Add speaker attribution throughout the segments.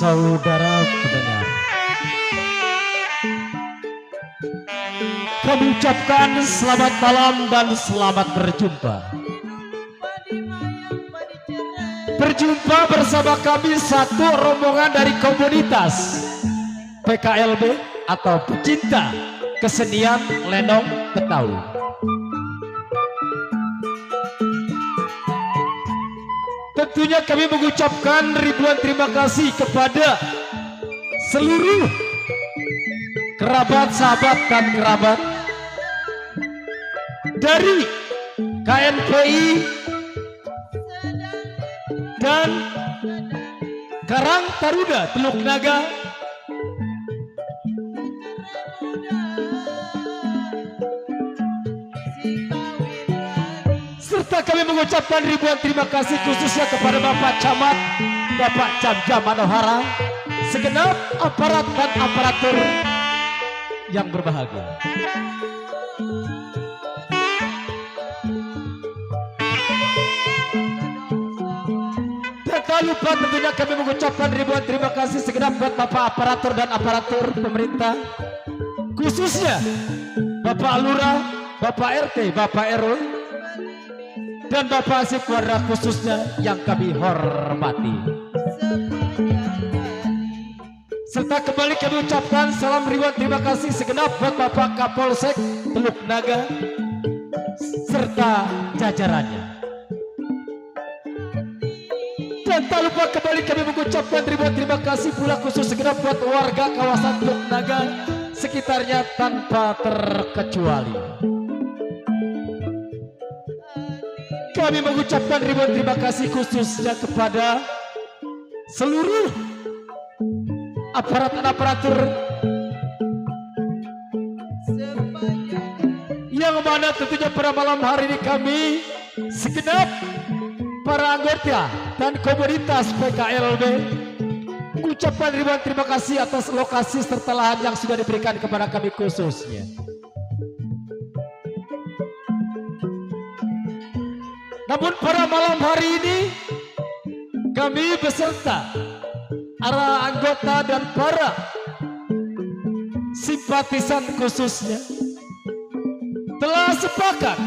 Speaker 1: Saudara pendengar, kami ucapkan selamat malam dan selamat berjumpa. Berjumpa bersama kami satu rombongan dari komunitas PKLB atau pecinta kesenian lenong Betawi. Tentunya kami mengucapkan ribuan terima kasih kepada seluruh kerabat, sahabat, dan kerabat dari KNPI dan Karang Taruna Teluk Naga, serta kami mengucapkan ribuan terima kasih khususnya kepada Bapak Camat, Bapak Camja Manohara, segenap aparat dan aparatur yang berbahagia. Tak lupa tentunya kami mengucapkan ribuan terima kasih segenap buat Bapak aparatur dan aparatur pemerintah, khususnya Bapak Lurah, Bapak RT, Bapak RW, dan Bapak Asif Warga khususnya yang kami hormati. Serta kembali kami ucapkan salam ribuan terima kasih segenap buat Bapak Kapolsek Teluk Naga serta jajarannya. Dan tak lupa kembali kami mengucapkan ribuan terima kasih pula khusus segenap buat warga kawasan Teluk Naga sekitarnya tanpa terkecuali. Kami mengucapkan ribuan terima kasih khususnya kepada seluruh aparat dan aparatur yang mana tentunya pada malam hari ini kami segenap para anggota dan komunitas PKLB mengucapkan ribuan terima kasih atas lokasi serta lahan yang sudah diberikan kepada kami khususnya. Namun pada malam hari ini kami beserta para anggota dan para simpatisan khususnya telah sepakat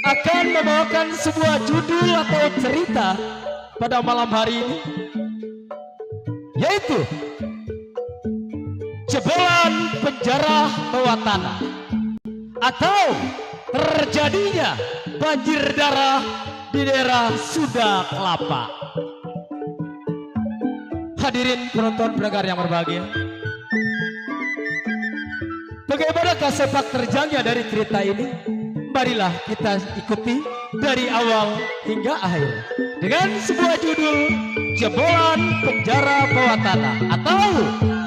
Speaker 1: akan membawakan sebuah judul atau cerita pada malam hari ini, yaitu Jebolan Penjara Bawah Tanah atau terjadinya banjir darah di daerah Sunda Kelapa. Hadirin penonton pendengar yang berbahagia, bagaimanakah sepak terjangnya dari cerita ini? Marilah kita ikuti dari awal hingga akhir dengan sebuah judul Jebolan Penjara Bawah Tanah atau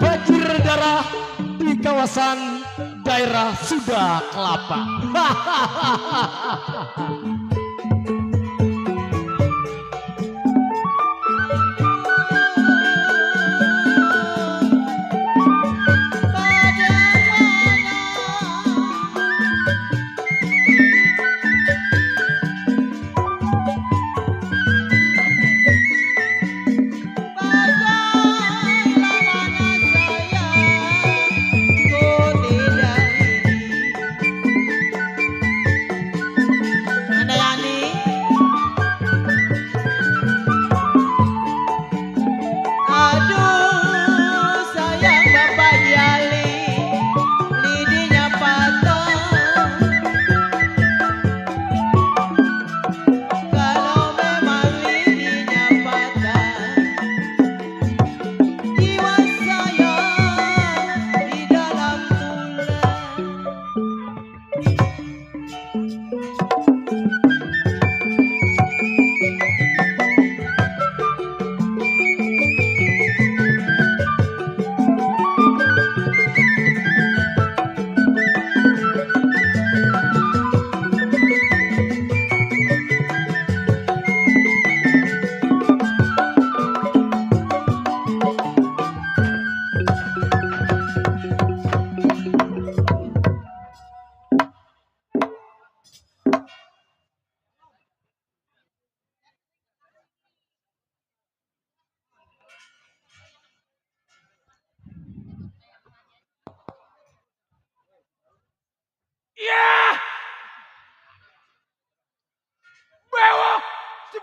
Speaker 1: banjir darah di kawasan daerah Sunda Kelapa.
Speaker 2: Mana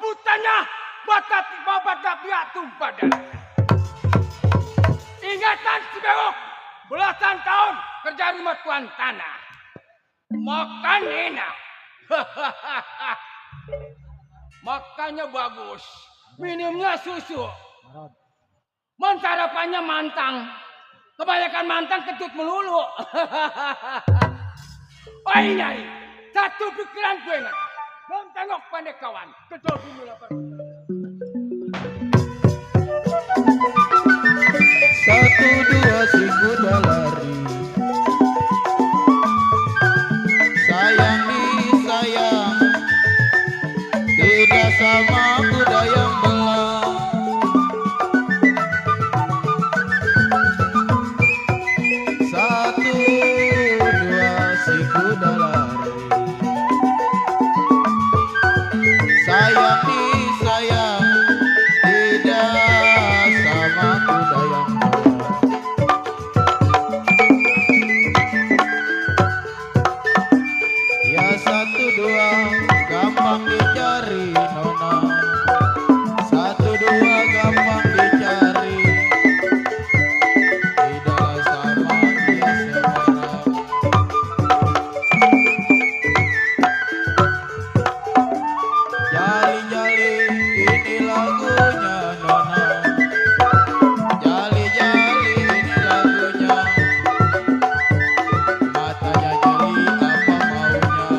Speaker 2: sebutannya batati babat biatu badan. Ingatan si bewok, belasan tahun kerja rumah tuan tanah. Makan enak. Makannya bagus. Minumnya susu. Sarapannya mantang. Kebanyakan mantang ketut melulu. Oh ini, satu pikiran gue nak. Mau tengok pandai kawan. Ketul bumi lapar.
Speaker 3: Satu dua si kuda lari, sayang disayang, tidak sama kuda yang belang. Satu dua si kuda lari, sayang disayang, tidak sama kuda yang ya. Satu dua gampang dicari nona, satu dua gampang dicari, tidak sama dia semarang. Jali-jali ini lagunya nona, jali-jali ini lagunya, matanya jeli apa maunya.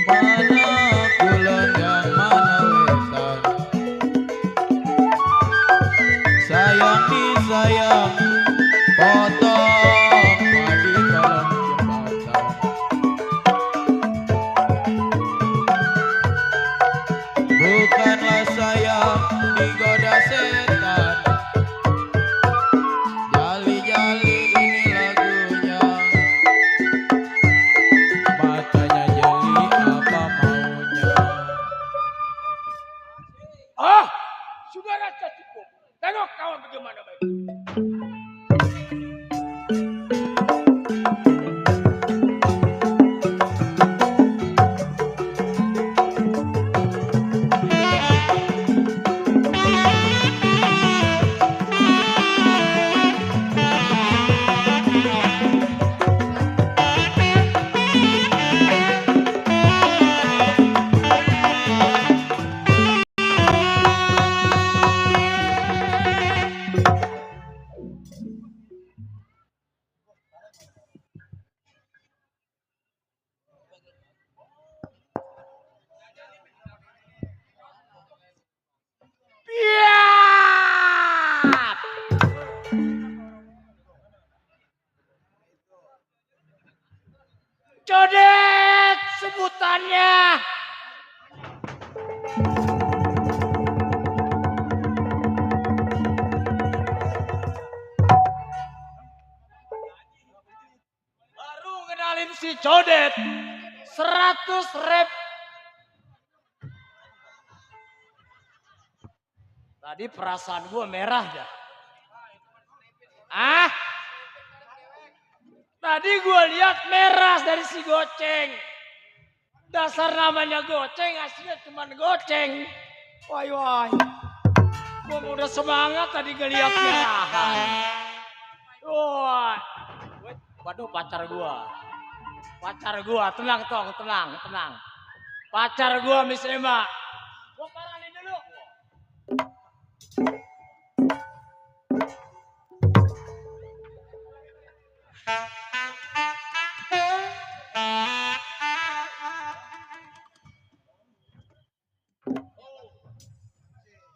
Speaker 3: Mana bulan yang mana wetan, sayang disayang, potong padi kolong jembatan. Bukanlah sayang digoda setan, jali-jali ini lagunya, matanya jeli apa maunya.
Speaker 2: Oh, sudah rasa cukup. Tengok kawan bagaimana baik. Piap! Codet sebutannya. Baru kenalin si Codet. 100 rep. Tadi perasaan gua merah dah. Ah? Tadi gua lihat merah dari si goceng. Dasar namanya goceng, aslinya cuma goceng. Woi woi. Gua udah semangat tadi ngeliat merahan. Woi. Waduh pacar gua. Pacar gua, tenang tong, tenang, tenang. Pacar gua Miss Emma. Gua paranin dulu.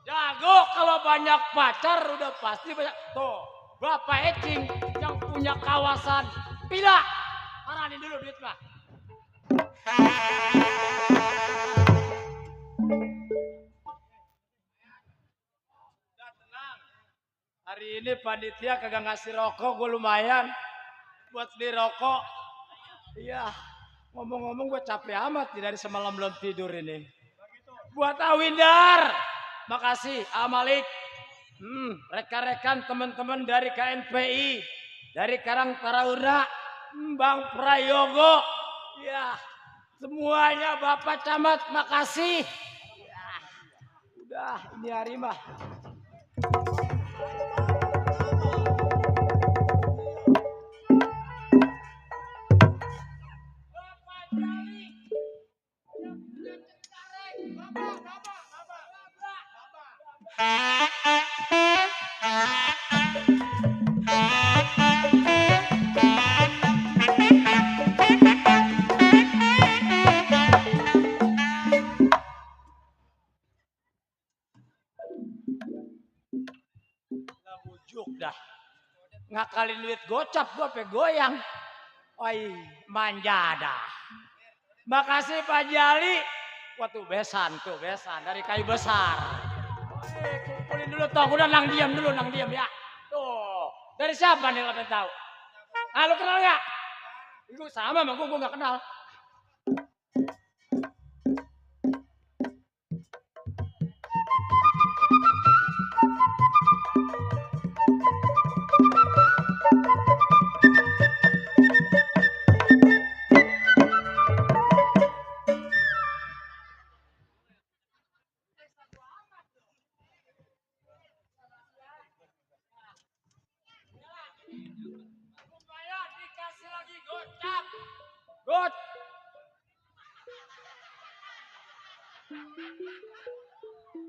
Speaker 2: Jago kalau banyak pacar udah pasti banyak. Tuh, Bapak Ecing yang punya kawasan Pila. Paranin dulu duit mah. Udah tenang. Hari ini panitia kagak ngasih rokok, gue lumayan. buat beli rokok. Iya, ngomong-ngomong gue capek amat nih dari semalam belum tidur ini. Buat Awindar, makasih Amalik. Rekan-rekan teman-teman dari KNPI, dari Karang Taruna, Bang Prayogo, ya semuanya Bapak Camat, makasih. Ya, udah ini hari mah. Dah ngakalin duit gocap gua pe goyang. Oi, manja dah. Makasih Pak Jali. Wah tuh besan dari kayu besar. Kumpulin dulu toh, udah nang diam ya. Tuh, dari siapa nih lo tahu? Ah, lo kenal nggak? Gue sama sama gue nggak kenal.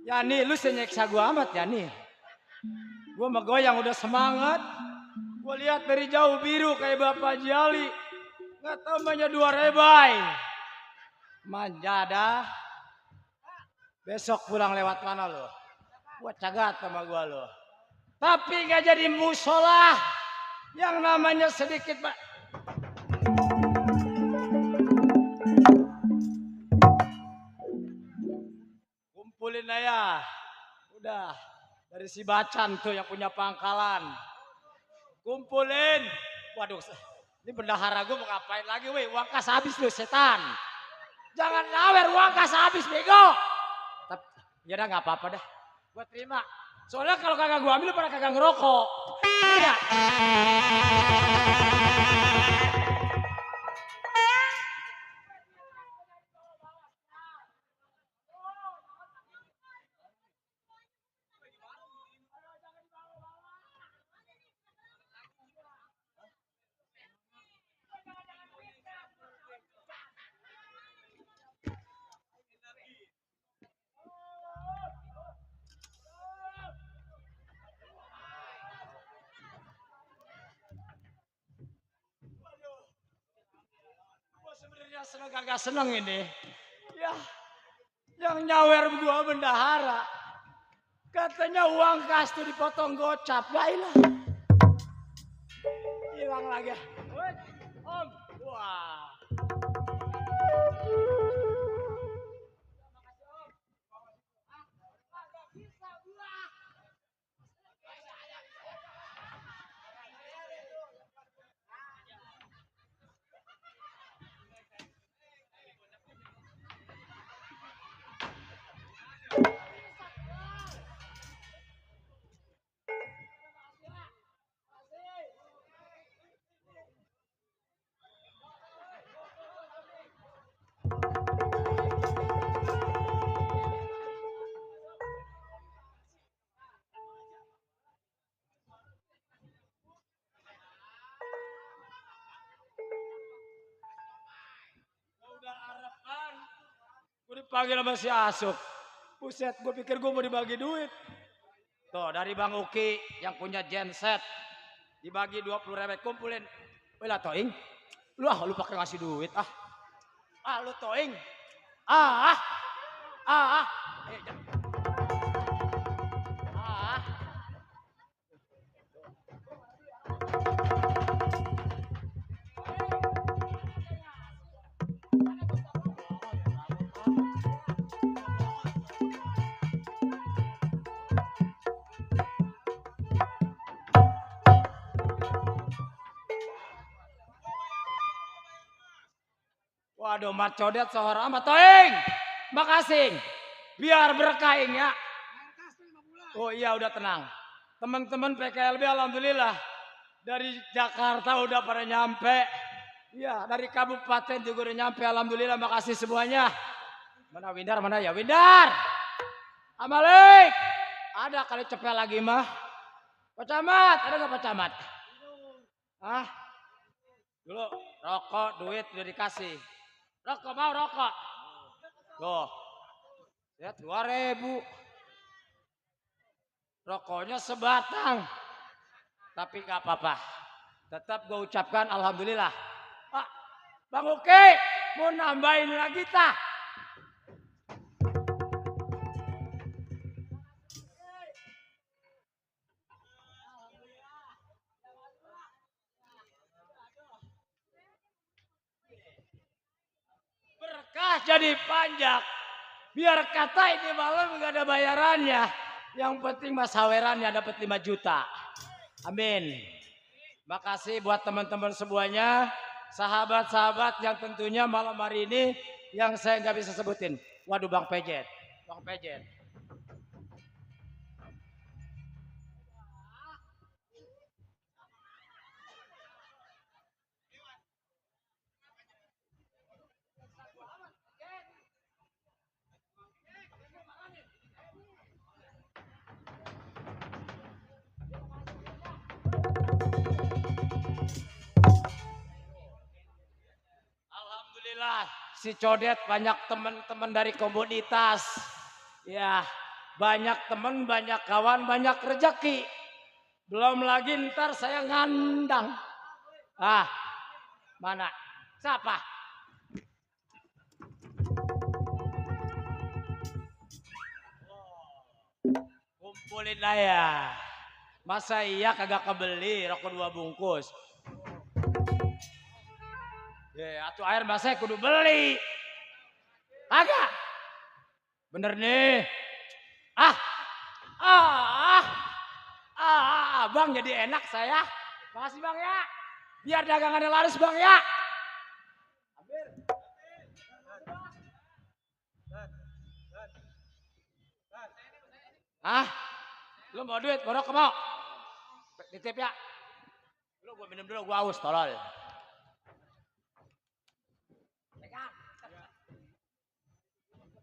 Speaker 2: Ya nih, lu senyeksa gua amat ya nih. Gua mah goyang udah semangat. Gua lihat dari jauh biru kayak Bapak Jali. Nggak tahu banyak 2 rebai. Manja dah. Besok pulang lewat mana lo? Gua cagat sama gua lo. Tapi nggak jadi musola. Yang namanya sedikit Pak. Kumpulin aja. Udah. Dari si Bacan tuh yang punya pangkalan. Kumpulin. Waduh. Ini bendahara gue mau ngapain lagi weh. Uang kas habis lu setan. Jangan nawer uang kas habis bego. Tapi ya udah gak apa-apa dah. Gue terima. Soalnya kalau kagak gue ambil pada kagak ngerokok. Iya. Sebenarnya seneng kagak seneng ini. Ya, yang nyawer gua bendahara. Katanya uang kas tuh dipotong gocap. Ya ilah. Hilang lagi. Om. Wah. Gue dipanggil sama si Asuk. Buset, gue pikir gue mau dibagi duit. Tuh, dari Bang Uki yang punya genset. Dibagi 20.000, kumpulin. Wih lah Toing, lu pakai ngasih duit ah. Ah lu Toing. Ah. Waduh, mat codet sohor amat toing. Makasih. Biar berkah ing ya. Oh iya udah tenang. Teman-teman PKLB alhamdulillah dari Jakarta udah pada nyampe. Iya, dari kabupaten juga udah nyampe alhamdulillah. Makasih semuanya. Mana Windar mana ya Windar? Amalik. Ada kali cepet lagi mah. Pak Camat, ada gak Pak Camat? Hah? Dulu rokok, duit udah dikasih. Rokok mau rokok? Tuh. Lihat 2.000. Rokoknya sebatang. Tapi gak apa-apa. Tetap gue ucapkan alhamdulillah. Ah, Bang Uki, mau nambahin lagi tah? Berkah jadi panjang. Biar kata ini malam gak ada bayarannya. Yang penting mas sawerannya dapat 5 juta. Amin. Makasih buat teman-teman semuanya. Sahabat-sahabat yang tentunya malam hari ini yang saya nggak bisa sebutin. Waduh Bang Pejet. Bang Pejet. Alhamdulillah si Codet banyak teman-teman dari komunitas. Ya, banyak teman, banyak kawan, banyak rezeki. Belum lagi ntar saya ngandang. Ah, mana? Siapa? Kumpulin aja. Masa iya kagak kebeli rokok 2 bungkus? Ya, atuh air masa kudu beli. Agak. Bener nih. Bang jadi enak saya. Makasih Bang ya. Biar dagangannya laris Bang ya. Lu mau duit? Mau rokok mau? Titip ya. Lu gua minum dulu, gua haus tolol.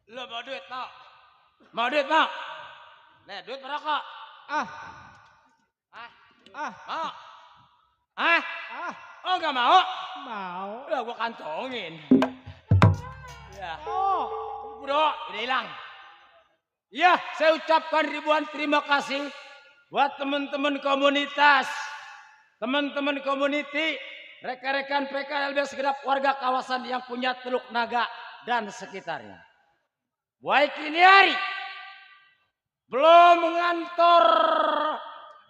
Speaker 2: Lu mau duit mau? Mau duit mau? Nih duit merokok. Mau? Oh nggak mau?
Speaker 3: Mau.
Speaker 2: Udah gua kantongin. Ya. Bro, udah hilang. Ya, saya ucapkan ribuan terima kasih buat teman-teman komunitas, teman-teman community, rekan-rekan PKLB segenap warga kawasan yang punya Teluk Naga dan sekitarnya. Baik ini hari belum mengantor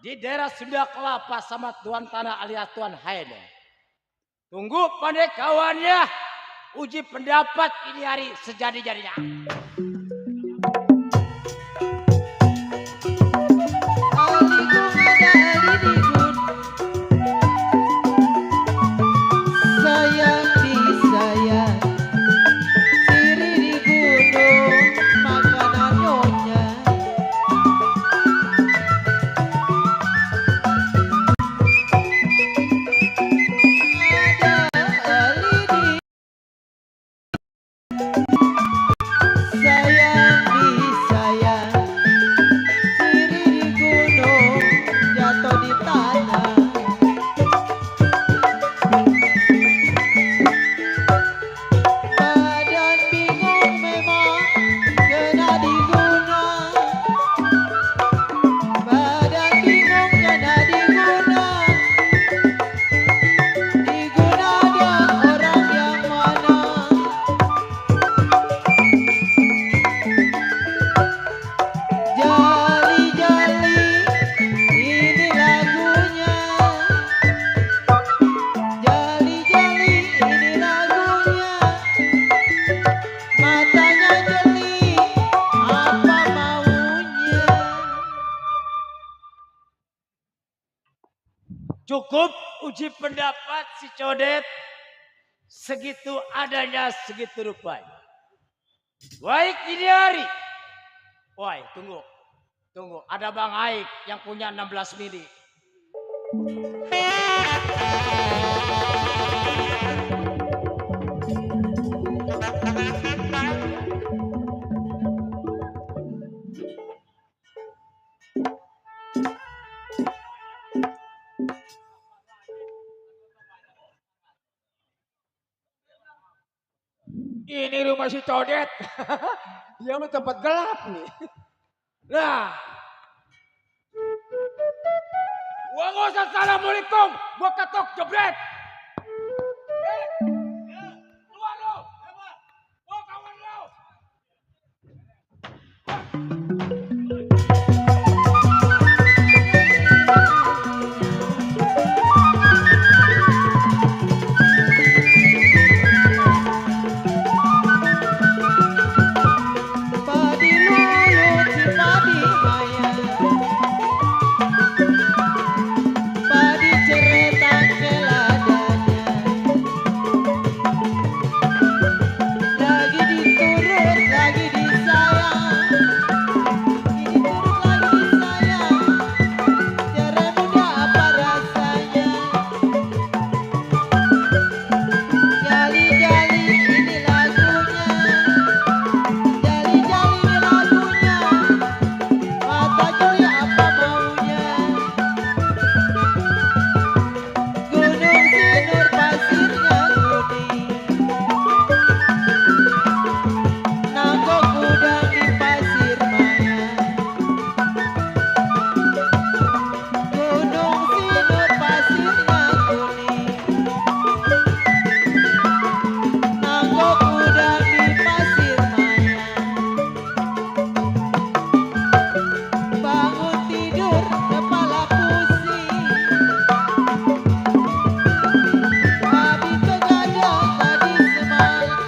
Speaker 2: di daerah Sunda Kelapa sama Tuan Tanah alias Tuan Haide. Tunggu pandai kawannya uji pendapat ini hari sejadi-jadinya. Cukup uji pendapat si Codet. Segitu adanya, segitu rupanya. Baik ini hari. Woi, tunggu. Tunggu, ada Bang Aik yang punya 16 mili.
Speaker 4: Ini rumah si Codet. Dia mah tempat gelap nih. Nah. Gua nggak usah assalamualaikum. Gua ketok jebret. Keluar lo. Gua kawan lo.
Speaker 3: Padi mulut si padi maya, padi ceretan ke ladanya, lagi diturut lagi disayang, diturut lagi disayang, cere muda apa rasanya, jali-jali ini lagunya. Jali-jali lagunya, mata juri apa maunya. Gunung Sinur pasirnya kuning, nanggok udang di pasir maya. Gunung Sinur pasirnya kuning, nanggok udang di pasir maya. Bangun tidur kepala pusing, tadi begadang tadi semalam.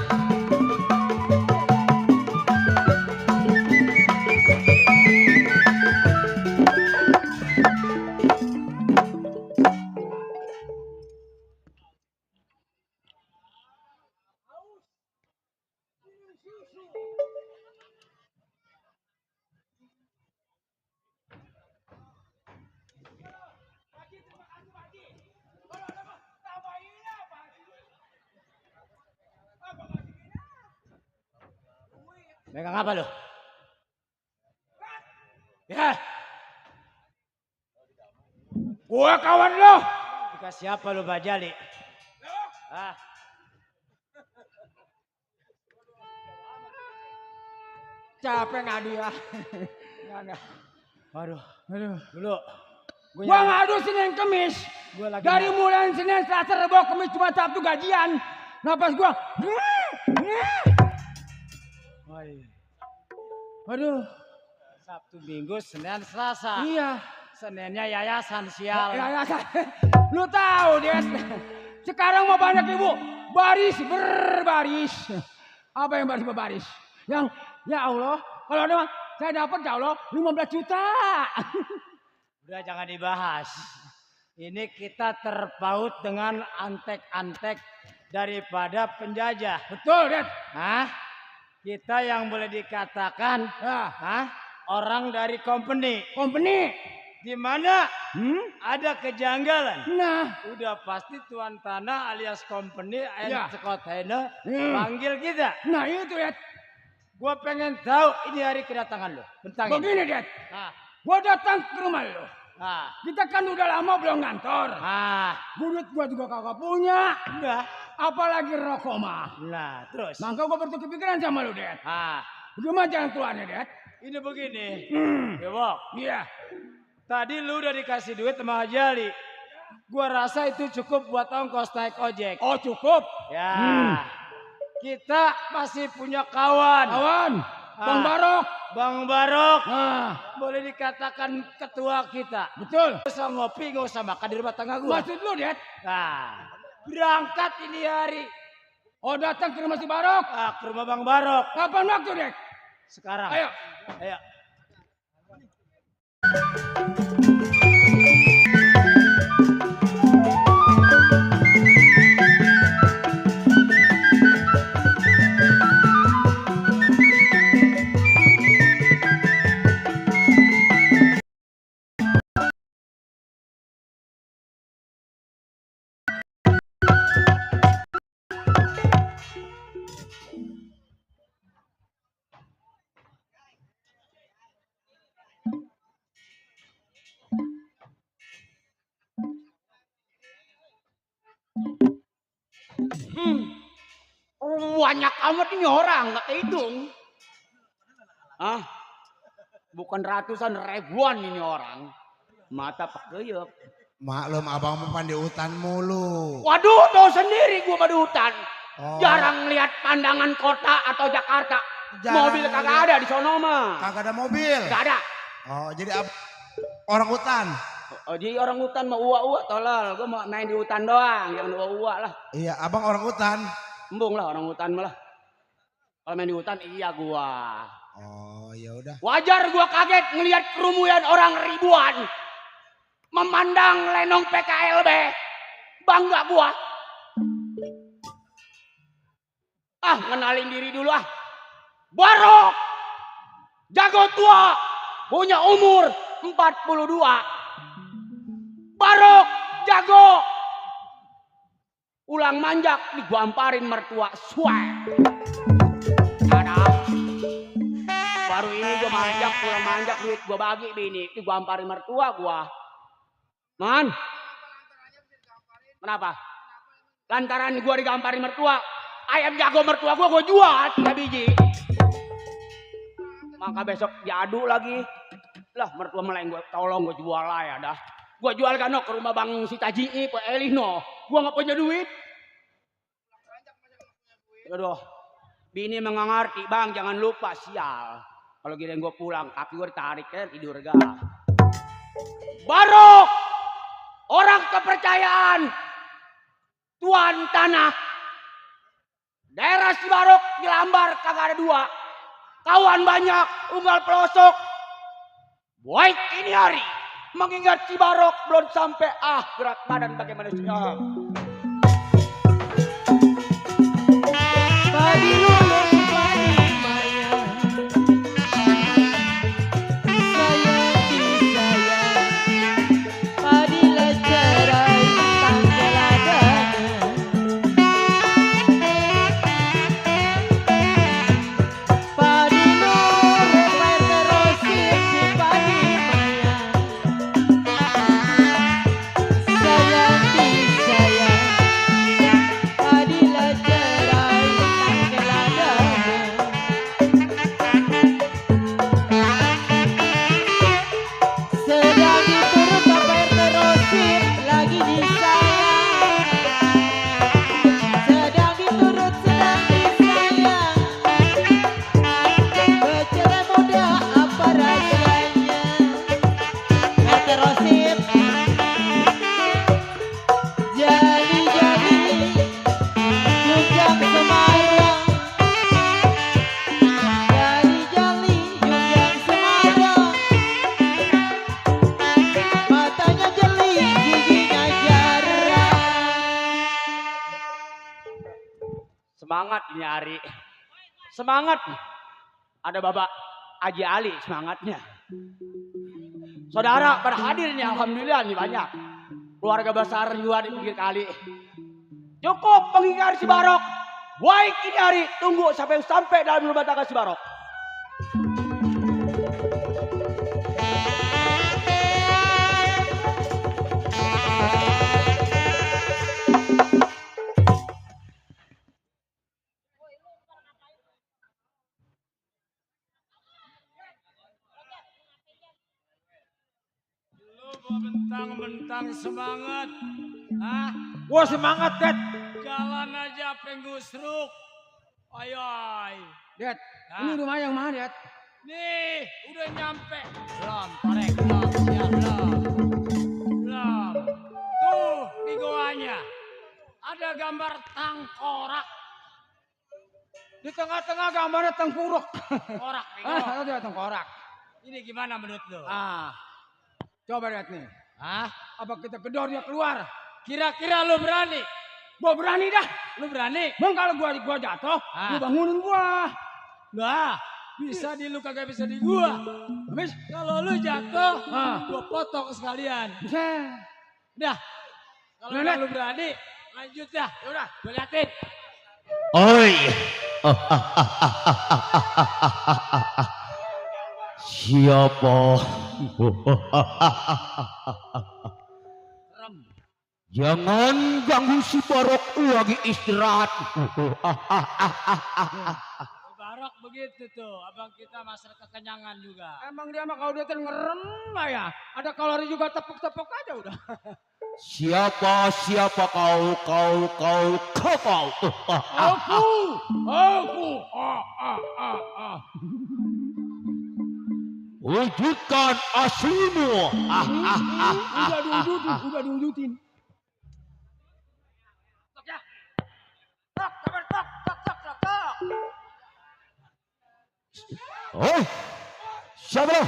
Speaker 2: Megang apa lo? Ya.
Speaker 4: Gua kawan lo.
Speaker 2: Dikasih apa lo Bajali? Ah,
Speaker 4: Capek ngadu ya. Nggak.
Speaker 2: waduh,
Speaker 4: Aduh.
Speaker 2: dulu.
Speaker 4: Gua ngadu Senin Kemis.
Speaker 2: Gua lagi
Speaker 4: Dari mulai Senin, Selasa, Rabu, Kamis, Jumat, Sabtu gajian. Napas gua. Aduh.
Speaker 2: Sabtu, Minggu, Senin, Selasa.
Speaker 4: Iya.
Speaker 2: Seninnya yayasan sial.
Speaker 4: Ya, lu tahu, Det. Sekarang mau banyak ibu baris berbaris. Apa yang baris berbaris? Yang ya Allah, kalau ada saya dapat ya Allah 15 juta.
Speaker 2: Udah jangan dibahas. Ini kita terpaut dengan antek-antek daripada penjajah.
Speaker 4: Betul, Det.
Speaker 2: Hah? Kita yang boleh dikatakan
Speaker 4: Ya,
Speaker 2: orang dari company.
Speaker 4: company.
Speaker 2: Di mana ada kejanggalan.
Speaker 4: Nah,
Speaker 2: Udah pasti tuan tanah alias company
Speaker 4: Ya.
Speaker 2: Scott Heine
Speaker 4: Hmm.
Speaker 2: panggil kita.
Speaker 4: nah itu, Det.
Speaker 2: Gua pengen tahu ini hari kedatangan lo. Bentang ini.
Speaker 4: Begini, Det.
Speaker 2: Nah,
Speaker 4: Gua datang ke rumah lo.
Speaker 2: nah,
Speaker 4: Kita kan udah lama belum ngantor.
Speaker 2: nah,
Speaker 4: Duit gua juga kagak punya.
Speaker 2: udah.
Speaker 4: Apalagi rokok mah.
Speaker 2: Nah, terus.
Speaker 4: Maka gua bertukar pikiran sama lu, Det.
Speaker 2: Nah,
Speaker 4: Cuma jangan keluarnya, Det.
Speaker 2: ini begini.
Speaker 4: Hmm.
Speaker 2: Bewok.
Speaker 4: Iya.
Speaker 2: Tadi lu udah dikasih duit sama Haji Ali. Gua rasa itu cukup buat ongkos naik ojek.
Speaker 4: Oh, cukup.
Speaker 2: Ya. Kita masih punya kawan.
Speaker 4: Kawan, Bang Barok.
Speaker 2: Bang Barok.
Speaker 4: Nah,
Speaker 2: Boleh dikatakan ketua kita.
Speaker 4: betul.
Speaker 2: Nggak usah ngopi, nggak usah makan di rumah tangga gua.
Speaker 4: Maksud lu, Det?
Speaker 2: Nah, berangkat ini hari.
Speaker 4: Oh, datang ke rumah si Barok.
Speaker 2: Ke rumah Bang Barok.
Speaker 4: Kapan waktu, Det?
Speaker 2: Sekarang.
Speaker 4: Ayo.
Speaker 2: Ayo.
Speaker 4: Banyak amat ini orang, nggak kehitung. Ah, bukan ratusan, ribuan ini orang. Mata pakeyep.
Speaker 3: Maklum abang mau di hutan mulu.
Speaker 4: Waduh, tahu sendiri gua di hutan.
Speaker 3: Oh.
Speaker 4: Jarang lihat pandangan kota atau Jakarta.
Speaker 3: Jarang
Speaker 4: Mobil kagak
Speaker 3: lihat.
Speaker 4: ada di sono mah.
Speaker 3: Kagak ada mobil.
Speaker 4: Gak ada.
Speaker 3: Oh jadi orang hutan.
Speaker 4: Oh, jadi orang hutan mau uak-uak tolol. Gua mau main di hutan doang, jangan uak-uak lah.
Speaker 3: Iya abang orang hutan.
Speaker 4: Embung lah orang hutan malah. Kalau main di hutan iya gua.
Speaker 3: Oh ya udah.
Speaker 4: Wajar gua kaget ngelihat kerumunan orang ribuan. Memandang lenong PKLB. Bangga gua. Ah, ngenalin diri dulu ah. Barok. Jago tua. Punya umur 42. Barok. Jago. Ulang manjak digamparin mertua. Swag. Ada. Baru ini gua manjak, pulang manjak duit gua bagi bini. Digamparin mertua gua. Man. Kenapa? Lantaran gua digamparin mertua. Ayam jago mertua gua jual 3 biji. Maka besok jadu lagi. Lah mertua meleng gua tolong gua jual lah ya dah. Gua jual kan ke rumah Bang Sitaji Pak Elino. Gua nggak punya duit. Aduh. Bini mengerti bang, jangan lupa sial. Kalau gini gua pulang, kaki gua ditarik ya tidur gak. Barok. Orang kepercayaan. Tuan tanah. Daerah Cibarok Jelambar kagak ada 2. Kawan banyak, unggal pelosok. Baik ini hari mengingat Cibarok belum sampai berat badan bagaimana siap.
Speaker 1: Padi lulus padi maya, sayang disayang, padi lecerai tanggal adanya. Padi lurus air terosip si padi maya, sayang disayang, padi lecerai tanggal adanya. Sedang diturut bapak terosip lagi disayang. Sedang diturut sedang disayang. Bercerai muda apa rahasianya? Terosip jali-jali Junjang Semarang. Jali-jali Junjang Semarang. Matanya jeli, giginya jarang.
Speaker 4: Semangat ini hari. Semangat. Ada Bapak Haji Ali semangatnya. Saudara pada hadir nih alhamdulillah nih banyak. Keluarga besar juga di pinggir kali. Cukup pengingat Cibarok. Baik ini hari tunggu sampai dalam rumah tangga Cibarok.
Speaker 2: Lu gua bentang-bentang semangat. Hah?
Speaker 4: Wah semangat Det.
Speaker 2: Jalan aja penggusruk. Ayo.
Speaker 4: Det,
Speaker 2: Hah?
Speaker 4: ini rumah yang mana Det?
Speaker 2: Nih, udah nyampe. Belum, korek, belum, siap, belum. Belum. Tuh, di goanya. Ada gambar tangkorak.
Speaker 4: Di tengah-tengah gambarnya tengkuruk.
Speaker 2: Korak, nih.
Speaker 4: Ada tengkorak.
Speaker 2: Ini gimana menurut lu?
Speaker 4: Coba lihat nih.
Speaker 2: Hah?
Speaker 4: Apa kita gedor dia keluar?
Speaker 2: Kira-kira lu berani?
Speaker 4: Gua berani dah.
Speaker 2: Lu berani?
Speaker 4: Bang kalau gua jatuh,
Speaker 2: Ah.
Speaker 4: lu bangunin gua.
Speaker 2: Lah, bisa di lu kagak bisa di gua.
Speaker 4: Habis?
Speaker 2: Kalau lu jatuh,
Speaker 4: Ah.
Speaker 2: gua potong sekalian.
Speaker 4: Bisa.
Speaker 2: Dah. Kalau
Speaker 4: Nenek.
Speaker 2: lu berani, lanjut dah. Udah, gua liatin.
Speaker 1: Oi. Siapa?
Speaker 3: Jangan ganggu si Barok lagi istirahat.
Speaker 2: Barok begitu tuh, abang kita masalah kekenyangan juga.
Speaker 4: Emang dia mah kalau dia ngerem lah ya. Ada kalori juga tepuk-tepuk aja udah.
Speaker 3: Siapa kau.
Speaker 4: Aku.
Speaker 3: Wujudkan aslimu.
Speaker 4: Udah diwujudin.
Speaker 2: Tok ya. Tok, kabar tok.
Speaker 3: Oh, siapa?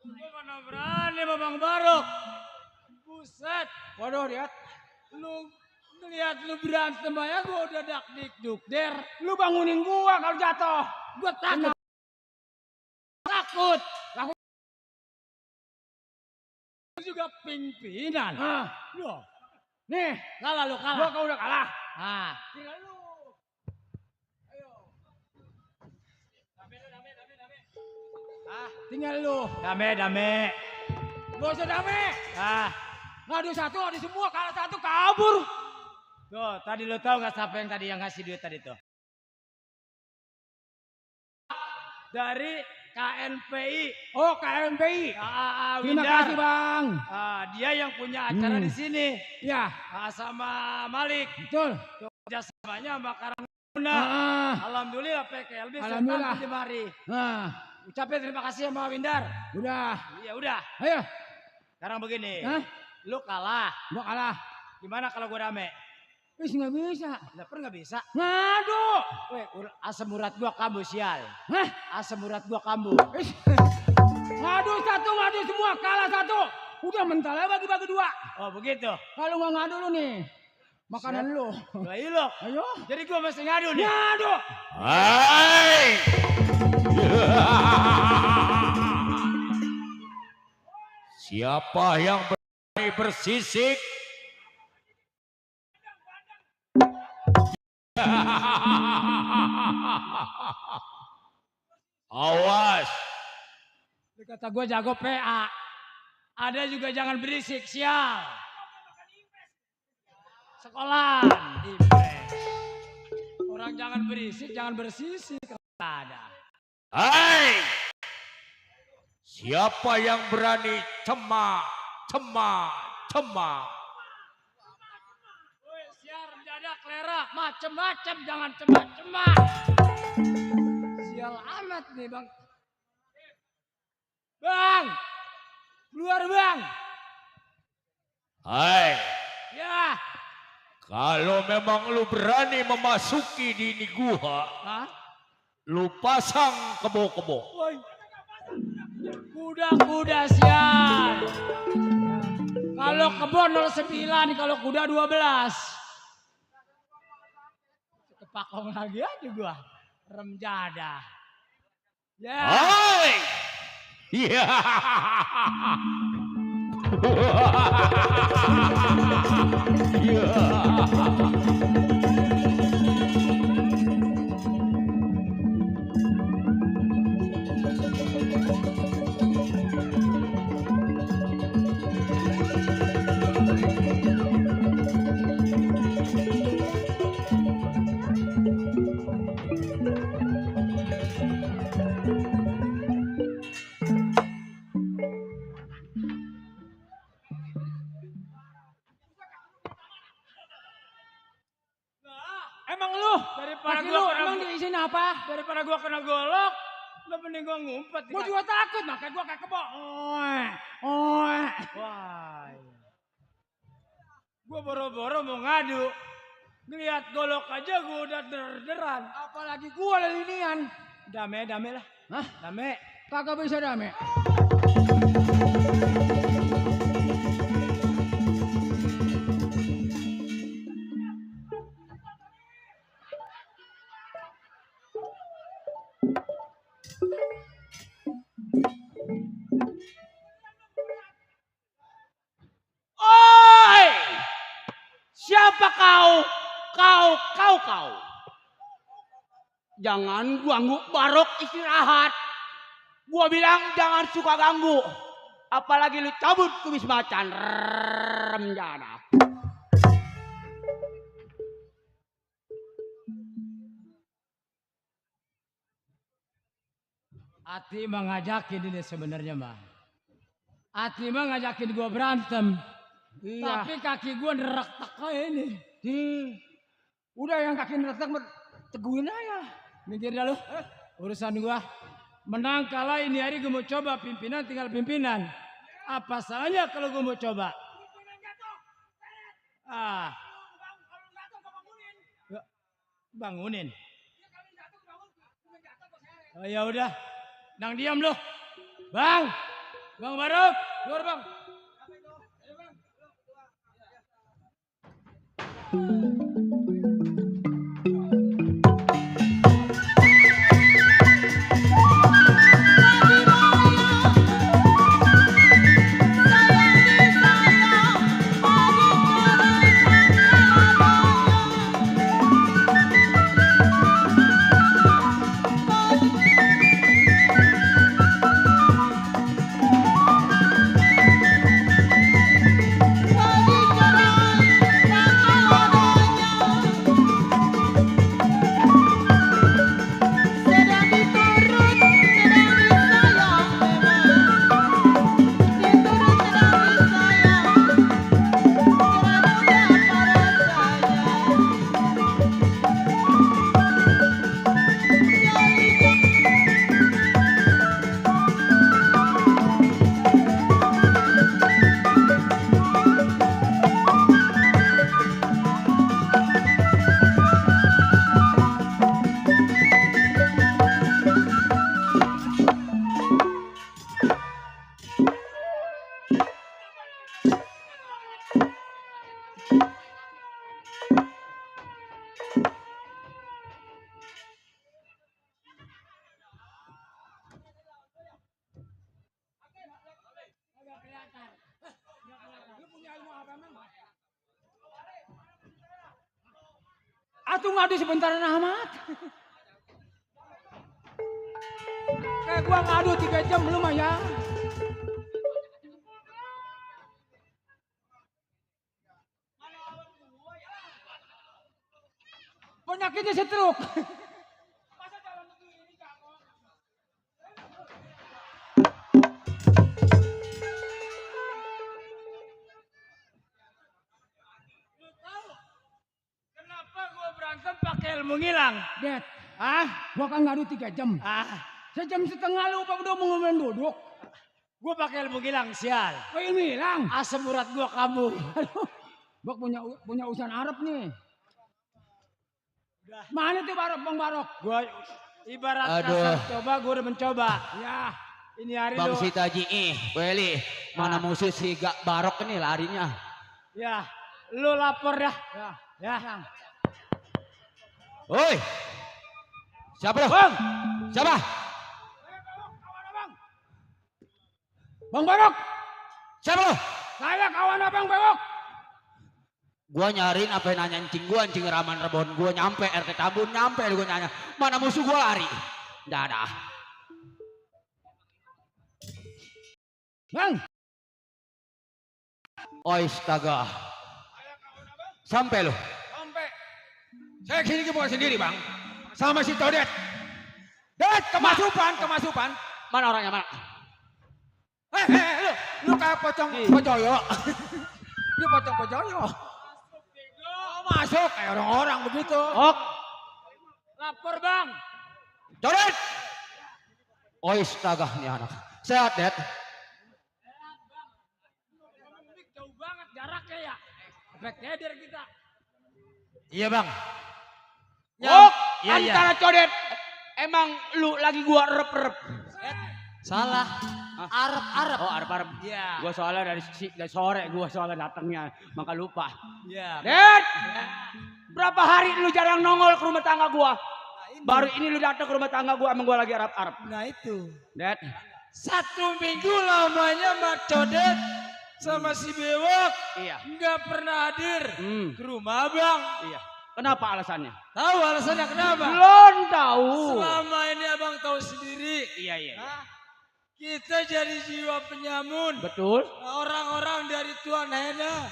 Speaker 2: Mana berani Bang Barok. Buset.
Speaker 4: Waduh lihat.
Speaker 2: Lu ngeliat lu berantem aja gua udah dak dikduk der.
Speaker 4: Lu bangunin gua kalau jatuh.
Speaker 2: Gua takut. Takut. Lu juga pimpinan. Loh.
Speaker 4: Nih,
Speaker 2: Kalah lu kalah.
Speaker 4: gua kau udah kalah.
Speaker 2: Ah.
Speaker 4: Tinggal lu. Tinggal lu.
Speaker 2: Dame.
Speaker 4: Gak usah dame.
Speaker 2: Ah.
Speaker 4: Ngadu satu, ngadu semua, kalah satu, kabur.
Speaker 2: Tuh, tadi lu tahu gak siapa yang tadi yang ngasih duit tadi tuh? Dari KNPI.
Speaker 4: Oh, KMPI. Terima
Speaker 2: Windar.
Speaker 4: kasih, Bang.
Speaker 2: Dia yang punya acara di sini.
Speaker 4: Ya,
Speaker 2: Sama Malik.
Speaker 4: betul.
Speaker 2: Kerjasamanya sama Karanguna.
Speaker 4: Ah,
Speaker 2: Alhamdulillah PKLB
Speaker 4: Alhamdulillah.
Speaker 2: di mari.
Speaker 4: nah,
Speaker 2: Ucapin terima kasih sama Windar.
Speaker 4: udah.
Speaker 2: Ya udah.
Speaker 4: Ayo.
Speaker 2: Sekarang begini.
Speaker 4: Hah?
Speaker 2: Lu kalah.
Speaker 4: Gua kalah.
Speaker 2: Gimana kalau gua rame?
Speaker 4: Wis nggak bisa.
Speaker 2: Dapet nggak bisa?
Speaker 4: Ngadu.
Speaker 2: Weh, asam urat gua kambuh sial.
Speaker 4: Hah?
Speaker 2: Asam urat gua kambuh.
Speaker 4: Wis. Ngadu satu, ngadu semua, kalah satu. Udah mental aja bagi-bagi dua.
Speaker 2: Oh begitu.
Speaker 4: Kalau nggak ngadu lu nih, makanan lu.
Speaker 2: Baik lo.
Speaker 4: Ayo.
Speaker 2: Jadi gua mesti ngadu nih.
Speaker 4: Ngadu.
Speaker 3: Hai. Siapa yang berani bersisik? Awas.
Speaker 2: Kata gua jago PA. Ada juga jangan berisik sial. Sekolah. Impres. Orang jangan berisik, jangan bersisik. Ada.
Speaker 3: Hai. Siapa yang berani cemak?
Speaker 2: Woi, siar mendadak lerak, macem-macem jangan cemak-cemak. Sial amat nih bang. Bang, keluar bang.
Speaker 3: Hai.
Speaker 2: Ya.
Speaker 3: Kalau memang lu berani memasuki di ini gua,
Speaker 2: Hah?
Speaker 3: lu pasang kebo-kebo.
Speaker 2: Woi. Kuda-kuda sial. Kalau kebon 09, kalau kuda 12. Kepakong lagi aja gua. Rem jadah. Ya.
Speaker 3: Hai. Iya.
Speaker 4: Emang lu?
Speaker 2: Daripada
Speaker 4: Kaki
Speaker 2: gua
Speaker 4: lu
Speaker 2: kena
Speaker 4: emang diisiin apa?
Speaker 2: daripada gua kena golok, lo mending gua ngumpet.
Speaker 4: Gua juga takut, makanya gua kayak kebo. Oe.
Speaker 2: Wah. Gua boro-boro mau ngadu. Ngeliat golok aja gua udah der-deran.
Speaker 4: Apalagi gua linian.
Speaker 2: Dame lah.
Speaker 4: Hah?
Speaker 2: Dame.
Speaker 4: Kagak bisa damai.
Speaker 2: Oi! Siapa kau? Kau. Jangan ganggu Barok istirahat. Gua bilang jangan suka ganggu. Apalagi lu cabut kumis macan. Remjana.
Speaker 4: Ati mah ngajakin ini sebenarnya mah. Ati mah ngajakin gua berantem.
Speaker 2: Iya.
Speaker 4: Tapi kaki gua nerak-tak kayak ini. Udah yang kaki nerak-tak teguhin aja.
Speaker 2: Minggir dah lu. Urusan gua. Menang kalah ini hari gua mau coba pimpinan tinggal pimpinan. Apa salahnya kalau gua mau coba? Ah. Bangunin. Oh ya udah. Nang diam lu. Bang Barok, keluar bang.
Speaker 4: Atuh ngadu sebentar amat. Kayak gua ngadu 3 jam lumayan. Penyakitnya stroke.
Speaker 2: Kenapa gua berantem pakai ilmu ngilang?
Speaker 4: Det,
Speaker 2: Ah,
Speaker 4: gua kan ngadu 3 jam. Sejam setengah lu udah mau ngomongin duduk.
Speaker 2: gua pakai ilmu ngilang sial.
Speaker 4: Kok ini hilang?
Speaker 2: Asam urat gua kambuh.
Speaker 4: Aduh, gua punya urusan Arab nih. Mana tuh Bang Barok?
Speaker 2: Gua ibarat
Speaker 3: Aduh.
Speaker 2: kasar coba, gua udah mencoba.
Speaker 4: Ya,
Speaker 2: Ini hari
Speaker 3: Bang
Speaker 2: lu.
Speaker 3: Sitaji Weli, mana musuh si Gak Barok ini larinya.
Speaker 2: Ya, lu lapor dah.
Speaker 4: ya.
Speaker 2: Ya.
Speaker 3: Oi, siapa lo?
Speaker 2: Bang,
Speaker 3: Siapa?
Speaker 4: Bang Bewok,
Speaker 1: Siapa lo?
Speaker 4: saya kawan Abang Bewok.
Speaker 1: Gua nyariin apa yang nanya encing gua, encing Raman Rebon gua nyampe RT Tambun nyampe gua nanya. Mana musuh gua lari? Nggak ada.
Speaker 4: Bang,
Speaker 1: Astaga. Sampai lo.
Speaker 4: sampai. Saya kesini bukan sendiri bang, sama si Todet. Det, kemasupan.
Speaker 1: Mana orangnya mana?
Speaker 4: Lu kayak pocong pocoyo. Lu pocong pocoyo. Masuk kayak orang-orang begitu.
Speaker 1: Ok.
Speaker 2: Lapor bang.
Speaker 1: Coret. Astaga nih anak. Sehat Det.
Speaker 2: Jauh banget jaraknya ya. Efek header kita.
Speaker 1: Iya bang.
Speaker 4: Oh,
Speaker 1: iya, iya.
Speaker 4: antara Codet. Emang lu lagi gua rep-rep.
Speaker 1: Salah. Arab.
Speaker 4: Oh, Arab.
Speaker 2: Iya.
Speaker 4: Gua soalnya dari sore gua soalnya datangnya, maka lupa.
Speaker 2: Iya.
Speaker 4: Det, berapa hari lu jarang nongol ke rumah tangga gua? Baru ini lu datang ke rumah tangga gua, emang gua lagi Arab.
Speaker 2: Nah itu.
Speaker 4: Det,
Speaker 2: 1 minggu lamanya Mak Codet sama si Bewok
Speaker 4: iya.
Speaker 2: nggak pernah hadir ke rumah abang.
Speaker 4: Iya. Kenapa alasannya?
Speaker 2: Tahu alasannya kenapa?
Speaker 4: Belum tahu.
Speaker 2: Selama ini abang tahu sendiri.
Speaker 4: Iya.
Speaker 2: Hah? Kita jadi jiwa penyamun.
Speaker 4: Betul.
Speaker 2: Orang-orang dari Tuan Hena.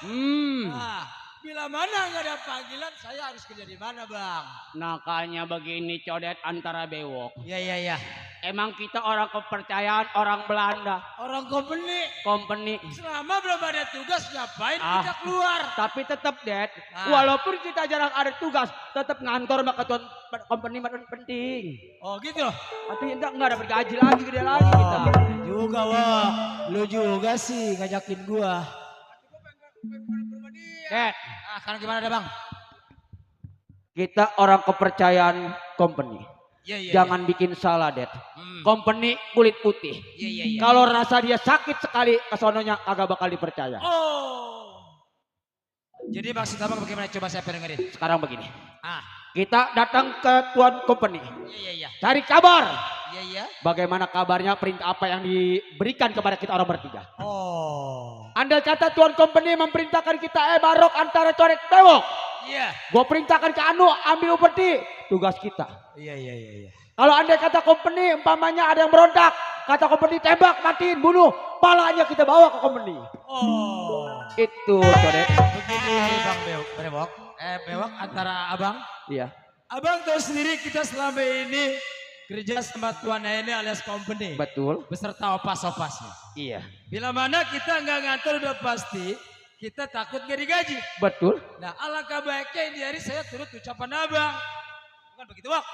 Speaker 2: Nah, bila mana nggak ada panggilan, saya harus kerja di mana bang?
Speaker 4: Nakanya begini Codet antara Bewok.
Speaker 2: Iya.
Speaker 4: Emang kita orang kepercayaan orang Belanda.
Speaker 2: Orang company.
Speaker 4: Selama
Speaker 2: belum ada tugas ngapain kita keluar?
Speaker 4: Tapi tetap Det, walaupun kita jarang ada tugas, tetap ngantor sama ketua company penting.
Speaker 2: Oh gitu.
Speaker 4: Artinya enggak dapat gaji lagi gede lagi kita.
Speaker 2: Juga wah, lu juga sih ngajakin gua.
Speaker 4: Det,
Speaker 2: Sekarang gimana ada bang?
Speaker 4: kita orang kepercayaan company.
Speaker 2: Iya.
Speaker 4: Jangan bikin salah Det. Company kulit putih.
Speaker 2: Iya.
Speaker 4: Kalau rasa dia sakit sekali kesononya agak bakal dipercaya.
Speaker 2: Oh. Jadi maksud abang bagaimana? Coba saya dengerin.
Speaker 4: Sekarang begini.
Speaker 2: Ah.
Speaker 4: Kita datang ke tuan company.
Speaker 2: Iya.
Speaker 4: Cari kabar.
Speaker 2: Iya.
Speaker 4: Bagaimana kabarnya, perintah apa yang diberikan kepada kita orang bertiga.
Speaker 2: Oh.
Speaker 4: Andai kata tuan company memerintahkan kita Barok antara Coret Bewok.
Speaker 2: Iya.
Speaker 4: Gue perintahkan ke Anu ambil upeti. Tugas kita.
Speaker 2: Iya.
Speaker 4: Kalau andai kata company umpamanya ada yang berontak. Kata company tembak, matiin, bunuh. Palanya kita bawa ke company.
Speaker 2: Oh.
Speaker 4: Itu Coret.
Speaker 2: Begini bang Bewok. Bewok antara abang.
Speaker 4: Iya.
Speaker 2: Abang tahu sendiri kita selama ini kerja sama Tuan Hena alias company.
Speaker 4: Betul.
Speaker 2: Beserta opas-opasnya.
Speaker 4: Iya.
Speaker 2: Bila mana kita nggak ngantor udah pasti kita takut nggak digaji.
Speaker 4: Betul.
Speaker 2: Nah alangkah baiknya ini hari saya turut ucapan abang. Bukan begitu Wak?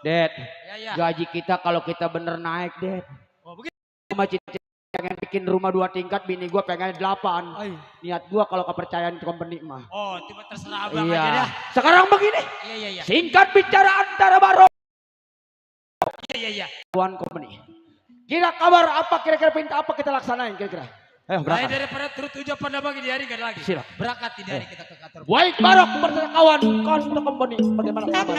Speaker 4: Det.
Speaker 2: Ya.
Speaker 4: Gaji kita kalau kita bener naik Det.
Speaker 2: Oh begitu.
Speaker 4: Cuma cita-cita pengen bikin rumah 2 tingkat, bini gue pengen 8. Niat gue kalau kepercayaan company mah.
Speaker 2: Oh cuma terserah abang
Speaker 4: Iya.
Speaker 2: aja dah.
Speaker 4: Sekarang begini.
Speaker 2: Iya.
Speaker 4: Singkat bicara antara Barok
Speaker 2: Iya.
Speaker 4: Tuan company. Kira kabar apa, kira-kira perintah apa kita laksanain kira-kira? Ayo
Speaker 2: Baik
Speaker 4: berangkat.
Speaker 2: daripada turut ucapan abang ini hari nggak ada lagi.
Speaker 4: Silakan.
Speaker 2: Berangkat ini hari kita ke kantor.
Speaker 4: Baik Barok bersama kawan company. Bagaimana kabar?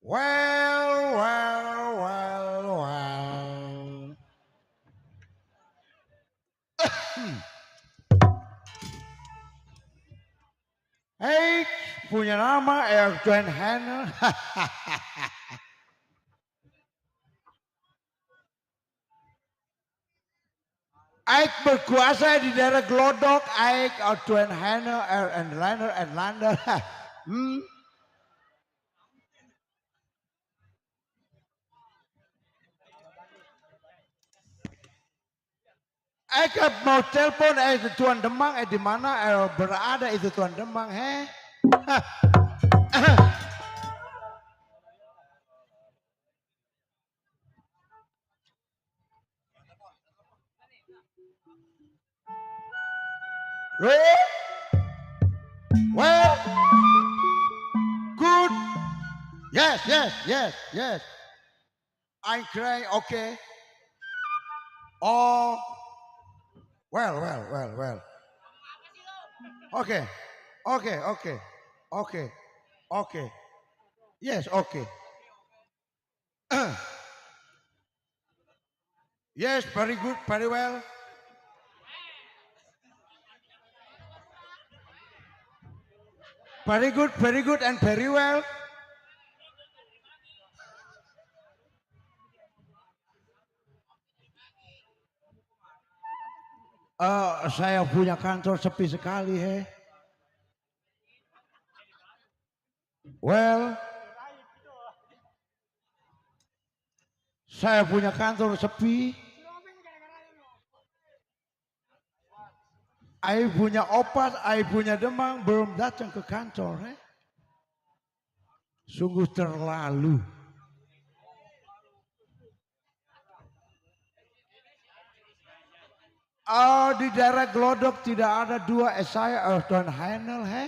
Speaker 5: Well, well, well, well. Hey, punya nama Erdogan Hanel. Aik berkuasa di daerah Glodok, Aik Erdogan Hanel, and Lander. Aik mau telepon itu Tuan Demang, di mana berada itu Tuan Demang, he? Well, good. Yes. I'm crying, okay. Oh, well. Okay. Yes, okay. Yes, very good, very well. Very good, and very well. Saya punya kantor sepi sekali, he. Well, saya punya kantor sepi. Saya punya opat, saya punya Demang belum datang ke kantor, he. Sungguh terlalu. Oh, di daerah Glodok tidak ada dua saya Erdogan Hanel, he?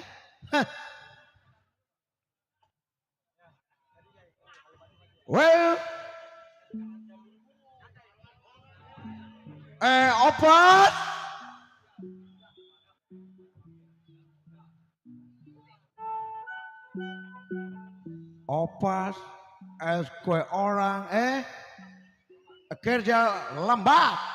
Speaker 5: Well, opat. Opas, kue orang, kerja lambat.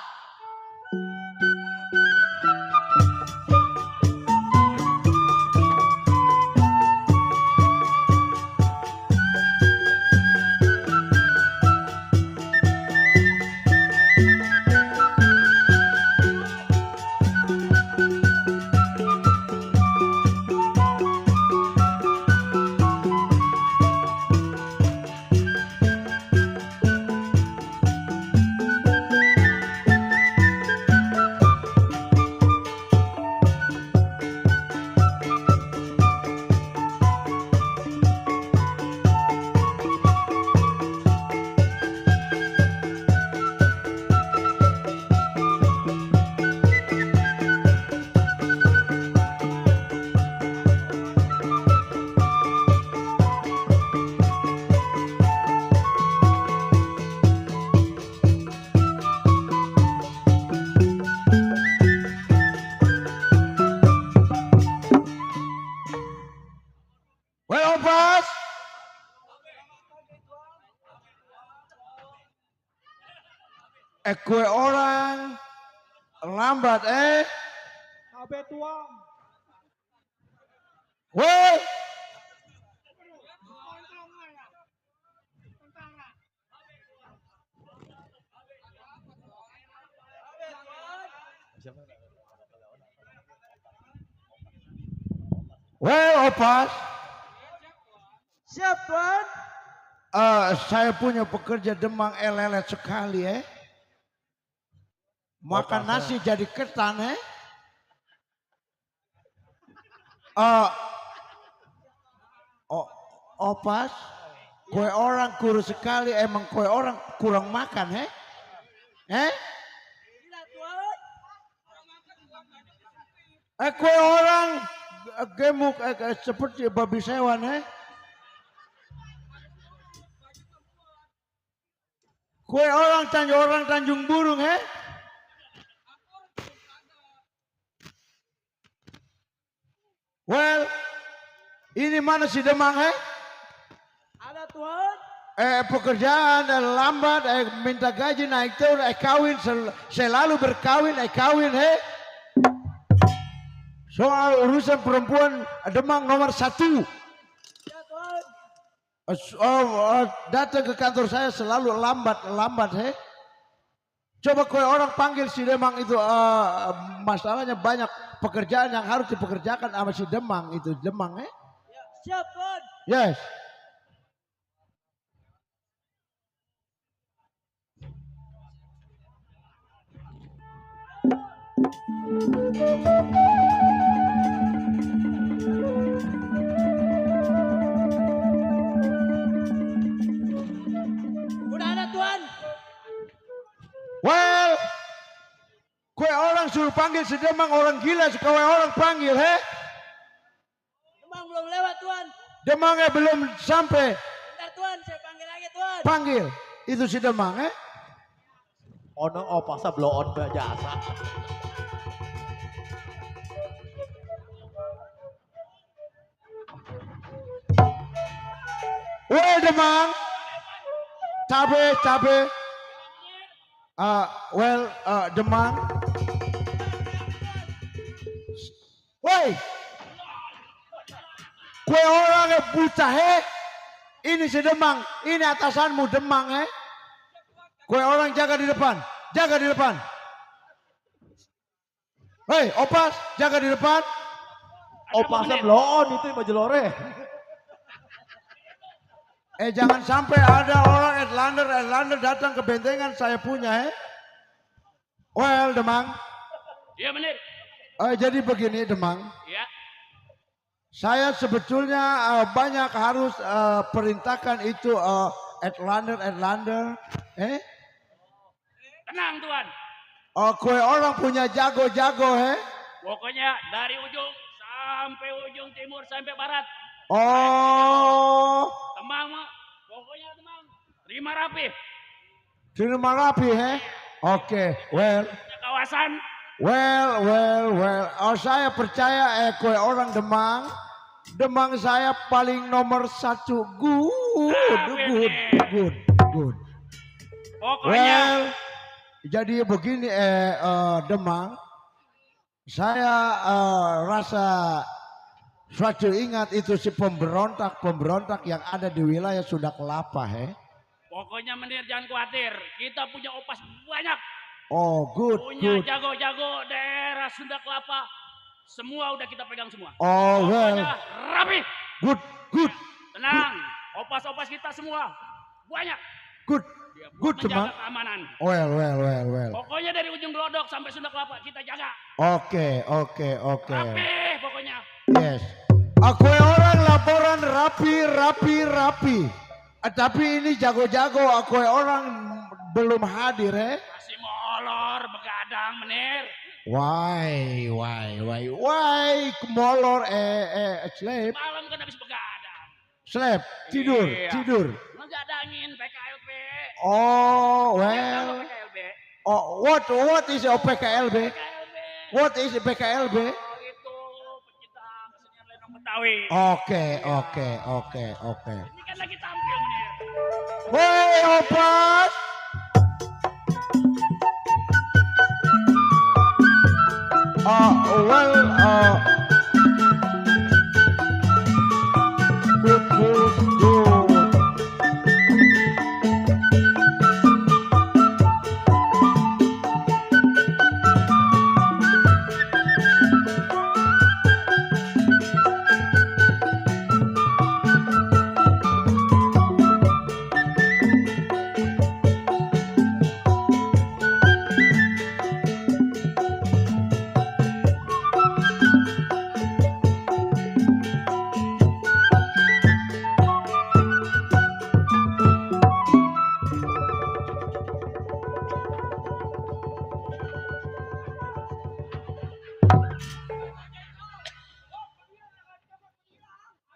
Speaker 5: Kue orang lambat,
Speaker 4: Abe tuang.
Speaker 5: Woi. Opas.
Speaker 4: Siap, Tuan.
Speaker 5: Saya punya pekerja Demang lelet sekali, Makan nasi jadi ketan, Opas, kue orang kurus sekali, emang kue orang kurang makan, Kue orang gemuk seperti babi sewan, Kue orang Tanjung Burung, Well, ini mana si Demang,
Speaker 4: Ada
Speaker 5: Pekerjaan lambat, minta gaji naik turun, kawin selalu berkawin, kawin, soal urusan perempuan Demang nomor 1. Datang ke kantor saya selalu lambat, Coba kau orang panggil si Demang itu, masalahnya banyak pekerjaan yang harus dipekerjakan sama si Demang itu, Demang,
Speaker 2: Siap, Tuan.
Speaker 5: Yes.
Speaker 2: Udah ada, Tuan.
Speaker 5: Well, kue orang suruh panggil si Demang, orang gila, kue orang panggil,
Speaker 2: Demang belum lewat, Tuan.
Speaker 5: Demangnya belum sampai.
Speaker 2: Bentar, Tuan. Saya panggil lagi, Tuan.
Speaker 5: Panggil, itu si Demang,
Speaker 6: Ono opasa blow on jasa.
Speaker 5: Weh Demang, cabe. Demang. Woi, kue orang buta, Ini si Demang, ini atasanmu Demang, Kue orang jaga di depan. Hei, Opas, jaga di depan.
Speaker 6: Opasa blow on itu baju lore.
Speaker 5: Jangan sampai ada orang Erlander datang ke bentengan saya punya, Well, Demang.
Speaker 2: Iya, Menir.
Speaker 5: Jadi begini, Demang.
Speaker 2: Iya.
Speaker 5: Saya sebetulnya banyak harus perintahkan itu Erlander,
Speaker 2: Tenang, Tuan.
Speaker 5: Kue orang punya jago-jago,
Speaker 2: Pokoknya dari ujung sampai ujung timur sampai barat.
Speaker 5: Oh,
Speaker 2: Temang, Mak. Pokoknya temang. Terima rapi.
Speaker 5: terima rapi, Oke, well.
Speaker 2: Kawasan.
Speaker 5: Well. Saya percaya kue orang Demang saya paling nomor 1. Good.
Speaker 2: Pokoknya.
Speaker 5: Well, jadi begini Demang. Saya rasa suatu ingat itu si pemberontak yang ada di wilayah Sunda Kelapa,
Speaker 2: Pokoknya Menir jangan khawatir. Kita punya opas banyak.
Speaker 5: Oh, good.
Speaker 2: Punya jago-jago daerah Sunda Kelapa. Semua udah kita pegang semua.
Speaker 5: Oh, well.
Speaker 2: Pokoknya rapi.
Speaker 5: Good.
Speaker 2: Tenang. Opas-opas kita semua. Banyak.
Speaker 5: Good
Speaker 2: Menjaga
Speaker 5: Demang.
Speaker 2: keamanan.
Speaker 5: Well.
Speaker 2: Pokoknya dari ujung Glodok sampai Sunda Kelapa kita jaga.
Speaker 5: Oke.
Speaker 2: Rapi pokoknya.
Speaker 5: Yes. Aku orang laporan rapi. Tapi ini jago-jago. Aku orang belum hadir,
Speaker 2: Masih molor begadang Menir.
Speaker 5: Why? Molor, sleep.
Speaker 2: Malam kan habis begadang.
Speaker 5: Sleep, tidur.
Speaker 2: Ngegadangin PKLB.
Speaker 5: Oh,
Speaker 2: Tahu
Speaker 5: well.
Speaker 2: PKLB?
Speaker 5: Oh, what is a PKLB?
Speaker 2: PKLB.
Speaker 5: What is a PKLB?
Speaker 2: Oh, itu pecinta kesenian lenong Betawi.
Speaker 5: Oke.
Speaker 2: Ini kan lagi tampil Menir.
Speaker 5: Woi, Opas. Good.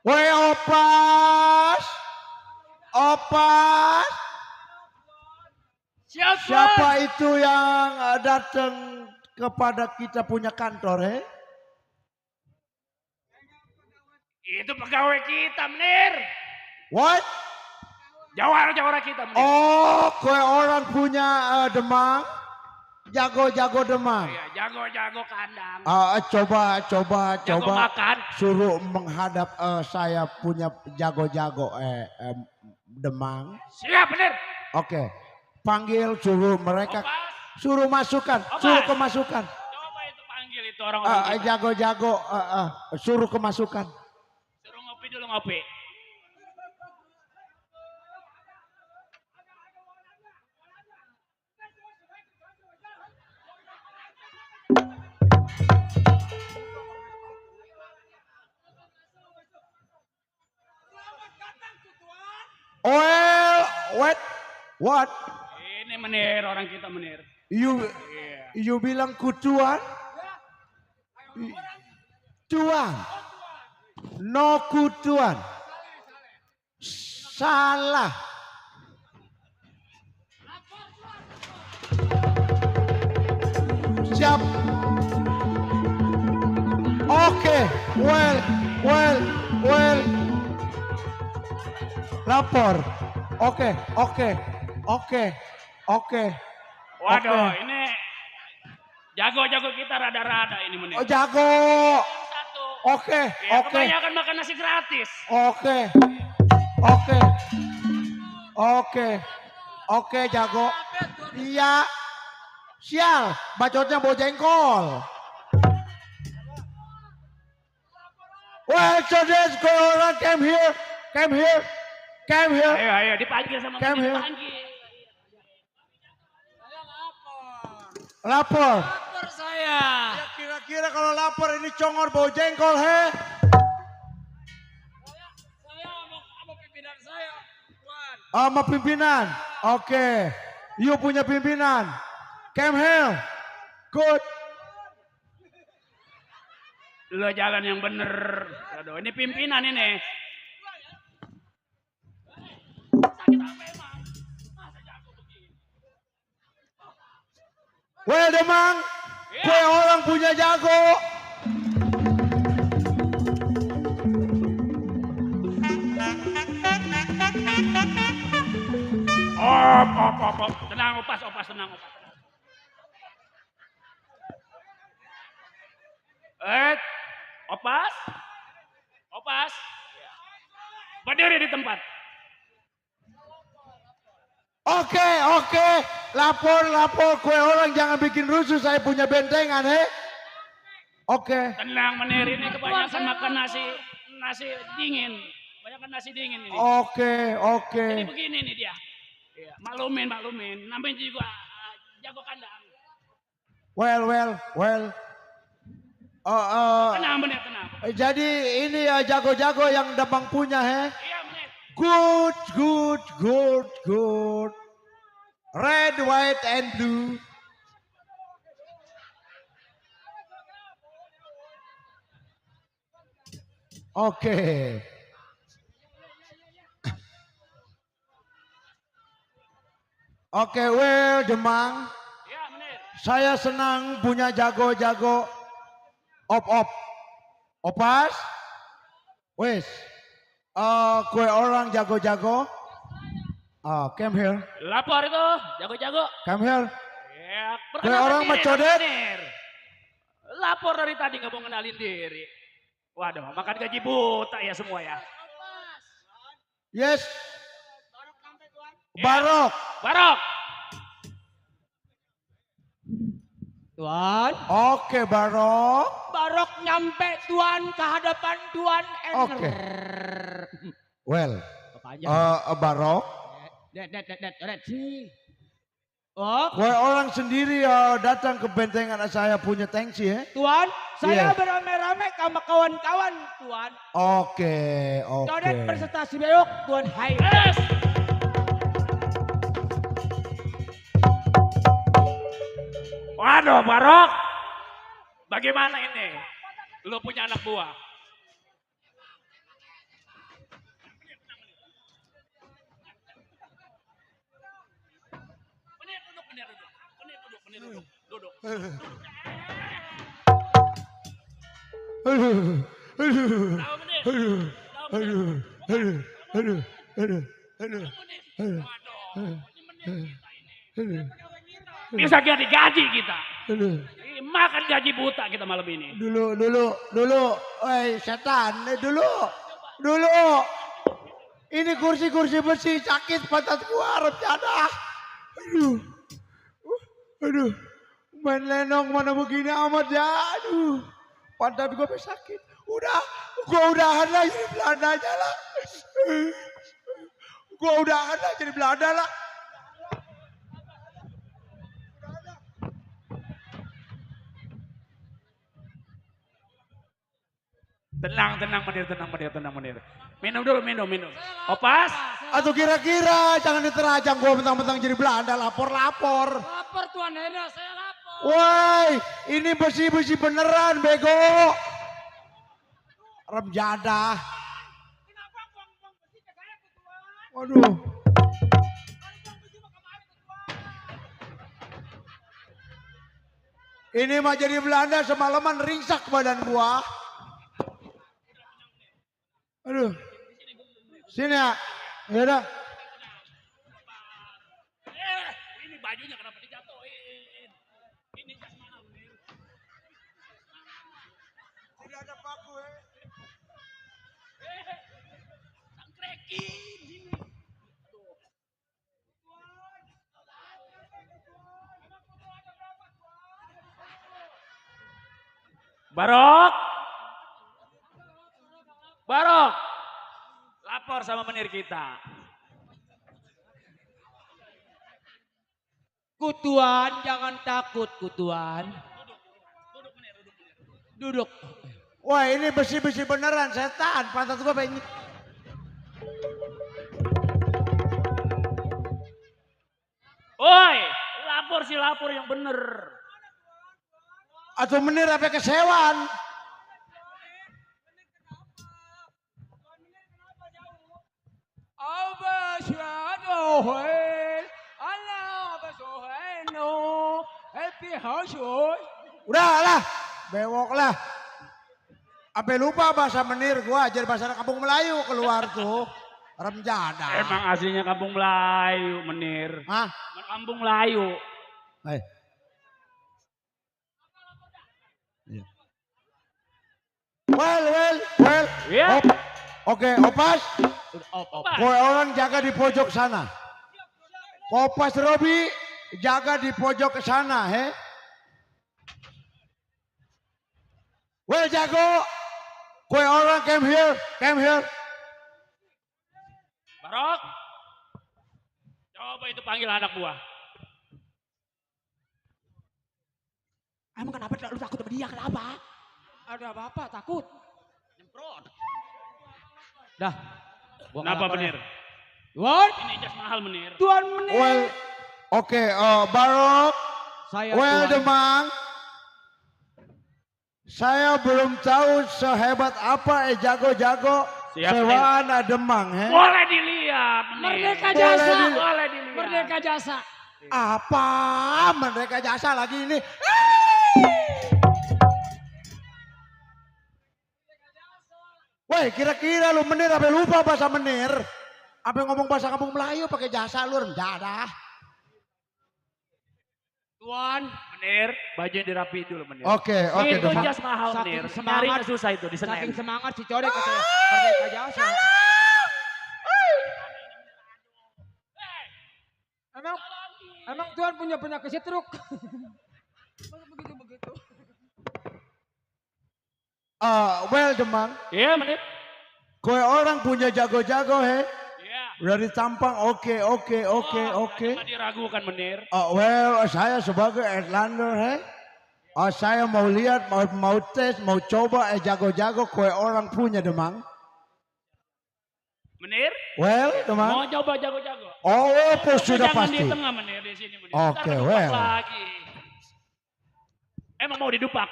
Speaker 5: Woi, Opas. Siapa itu yang datang kepada kita punya kantor,
Speaker 2: Itu pegawai kita Menir.
Speaker 5: What?
Speaker 2: Jawara kita menir.
Speaker 5: Oh, kue orang punya Demang. Jago-jago Demang.
Speaker 2: Iya, jago-jago kandang.
Speaker 5: Coba
Speaker 2: Jago makan.
Speaker 5: suruh menghadap saya punya jago-jago Demang.
Speaker 2: Siap menir.
Speaker 5: Oke. Panggil suruh mereka suruh masukkan, suruh kemasukan.
Speaker 2: Coba itu panggil itu orang-orang kita.
Speaker 5: Jago-jago suruh kemasukan.
Speaker 2: Suruh ngopi dulu ngopi.
Speaker 5: Well, what?
Speaker 2: Ini menir orang kita menir.
Speaker 5: You bilang kutuan? Tuan. No kutuan. Salah. Siap. Oke, well. Lapor. Oke.
Speaker 2: Waduh, ini jago-jago kita rada-rada ini menir.
Speaker 5: Oh, jago.
Speaker 2: Satu.
Speaker 5: Oke.
Speaker 2: Kebanyakan makan nasi gratis.
Speaker 5: Oke, jago. Iya. Sial, bacotnya bawa jengkol. Well, so this orang came here.
Speaker 2: Ayo, dipanggil sama menir, dipanggil.
Speaker 5: Lapor.
Speaker 2: Lapor saya.
Speaker 5: Ya, kira-kira kalau lapor ini congor bau jengkol, he?
Speaker 2: Saya sama pimpinan saya, Tuan.
Speaker 5: Sama pimpinan. Oke. You punya pimpinan. Came here. Good.
Speaker 2: Lo jalan yang bener. Aduh, ini pimpinan ini. Sakit apa emang? Masa jago begini?
Speaker 5: Well, Demang. Kue orang punya jago.
Speaker 2: Op. Tenang opas. Opas. Berdiri di tempat.
Speaker 5: Oke. Lapor. Kue orang jangan bikin rusuh. Saya punya bentengan, he? Oke.
Speaker 2: Tenang menir, ini kebanyakan makan nasi dingin. Banyakan nasi dingin ini.
Speaker 5: Oke.
Speaker 2: Jadi begini nih dia. Iya, maklumin. Namanya juga jago kandang.
Speaker 5: Well.
Speaker 2: Tenang menir.
Speaker 5: Jadi ini ya jago-jago yang Demang punya, he?
Speaker 2: Iya menir.
Speaker 5: Good. Red, white, and blue. Oke. Well, Demang.
Speaker 2: Iya menir.
Speaker 5: Saya senang punya jago-jago. Opas. Wes. Kue orang jago-jago. Came here.
Speaker 2: Lapor itu, jago-jago.
Speaker 5: Come here.
Speaker 2: Ya,
Speaker 5: Kue orang mecodet.
Speaker 2: Lapor dari tadi nggak mau ngenalin diri. Waduh, makan gaji buta ya semua ya.
Speaker 5: Yes. Barok.
Speaker 4: Tuan.
Speaker 5: Oke, Barok.
Speaker 4: Barok nyampe Tuan ke hadapan Tuan.
Speaker 5: Oke. Well,
Speaker 4: Apa aja?
Speaker 5: Barok.
Speaker 4: Red. Oh,
Speaker 5: Kue orang sendiri datang ke bentengan saya punya tangsi, ya.
Speaker 4: Tuan, saya
Speaker 5: Yes.
Speaker 4: beramai-ramai sama kawan-kawan, Tuan.
Speaker 5: Oke.
Speaker 4: Codet berserta si Beok, Tuan. Hai.
Speaker 2: Waduh, Barok. Bagaimana ini? Lu punya anak buah. Duduk. Tahu, menir?
Speaker 5: Aduh.
Speaker 7: Bisa gaji kita.
Speaker 5: Aduh.
Speaker 7: Makan gaji buta kita malam ini.
Speaker 5: Dulu. Woi, setan. Dulu. Ini kursi-kursi besi sakit pantat gua Rem Jadah. Aduh. Main lenong mana begini amat ya. Aduh. Pantat gua sakit. Gua udahan lah jadi Belanda aja lah. Gua udahan lah jadi Belanda lah.
Speaker 7: Tenang menir. Minum dulu. Opas.
Speaker 5: Atau kira-kira jangan diterajang gua mentang-mentang jadi Belanda lapor.
Speaker 2: Lapor Tuan Hendra, saya lapor.
Speaker 5: Woi, ini besi-besi beneran bego. Rem Jadah.
Speaker 2: Kenapa buang-buang besi ke saya ke Tuan?
Speaker 5: Waduh. Ini mah jadi Belanda semalaman ringsak badan gua. Aduh. Sini ya. Ya udah.
Speaker 7: Ini bajunya kenapa dijatuhin? Ini jas mahal.
Speaker 5: Tidak ada paku
Speaker 7: Sangkrekin. Barok. Lapor sama menir kita.
Speaker 4: Kutuan, jangan takut Kutuan. Duduk.
Speaker 5: Wah, ini besi-besi beneran setan. Pantat gua pengen.
Speaker 7: Oi, lapor yang bener.
Speaker 5: Atau menir apa kesewan? Udah lah, bewok lah. Sampai lupa bahasa menir gua ajar bahasa kampung Melayu keluar tuh. Rem Jadah.
Speaker 7: Emang aslinya kampung Melayu, menir.
Speaker 5: Hah?
Speaker 7: Kampung Melayu.
Speaker 5: Hai. Well.
Speaker 7: Iya.
Speaker 5: Oke, Opas. Kowe orang jaga di pojok sana. Opas Robi jaga di pojok ke sana, he. Well, jago. Kowe orang came here.
Speaker 7: Barok. Coba itu panggil anak buah.
Speaker 4: Emang kenapa lu takut sama dia? Kenapa?
Speaker 2: Ada apa-apa takut?
Speaker 7: Nyemprot.
Speaker 4: Dah.
Speaker 7: Kenapa menir?
Speaker 4: Tuan,
Speaker 7: Ini jas mahal menir.
Speaker 4: Tuan menir.
Speaker 5: Well, oke, Barok.
Speaker 4: Saya
Speaker 5: Well,
Speaker 4: Tuan.
Speaker 5: Demang. Saya belum tahu sehebat apa jago-jago
Speaker 7: Siap,
Speaker 5: sewaan Demang, he.
Speaker 7: Boleh dilihat menir.
Speaker 2: Merdeka Jasa.
Speaker 7: Boleh dilihat.
Speaker 2: Merdeka Jasa.
Speaker 5: Apa Merdeka Jasa lagi ini? Woi, kira-kira lu menir apa lupa bahasa menir? Apa ngomong bahasa kampung Melayu pakai jasa lu Rem Jadah.
Speaker 7: Tuan, menir, bajunya dirapiin dulu menir.
Speaker 5: Oke,
Speaker 7: Itu
Speaker 5: Demang.
Speaker 7: jas mahal
Speaker 4: Saking
Speaker 7: menir.
Speaker 4: semangat.
Speaker 7: Nyarinya susah itu di
Speaker 4: Saking
Speaker 7: Senen.
Speaker 4: semangat si Codek katanya Merdeka Jasa. Emang Tuan punya penyakit stroke? Begitu.
Speaker 5: Well, Demang.
Speaker 7: Iya menir.
Speaker 5: Kowe orang punya jago-jago, he.
Speaker 7: Iya.
Speaker 5: Udah ditampang, oke.
Speaker 7: Jangan diragukan menir.
Speaker 5: Well, saya sebagai Erlander, he. Saya mau lihat, mau tes, mau coba jago-jago kowe orang punya Demang.
Speaker 7: Menir,
Speaker 5: Well, Demang.
Speaker 7: mau coba jago-jago.
Speaker 5: Oh, sudah
Speaker 7: Jangan
Speaker 5: pasti.
Speaker 7: di tengah menir di sini menir.
Speaker 5: Oke,
Speaker 7: Ntar kedupak
Speaker 5: well.
Speaker 7: lagi. Emang mau didupak?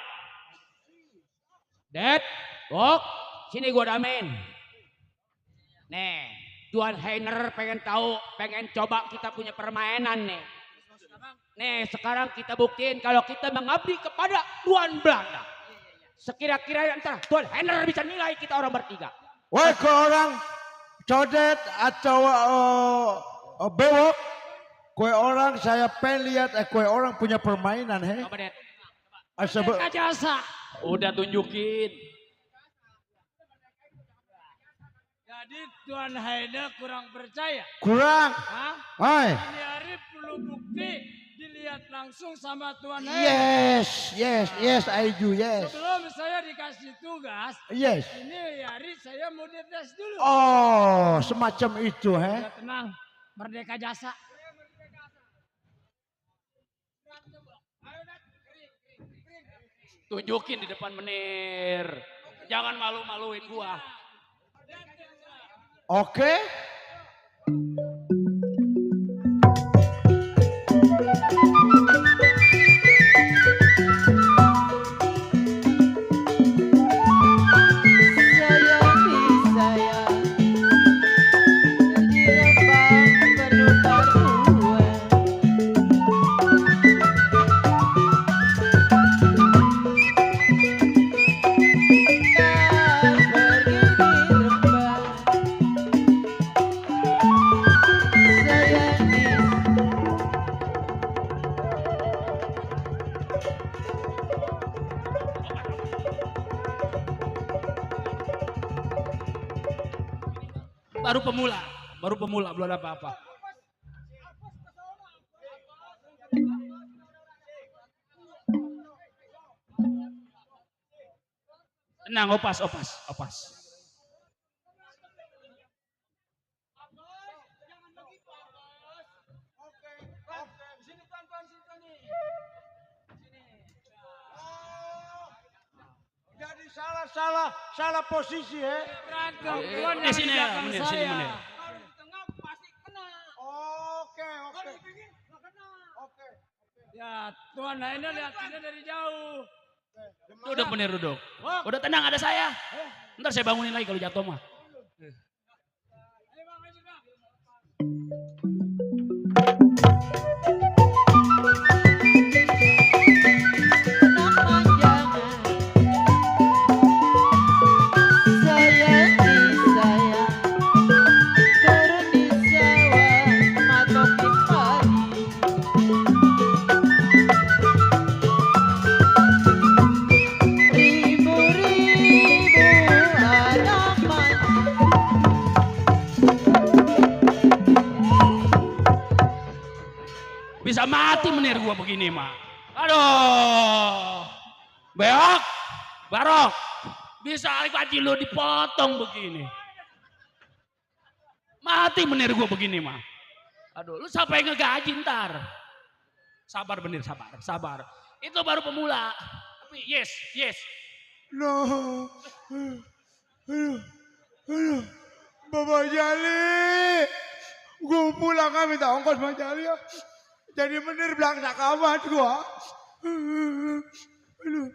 Speaker 4: Dad, Bok, sini gua damin. Nih, Tuan Heiner pengen coba kita punya permainan nih. Nih, sekarang kita buktiin kalau kita mengabdi kepada Tuan Belanda. Sekira-kira ntar Tuan Heiner bisa nilai kita orang bertiga.
Speaker 5: Woi, kowe orang codet atau bewok, kue orang saya pengen lihat kue orang punya permainan he.
Speaker 7: Apa Det?
Speaker 2: Merdeka Jasa.
Speaker 7: Udah tunjukin.
Speaker 2: Jadi Tuan Haida kurang percaya.
Speaker 5: Kurang.
Speaker 2: Hah?
Speaker 5: Hai.
Speaker 2: Ini hari perlu bukti dilihat langsung sama Tuan Haida.
Speaker 5: Yes, I do, yes.
Speaker 2: Sebelum saya dikasih tugas,
Speaker 5: Yes.
Speaker 2: ini hari saya mau dites dulu.
Speaker 5: Oh, semacam itu, he.
Speaker 2: Ya, tenang, Merdeka Jasa.
Speaker 7: Tunjukin di depan menir. Jangan malu-maluin gua.
Speaker 5: Oke.
Speaker 7: Baru pemula, belum ada apa-apa. Tenang, opas.
Speaker 5: Jadi salah posisi, he.
Speaker 2: Berantem, Tuan
Speaker 7: Di
Speaker 2: yang
Speaker 7: sini
Speaker 2: di
Speaker 7: ya,
Speaker 2: belakang
Speaker 7: menir,
Speaker 2: saya.
Speaker 7: sini menir.
Speaker 5: Oke.
Speaker 2: Ya, Tuan Haida lihatinnya dari jauh.
Speaker 7: Duduk menir, duduk. Udah tenang, ada saya. Ntar saya bangunin lagi kalau jatuh mah. Bisa mati menir gua begini mah. Aduh. Beok. Barok. Bisa gaji lo dipotong begini. Mati menir gua begini mah. Aduh, lu siapa yang ngegaji ntar? Sabar menir, sabar. Itu baru pemula. Tapi yes.
Speaker 5: No. Aduh. Bapak Jali. Gue pulang minta ongkos sama Jali ya. Jadi menir bilang tak kamat gua. Aduh.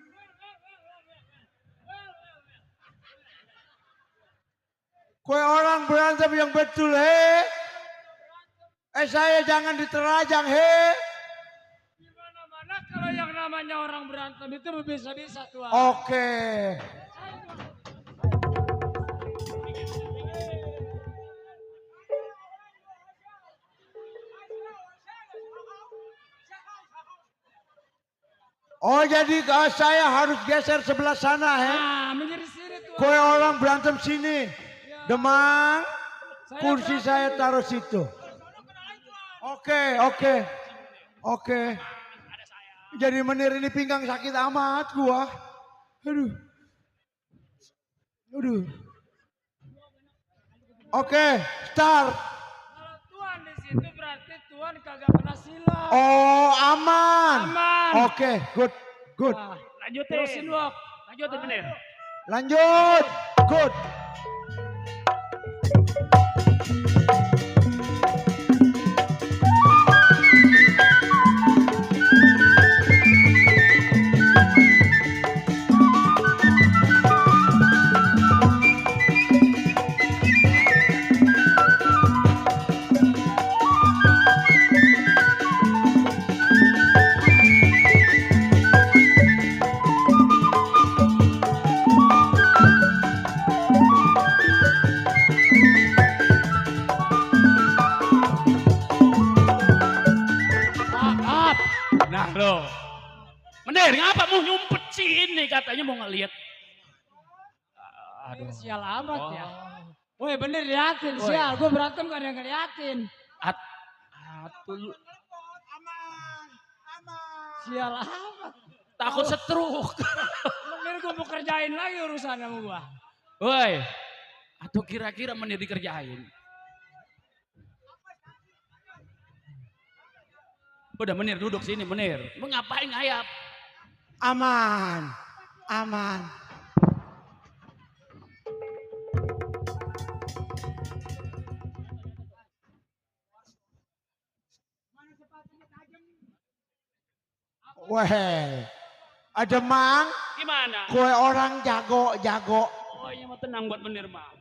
Speaker 5: Kue orang berantem yang betul, he. Saya jangan diterajang, he.
Speaker 2: Gimana kalau yang namanya orang berantem itu bisa-bisa, Tuan.
Speaker 5: Oke. Oh jadi saya harus geser sebelah sana, he.
Speaker 2: Nah, menjadi sini, Tuan.
Speaker 5: Kue orang berantem sini. Demang,
Speaker 2: Saya
Speaker 5: kursi
Speaker 2: berantem
Speaker 5: saya
Speaker 2: dulu.
Speaker 5: taruh situ. Oke. Jadi menir ini pinggang sakit amat gua. Aduh. Oke, start.
Speaker 2: Kalau Tuan di situ berarti Tuan kagak kena silau.
Speaker 5: Oh, aman.
Speaker 2: Aman.
Speaker 5: Oke, good.
Speaker 2: Nah,
Speaker 7: Lanjutin.
Speaker 2: terusin Wok.
Speaker 7: Lanjutin menir.
Speaker 5: Lanjut. Good.
Speaker 7: Menir, ngapa mau nyumpet sini katanya mau ngeliat.
Speaker 2: Aduh. Sial amat ya.
Speaker 7: Oh.
Speaker 2: Woi bener liatin sial. Gue berantem gak ada yang ngeliatin.
Speaker 7: Atul.
Speaker 2: Sial amat.
Speaker 7: Takut setruk.
Speaker 2: Menir gue mau kerjain lagi urusan sama gue.
Speaker 7: Woi. Atau kira-kira Menir dikerjain. Udah Menir duduk sini Menir. Mau ngapain ngayap?
Speaker 5: Aman. Aman. Weh. Ada mang.
Speaker 7: Gimana?
Speaker 5: Kue orang jago.
Speaker 7: Oh iya mau tenang buat Menir mah.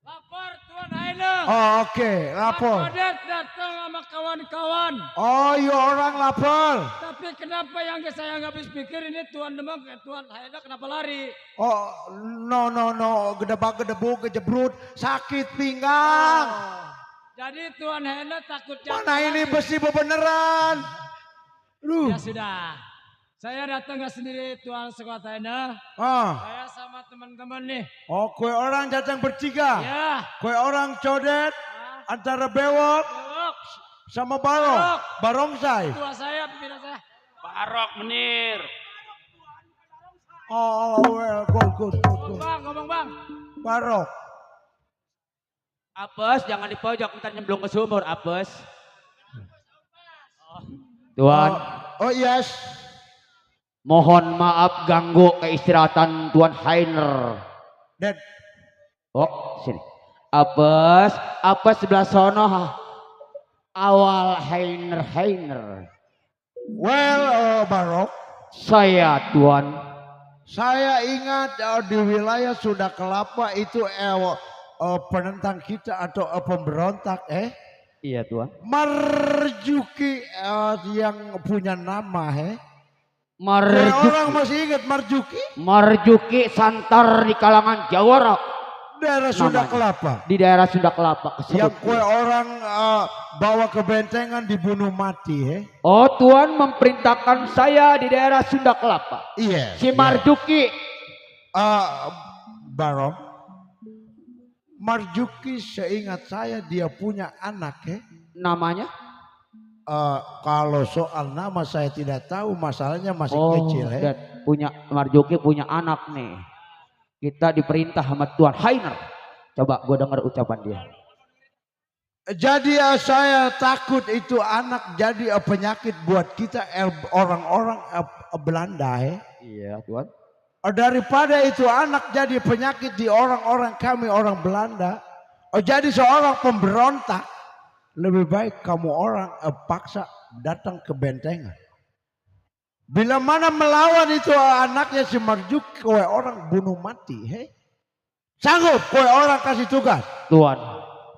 Speaker 2: Lapor Tuan Haine.
Speaker 5: Oh oke, lapor.
Speaker 2: Kodet datang sama kawan-kawan.
Speaker 5: Oh iya orang lapor.
Speaker 2: Tapi kenapa yang saya nggak habis pikir ini Tuan Demang Tuan Haine kenapa lari?
Speaker 5: Oh no. Gedebak-gedebu, kejebrut. Sakit pinggang.
Speaker 2: Jadi Tuan Haine takut
Speaker 5: Mana ini besi beneran.
Speaker 2: Ya sudah. Saya datang nggak sendiri Tuan Sekot Haine.
Speaker 5: Ah.
Speaker 2: Saya sama teman-teman nih.
Speaker 5: Oh kue orang datang bertiga.
Speaker 2: Ya.
Speaker 5: Kue orang codet. Antara bewok
Speaker 2: Yuk.
Speaker 5: sama barong. Barongsai.
Speaker 2: Tua saya, pimpinan saya.
Speaker 7: Barok Menir.
Speaker 5: Oh well, good.
Speaker 2: Ngomong bang.
Speaker 5: Barok.
Speaker 4: Apes, jangan di pojok, ntar nyemplung ke sumur, apes. Tuan,
Speaker 5: Oh yes.
Speaker 4: mohon maaf ganggu keistirahatan Tuan Hainer.
Speaker 5: Dad.
Speaker 4: Oh, sini. Apes sebelah sono. Awal Hainer.
Speaker 5: Well, Barok.
Speaker 4: Saya Tuan.
Speaker 5: Saya ingat di wilayah Sunda Kelapa itu penentang kita atau pemberontak
Speaker 4: Iya Tuan.
Speaker 5: Marjuki yang punya nama Orang masih ingat Marjuki?
Speaker 4: Marjuki santar di kalangan Jawara.
Speaker 5: Daerah Sunda Kelapa.
Speaker 4: Di daerah Sunda Kelapa.
Speaker 5: Yang kue orang bawa ke bentengan dibunuh mati
Speaker 4: Oh Tuan memerintahkan saya di daerah Sunda Kelapa.
Speaker 5: Iya.
Speaker 4: Si Marjuki.
Speaker 5: Barong. Marjuki seingat saya dia punya anak
Speaker 4: Namanya?
Speaker 5: Kalau soal nama saya tidak tahu, masalahnya masih kecil
Speaker 4: Marjuki punya anak nih. Kita diperintah sama Tuan Hainer. Coba gue dengar ucapan dia.
Speaker 5: Jadi saya takut itu anak jadi penyakit buat kita orang-orang Belanda
Speaker 4: Iya Tuan.
Speaker 5: Daripada itu anak jadi penyakit di orang-orang kami orang Belanda. Jadi seorang pemberontak. Lebih baik kamu orang paksa datang ke bentengan. Bila mana melawan itu anaknya si Marjuki, kowe orang bunuh mati. Sanggup kowe orang kasih tugas.
Speaker 4: Tuan,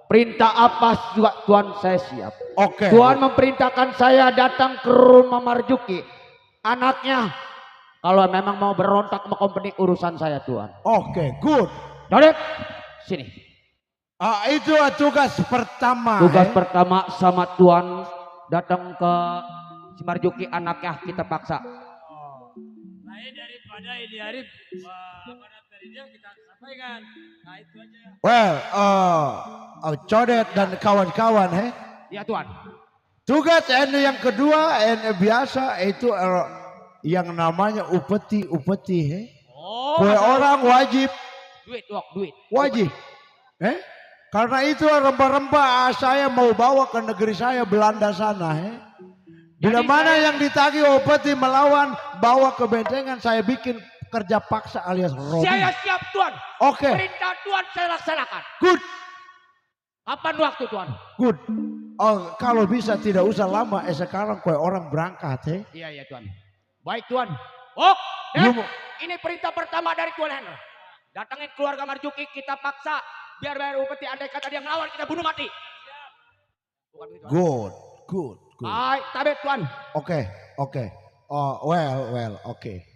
Speaker 4: perintah apa juga Tuan saya siap.
Speaker 5: Oke.
Speaker 4: Tuan memerintahkan saya datang ke rumah Marjuki. Anaknya, kalau memang mau berontak mau kompeni urusan saya Tuan.
Speaker 5: Oke, good.
Speaker 4: Dodet, sini.
Speaker 5: Itu tugas pertama.
Speaker 4: Tugas pertama sama Tuan datang ke si Marjuki anaknya kita paksa.
Speaker 2: Nah daripada ini hari pada dari dia kita sampaikan. Nah itu aja.
Speaker 5: Well, Codet dan kawan-kawan
Speaker 4: Ya Tuan.
Speaker 5: Tugas yang kedua biasa itu yang namanya upeti Kue orang wajib.
Speaker 4: Duit.
Speaker 5: Wajib. Karena itu rempah-rempah saya mau bawa ke negeri saya Belanda sana. Bila mana yang ditagih upeti melawan bawa ke bentengan saya bikin kerja paksa alias robi.
Speaker 4: Saya siap Tuan.
Speaker 5: Oke.
Speaker 4: Perintah Tuan saya laksanakan.
Speaker 5: Good.
Speaker 4: Kapan waktu Tuan?
Speaker 5: Good. Kalau bisa tidak usah lama. Sekarang kue orang berangkat.
Speaker 4: Iya Tuan. Baik Tuan. Ini perintah pertama dari Tuan Hainer. Datangin keluarga Marjuki kita paksa. Biar bayar upeti andai kata dia ngelawan kita bunuh mati.
Speaker 5: Good.
Speaker 4: Baik, tabet Tuan.
Speaker 5: Oke. Well, oke.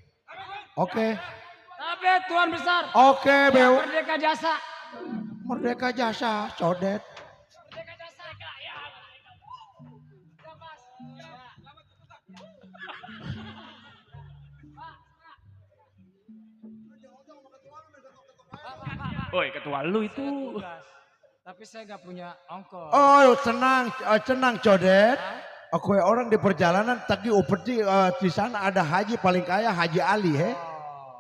Speaker 2: Tapi Tuan besar.
Speaker 5: Oke, Beu.
Speaker 2: Merdeka Jasa.
Speaker 5: Merdeka Jasa, Codet.
Speaker 2: Merdeka Jasa ya.
Speaker 7: Woi, ketua lu itu.
Speaker 4: Tugas. Tapi saya nggak punya ongkos.
Speaker 5: Oh tenang codet. Aku orang di perjalanan tadi upeti di sana ada haji paling kaya Haji Ali he.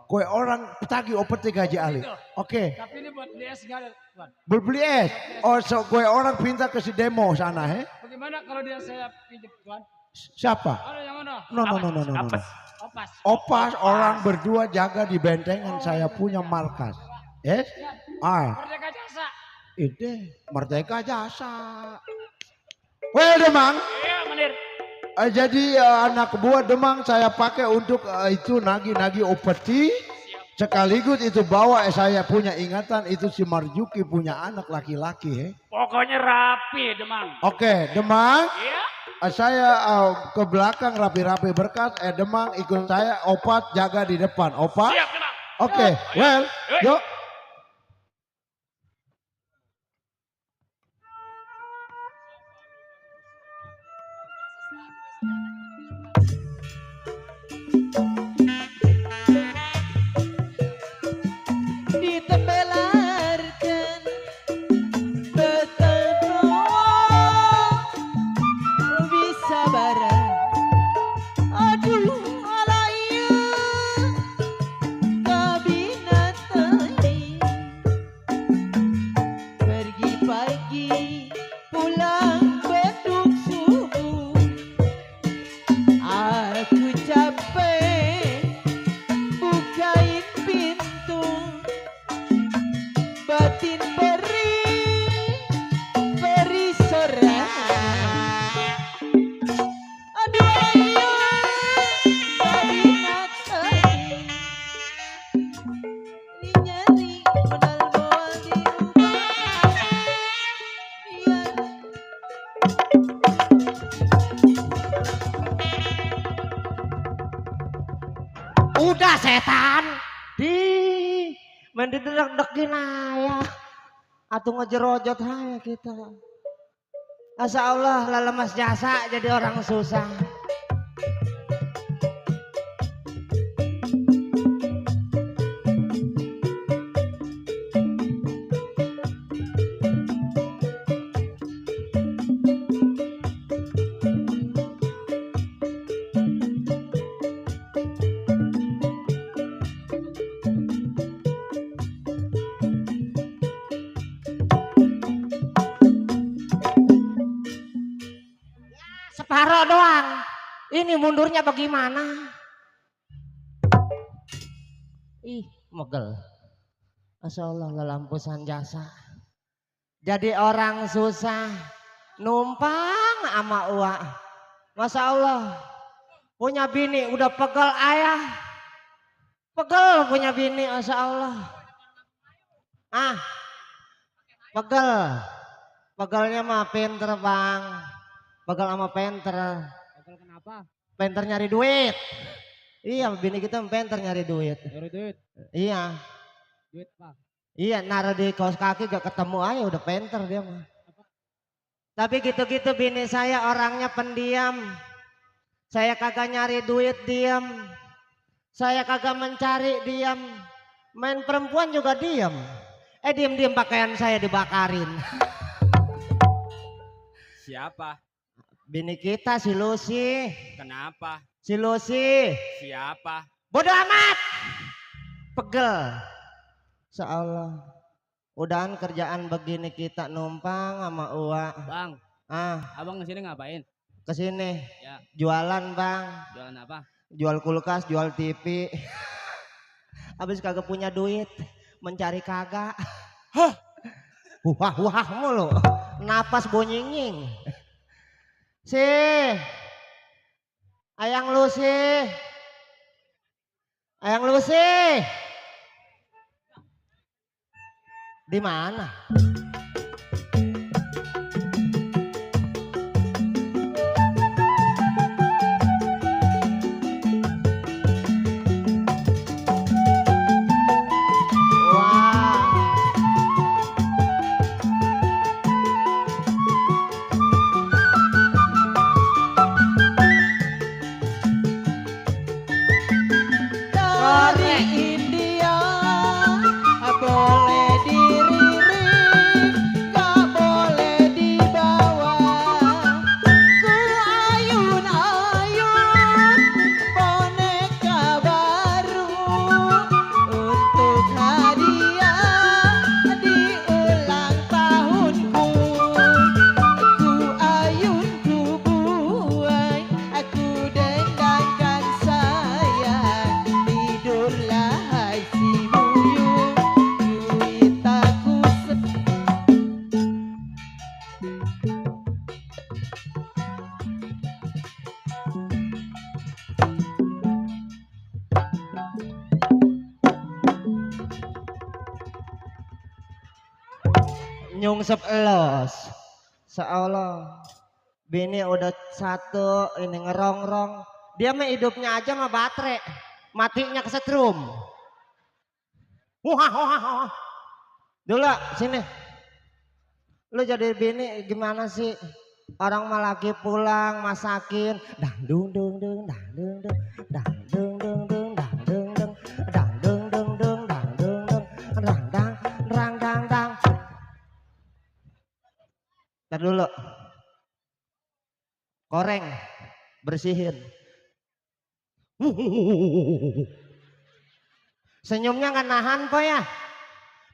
Speaker 5: Kue orang tagi upeti ke Haji Ali. Oke.
Speaker 4: Tapi ini buat beli es nggak ada, Tuan.
Speaker 5: Beli es. Oh so kue orang pinta ke si demo sana he.
Speaker 4: Bagaimana kalau dia saya pinjam, Tuan?
Speaker 5: Siapa?
Speaker 4: Ada yang mana?
Speaker 5: No.
Speaker 7: Apa?
Speaker 4: Opas.
Speaker 5: Opas orang berdua jaga di bentengan saya punya markas. Yes?
Speaker 4: Merdeka Jasa.
Speaker 5: Itu Merdeka Jasa. Well Demang.
Speaker 7: Iya, Mandir.
Speaker 5: Jadi anak buah Demang saya pakai untuk itu nagi-nagi upeti. Sekaligus itu bawa saya punya ingatan itu si Marjuki punya anak laki-laki.
Speaker 7: Pokoknya rapi, Demang.
Speaker 5: Oke, Demang.
Speaker 7: Iya.
Speaker 5: Saya ke belakang rapi-rapi berkas. Demang ikut saya. Opat jaga di depan. Opat.
Speaker 7: Siap, Demang.
Speaker 5: Oke, well, yuk.
Speaker 8: Ditembelarkan betapa bisa barang aduh alaya kabinatani pergi pagi pulang beduk subuh aku capek bukain pintu batin beri sorak aduh ayo kabinatani ini nyari modal bawa di rumah biar
Speaker 9: Udah setan. Mendidak-dekin ayah. Atau ngejerojot aja kita. Asa Allah lah lemas jasa jadi orang susah. Separoh doang. Ini mundurnya bagaimana? Ih, megel. Masya Allah lelampusan jasa. Jadi orang susah. Numpang sama uak. Masya Allah. Punya bini udah pegel ayah. Pegel punya bini Masya Allah. Pegel. Pegelnya mah pinter bang. Pegel sama penter.
Speaker 4: Pegel kenapa?
Speaker 9: Penter nyari duit. Iya, bini kita penter nyari duit.
Speaker 4: Nyari duit.
Speaker 9: Iya.
Speaker 4: Duit apa?
Speaker 9: Iya, naruh di kaos kaki gak ketemu aja udah penter dia mah. Tapi gitu-gitu bini saya orangnya pendiam. Saya kagak nyari duit diam. Saya kagak mencari diam. Main perempuan juga diam. Diem-diem pakaian saya dibakarin.
Speaker 10: Siapa?
Speaker 9: Bini kita si Lucy.
Speaker 10: Kenapa?
Speaker 9: Si Lucy.
Speaker 10: Siapa?
Speaker 9: Bodoh amat. Pegel. Seolah. Udahan kerjaan begini kita numpang sama uak.
Speaker 10: Bang. Abang kesini ngapain?
Speaker 9: Kesini.
Speaker 10: Ya.
Speaker 9: Jualan bang.
Speaker 10: Jualan apa?
Speaker 9: Jual kulkas, jual TV. Habis kagak punya duit. Mencari kagak. Hah. Wah mulu. Napas bonyinging. Ayang Lucy. Ayang Lucy. Di mana?
Speaker 8: dari India boleh di
Speaker 9: nyungsep elos. Seolah bini udah satu ini ngerongrong. Dia mah hidupnya aja mah baterai, matinya kesetrum. Wah. Dulu sini. Lu jadi bini gimana sih? Orang mah lagi pulang masakin, dang dung dung dung dang dung dung dang dung dung dung dang dung dung dang dung dung dung dang dung dung dang dang dang dang dang. Ntar dulu. Koreng, bersihin. Senyumnya nggak nahan po ya.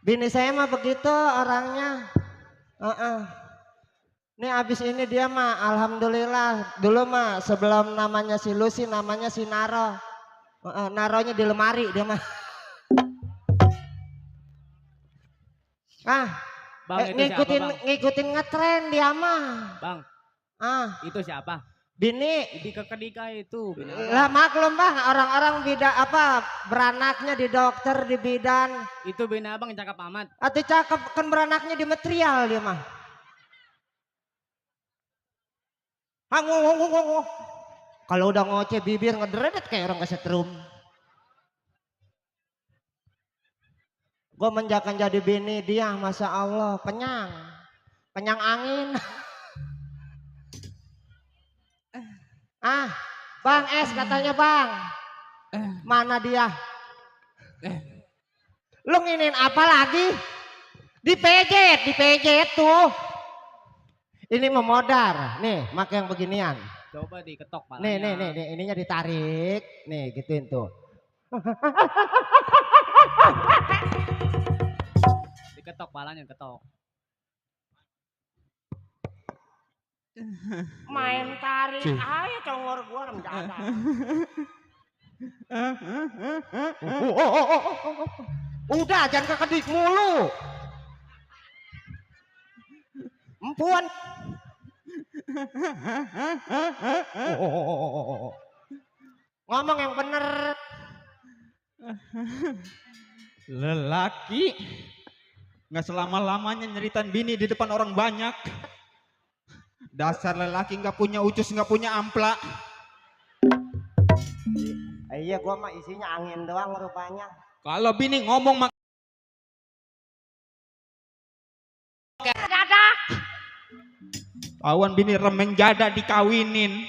Speaker 9: Bini saya mah begitu orangnya. Nih abis ini dia mah alhamdulillah. Dulu mah sebelum namanya si Lucy namanya si Naro. Naronya di lemari dia mah.
Speaker 10: Bang, itu siapa, Bang?
Speaker 9: ngikutin ngetren dia mah.
Speaker 10: Bang, itu siapa?
Speaker 9: Bini.
Speaker 10: Dika Kedika itu.
Speaker 9: Lah maklum bang, orang-orang beranaknya di dokter, di bidan.
Speaker 10: Itu bini abang yang cakep amat.
Speaker 9: Atau cakep kan beranaknya di material dia mah. Kalau udah ngoceh bibir ngedredet kayak orang kesetrum. Gue menjakan jadi bini dia, masya Allah, penyang angin. Bang Es katanya bang. Mana dia? Lu nginin apa lagi? Dipejet tuh. Ini memodar. Nih, mak yang beginian.
Speaker 10: Coba diketok palanya.
Speaker 9: Nih, ininya ditarik. Nih, gituin tuh.
Speaker 10: Diketok palanya, ketok.
Speaker 9: Main tarik aja congor gua menjaga. Udah jangan kekedik mulu. Empuan. Ngomong yang bener.
Speaker 11: Lelaki nggak selama-lamanya nyeritain bini di depan orang banyak. Dasar lelaki nggak punya ucus, nggak punya ampla.
Speaker 9: Iya, gua mah isinya angin doang rupanya.
Speaker 11: Kalau bini ngomong mak
Speaker 9: Dadah.
Speaker 11: Awan bini remeng jada dikawinin.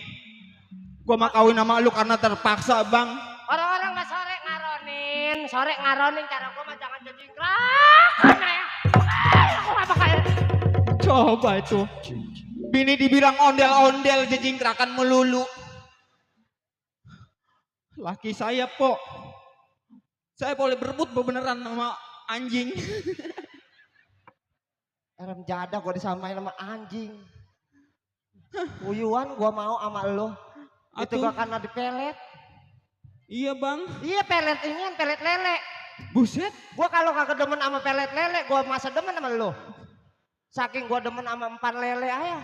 Speaker 11: Gua mah kawin sama lu karena terpaksa bang.
Speaker 9: Orang-orang mah sore ngaronin cara gua mah jangan jejingkrak. Aku gak bakal.
Speaker 11: Coba itu. Bini dibilang ondel-ondel jejingkrakan melulu. Laki saya po. Saya boleh berebut beneran sama anjing.
Speaker 9: Rem jada gua disamain sama anjing. Uyuan gua mau sama lo. Itu gua karena dipelet.
Speaker 11: Iya bang.
Speaker 9: Iya pelet ini kan pelet lele.
Speaker 11: Buset.
Speaker 9: Gua kalau kagak demen sama pelet lele, gua masa demen sama lo. Saking gua demen sama empan lele aja.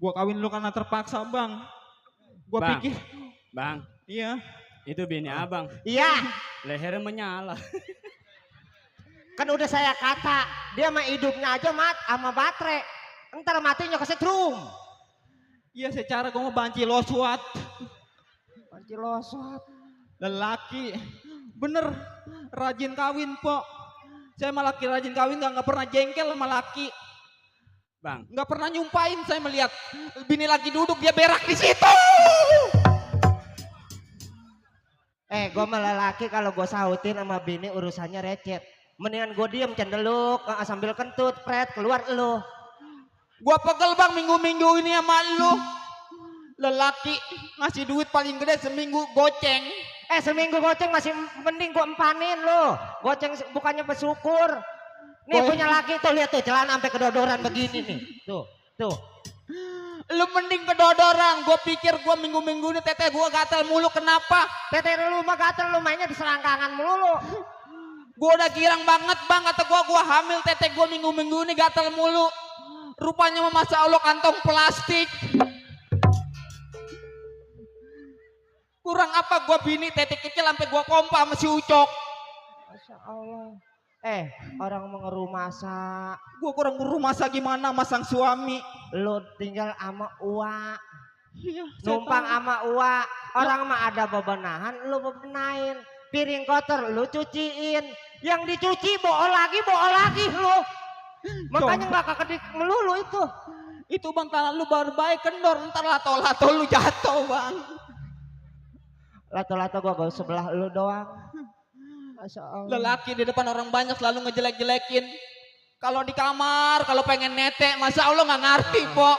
Speaker 11: Gua kawin lu karena terpaksa bang. Gua pikir.
Speaker 10: Bang.
Speaker 11: Iya.
Speaker 10: Itu bini abang.
Speaker 9: Iya.
Speaker 10: Lehernya menyala.
Speaker 9: Kan udah saya kata, dia mah hidupnya aja sama baterai. Entar matinya kesetrum.
Speaker 11: Iya secara gue mau banci loswat.
Speaker 9: Banci loswat.
Speaker 11: Lelaki. Bener. Rajin kawin po. Saya malah laki rajin kawin gak pernah jengkel sama laki.
Speaker 10: Bang.
Speaker 11: Gak pernah nyumpain saya melihat. Bini lagi duduk dia berak di situ.
Speaker 9: Gue malah laki kalau gue sautin sama bini urusannya recet. Mendingan gue diem cendeluk sambil kentut pret keluar lu.
Speaker 11: Gua pegel bang minggu-minggu ini sama lu. Lelaki ngasih duit paling gede seminggu goceng.
Speaker 9: Seminggu goceng masih mending gua empanin lu. Goceng bukannya bersyukur. Nih punya laki tuh lihat tuh celana sampai kedodoran begini nih. Tuh.
Speaker 11: Lu mending kedodoran. Gua pikir gua minggu-minggu ini teteh gua gatel mulu kenapa?
Speaker 9: Teteh lu mah gatel lu mainnya di selangkangan mulu.
Speaker 11: Gua udah girang banget bang kata gua hamil teteh gua minggu-minggu ini gatel mulu. Rupanya mah masa Allah kantong plastik. Kurang apa gua bini tetek kecil sampai gua kompa sama si Ucok.
Speaker 9: Masya Allah. Orang mau ngerumasa.
Speaker 11: Gua kurang ngerumasa gimana masang suami.
Speaker 9: Lu tinggal sama Uwa.
Speaker 11: Iya,
Speaker 9: Numpang sama Uwa. Orang mah ada bebenahan, lu bebenahin. Piring kotor, lu cuciin. Yang dicuci bool lagi lu. Makanya nggak kekedik melulu itu.
Speaker 11: Itu bang tangan lu baru baik kendor. Ntar lato-lato lu jatuh bang.
Speaker 9: Lato-lato gua gak sebelah lu doang. Masya Allah.
Speaker 11: Lelaki di depan orang banyak selalu ngejelek-jelekin. Kalau di kamar, kalau pengen netek, masa Allah nggak ngerti, Pok.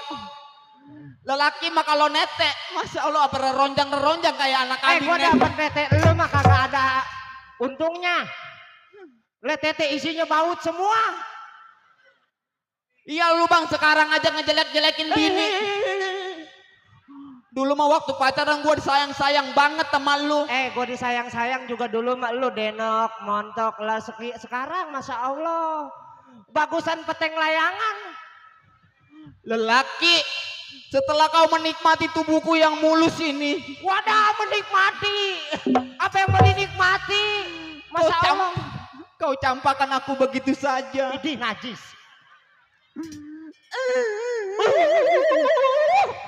Speaker 11: Lelaki mah kalau netek, masa Allah apa ronjang kayak anak kambing.
Speaker 9: Gua dapet netek, lu mah kagak ada untungnya. Lihat tete isinya baut semua.
Speaker 11: Iya lu bang, sekarang aja ngejelek-jelekin bini. Dulu mah waktu pacaran gue disayang-sayang banget sama lu.
Speaker 9: Gue disayang-sayang juga dulu mah lu denok, montok lah. Sekarang Masya Allah. Bagusan peteng layangan.
Speaker 11: Lelaki, setelah kau menikmati tubuhku yang mulus ini.
Speaker 9: Wadah, menikmati. Apa yang mau dinikmati? Masya Allah.
Speaker 11: Kau campakan aku begitu saja.
Speaker 9: Idih najis.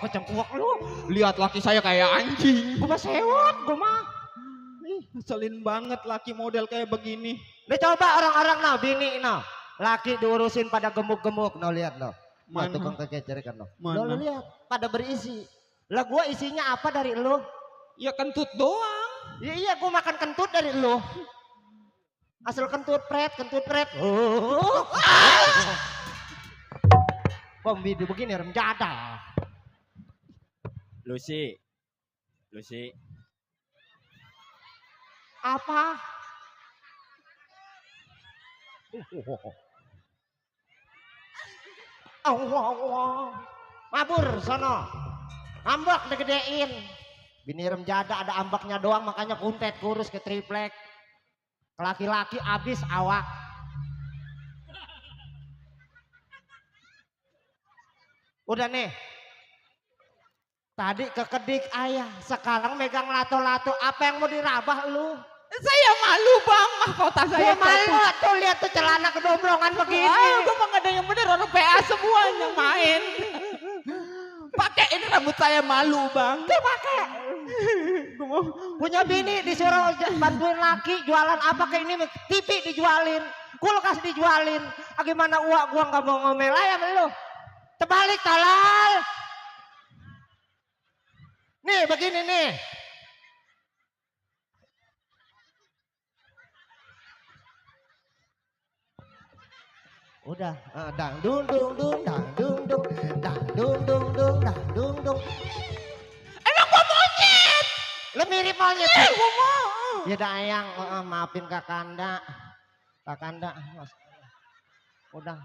Speaker 9: Kecengkuak lu.
Speaker 11: Lihat laki saya kayak anjing.
Speaker 9: Gua sewot, gua mah.
Speaker 11: Ngeselin banget laki model kayak begini.
Speaker 9: Udah coba orang-orang nah, bini nah. Laki diurusin pada gemuk-gemuk. No lihat no. Mana? Tukang kececer kan no. Lo lihat pada berisi. Lah gua isinya apa dari lu?
Speaker 11: Ya kentut doang.
Speaker 9: Iya gua makan kentut dari lu. Asal kentut pret. Pembidi begini rem jada.
Speaker 10: Lucy.
Speaker 9: Apa? Allah. Mabur sono. Ambak digedein. Bini rem jada ada ambaknya doang makanya kuntet kurus ke triplek. Laki-laki abis awak. Udah nih. Tadi kekedik ayah, sekarang megang lato-lato. Apa yang mau dirabah lu?
Speaker 11: Saya malu bang, mahkota saya.
Speaker 9: Gua malu tuh lihat tuh celana kedomrongan begini.
Speaker 11: Gue mah gak ada yang bener, orang PA semuanya main. Pakai ini rambut saya malu bang.
Speaker 9: Tuh pakai. Punya bini disuruh bantuin laki jualan apa kayak ini, TV dijualin, kulkas dijualin. Gimana uak gua nggak mau ngomel ayam lu? Terbalik talal. Nih begini nih. Udah, dang dung dung dung, dang dung dung, dang dung dung dung, dang dung dung.
Speaker 11: Emang gua monyet?
Speaker 9: Lu mirip monyet.
Speaker 11: Gua mau.
Speaker 9: Ya dah ayang, maafin Kakanda. Mas. Udah.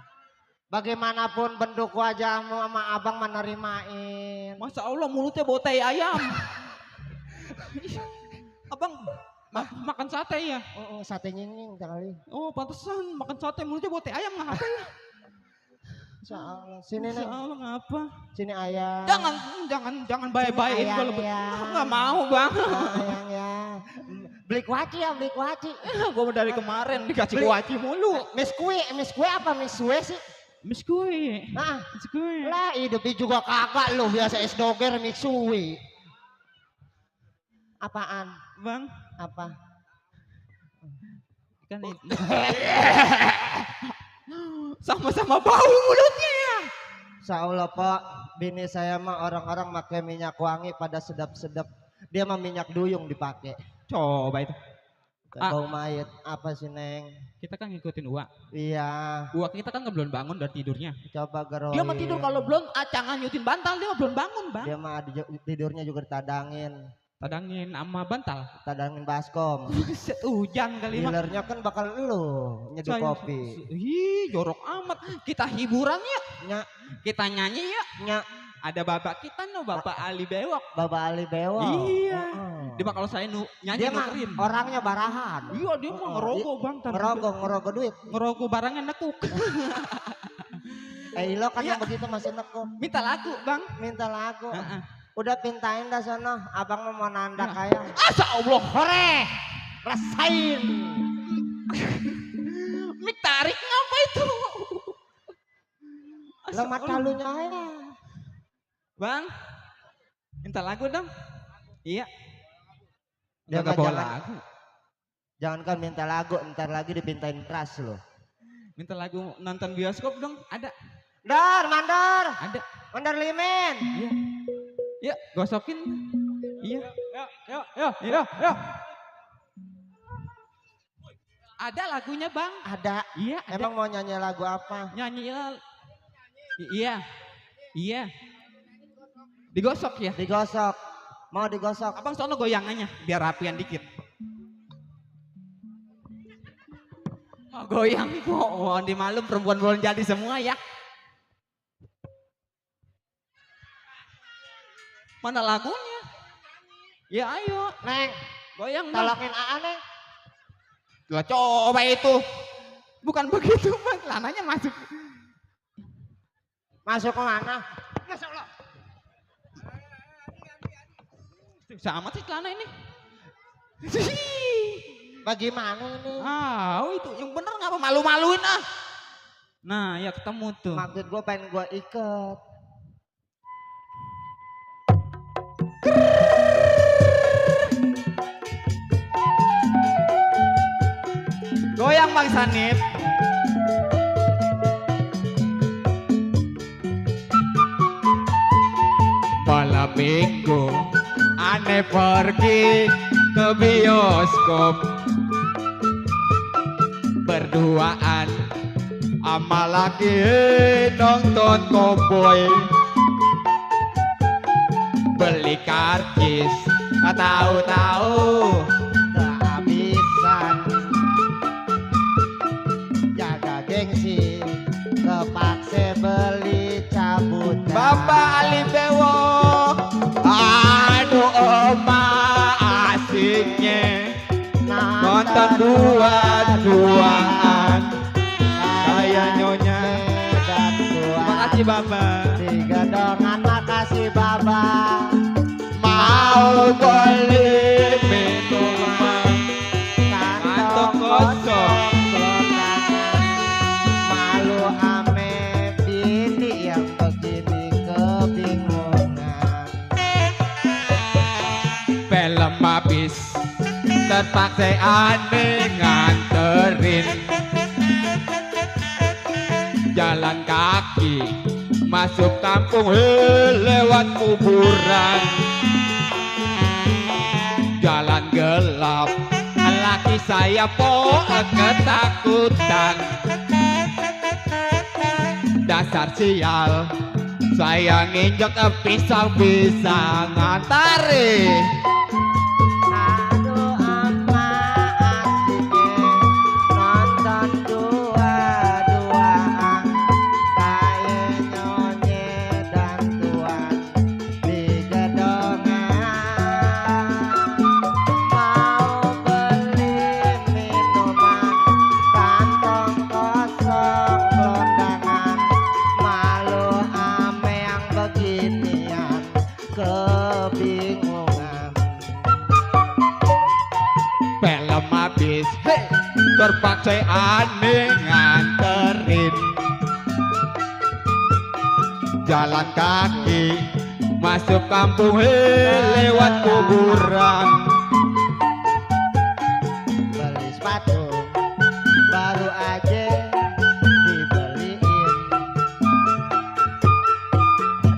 Speaker 9: Bagaimanapun bentuk wajahmu sama abang menerimain.
Speaker 11: Masya Allah mulutnya bau tai ayam. Abang makan sate ya?
Speaker 9: Sate nying kali.
Speaker 11: Oh pantesan makan sate mulutnya bau tai ayam ngapa ya?
Speaker 9: Masya Allah. Sini nih.
Speaker 11: Masya Allah ngapa?
Speaker 9: Sini ayam.
Speaker 11: Jangan baik-baikin kalau nggak mau bang.
Speaker 9: Ayang ya. Beli kuaci ya, beli kuaci.
Speaker 11: Gue dari kemarin dikasih kuaci mulu.
Speaker 9: Miss kue apa Miss kue sih?
Speaker 11: Miss kue.
Speaker 9: Nah,
Speaker 11: Miss kue.
Speaker 9: Lah hidupnya juga kagak lo biasa es doger Miss kue. Apaan?
Speaker 11: Bang.
Speaker 9: Apa?
Speaker 11: Kan itu. Sama-sama bau mulutnya.
Speaker 9: Insya Allah Pak, bini saya mah orang-orang pakai minyak wangi pada sedap-sedap. Dia mah minyak duyung dipakai.
Speaker 11: Coba itu.
Speaker 9: Bau mayat apa sih Neng?
Speaker 11: Kita kan ngikutin Uwa.
Speaker 9: Iya.
Speaker 11: Uwa kita kan belum bangun dari tidurnya.
Speaker 9: Coba geroin.
Speaker 11: Dia mah tidur kalau belum acangan nyutin bantal dia belum bangun bang.
Speaker 9: Dia mah tidurnya juga ditadangin.
Speaker 11: Tadangin sama bantal.
Speaker 9: Tadangin baskom.
Speaker 11: Set hujan kali mah.
Speaker 9: Dealernya kan bakal lu nyeduh kopi.
Speaker 11: Ih jorok amat. Kita hiburan ya.
Speaker 9: Nya.
Speaker 11: Kita nyanyi ya.
Speaker 9: Nya.
Speaker 11: Ada bapak kita no, Bapak Ali Bewok.
Speaker 9: Bapak Ali Bewok.
Speaker 11: Iya. Dia mah kalau saya nyanyi
Speaker 9: dia mah orangnya barahan.
Speaker 11: Iya dia mah ngerogoh bang.
Speaker 9: Ngerogoh duit.
Speaker 11: Ngerogoh barangnya nekuk.
Speaker 9: Lo kan yang begitu masih nekuk.
Speaker 11: Minta lagu bang.
Speaker 9: Minta lagu. Udah pintain dah sono. Abang mau nanda kayak.
Speaker 11: Asa Allah.
Speaker 9: Hore. Rasain. Lemat kalunya ya.
Speaker 11: Bang, minta lagu dong. Iya.
Speaker 9: Dia
Speaker 11: Enggak
Speaker 9: mah
Speaker 11: bawa
Speaker 9: jangan-
Speaker 11: lagu.
Speaker 9: Jangankan minta lagu, ntar lagi dipintain pras loh.
Speaker 11: Minta lagu nonton bioskop dong. Ada.
Speaker 9: Mandor.
Speaker 11: Ada.
Speaker 9: Mandor limen.
Speaker 11: Iya. Yuk, gosokin. Iya.
Speaker 4: Yuk.
Speaker 11: Ada lagunya, Bang.
Speaker 9: Ada.
Speaker 11: Iya, ada.
Speaker 9: Emang mau nyanyi lagu apa?
Speaker 11: Nyanyi Iya. Iya. Digosok ya?
Speaker 9: Digosok. Mau digosok.
Speaker 11: Abang sono goyangannya biar rapian dikit. Mau goyang kok. Oh, di malam perempuan belum jadi semua ya. Mana lagunya? Ya ayo.
Speaker 9: Neng,
Speaker 11: Goyang Bang.
Speaker 9: tolongin Aa Neng.
Speaker 11: Lah coba itu. Bukan begitu Bang. Celananya masuk.
Speaker 9: Masuk ke mana?
Speaker 11: Sama sih celana ini.
Speaker 9: Bagaimana ini?
Speaker 11: Itu yang bener ngapa malu-maluin ah. Nah ya ketemu tuh.
Speaker 9: Maksud gue pengen gue iket.
Speaker 11: Goyang Bang Sanip. Malam minggu aneh pergi ke bioskop berduaan sama laki nonton cowboy beli karcis tahu-tahu
Speaker 9: Kehabisan. Jaga gengsi. Kepaksa beli cabutan.
Speaker 11: Bapak Ali Bewo, aduh oma asiknya nonton dua-duaan kayak nyonya. Terima kasih Bapak.
Speaker 9: Tiga dongan makasih Baba.
Speaker 11: Mau beli minuman kantong kosong.
Speaker 9: Malu ame bini yang begini kebingungan.
Speaker 11: Film habis terpaksa aneh nganterin jalan kaki masuk kampung lewat kuburan jalan gelap laki saya po ketakutan dasar sial saya nginjek pisang-pisang antare.
Speaker 9: Aduh ama asiknya nonton dua-duaan kayak nyonye dan tuan di gedongan. Mau beli minuman kantong kosong gelondangan. Malu ame yang beginian kebingungan.
Speaker 11: Film habis terpaksa aneh nganterin jalan kaki masuk kampung lewat kuburan
Speaker 9: Beli sepatu baru aja dibeliin.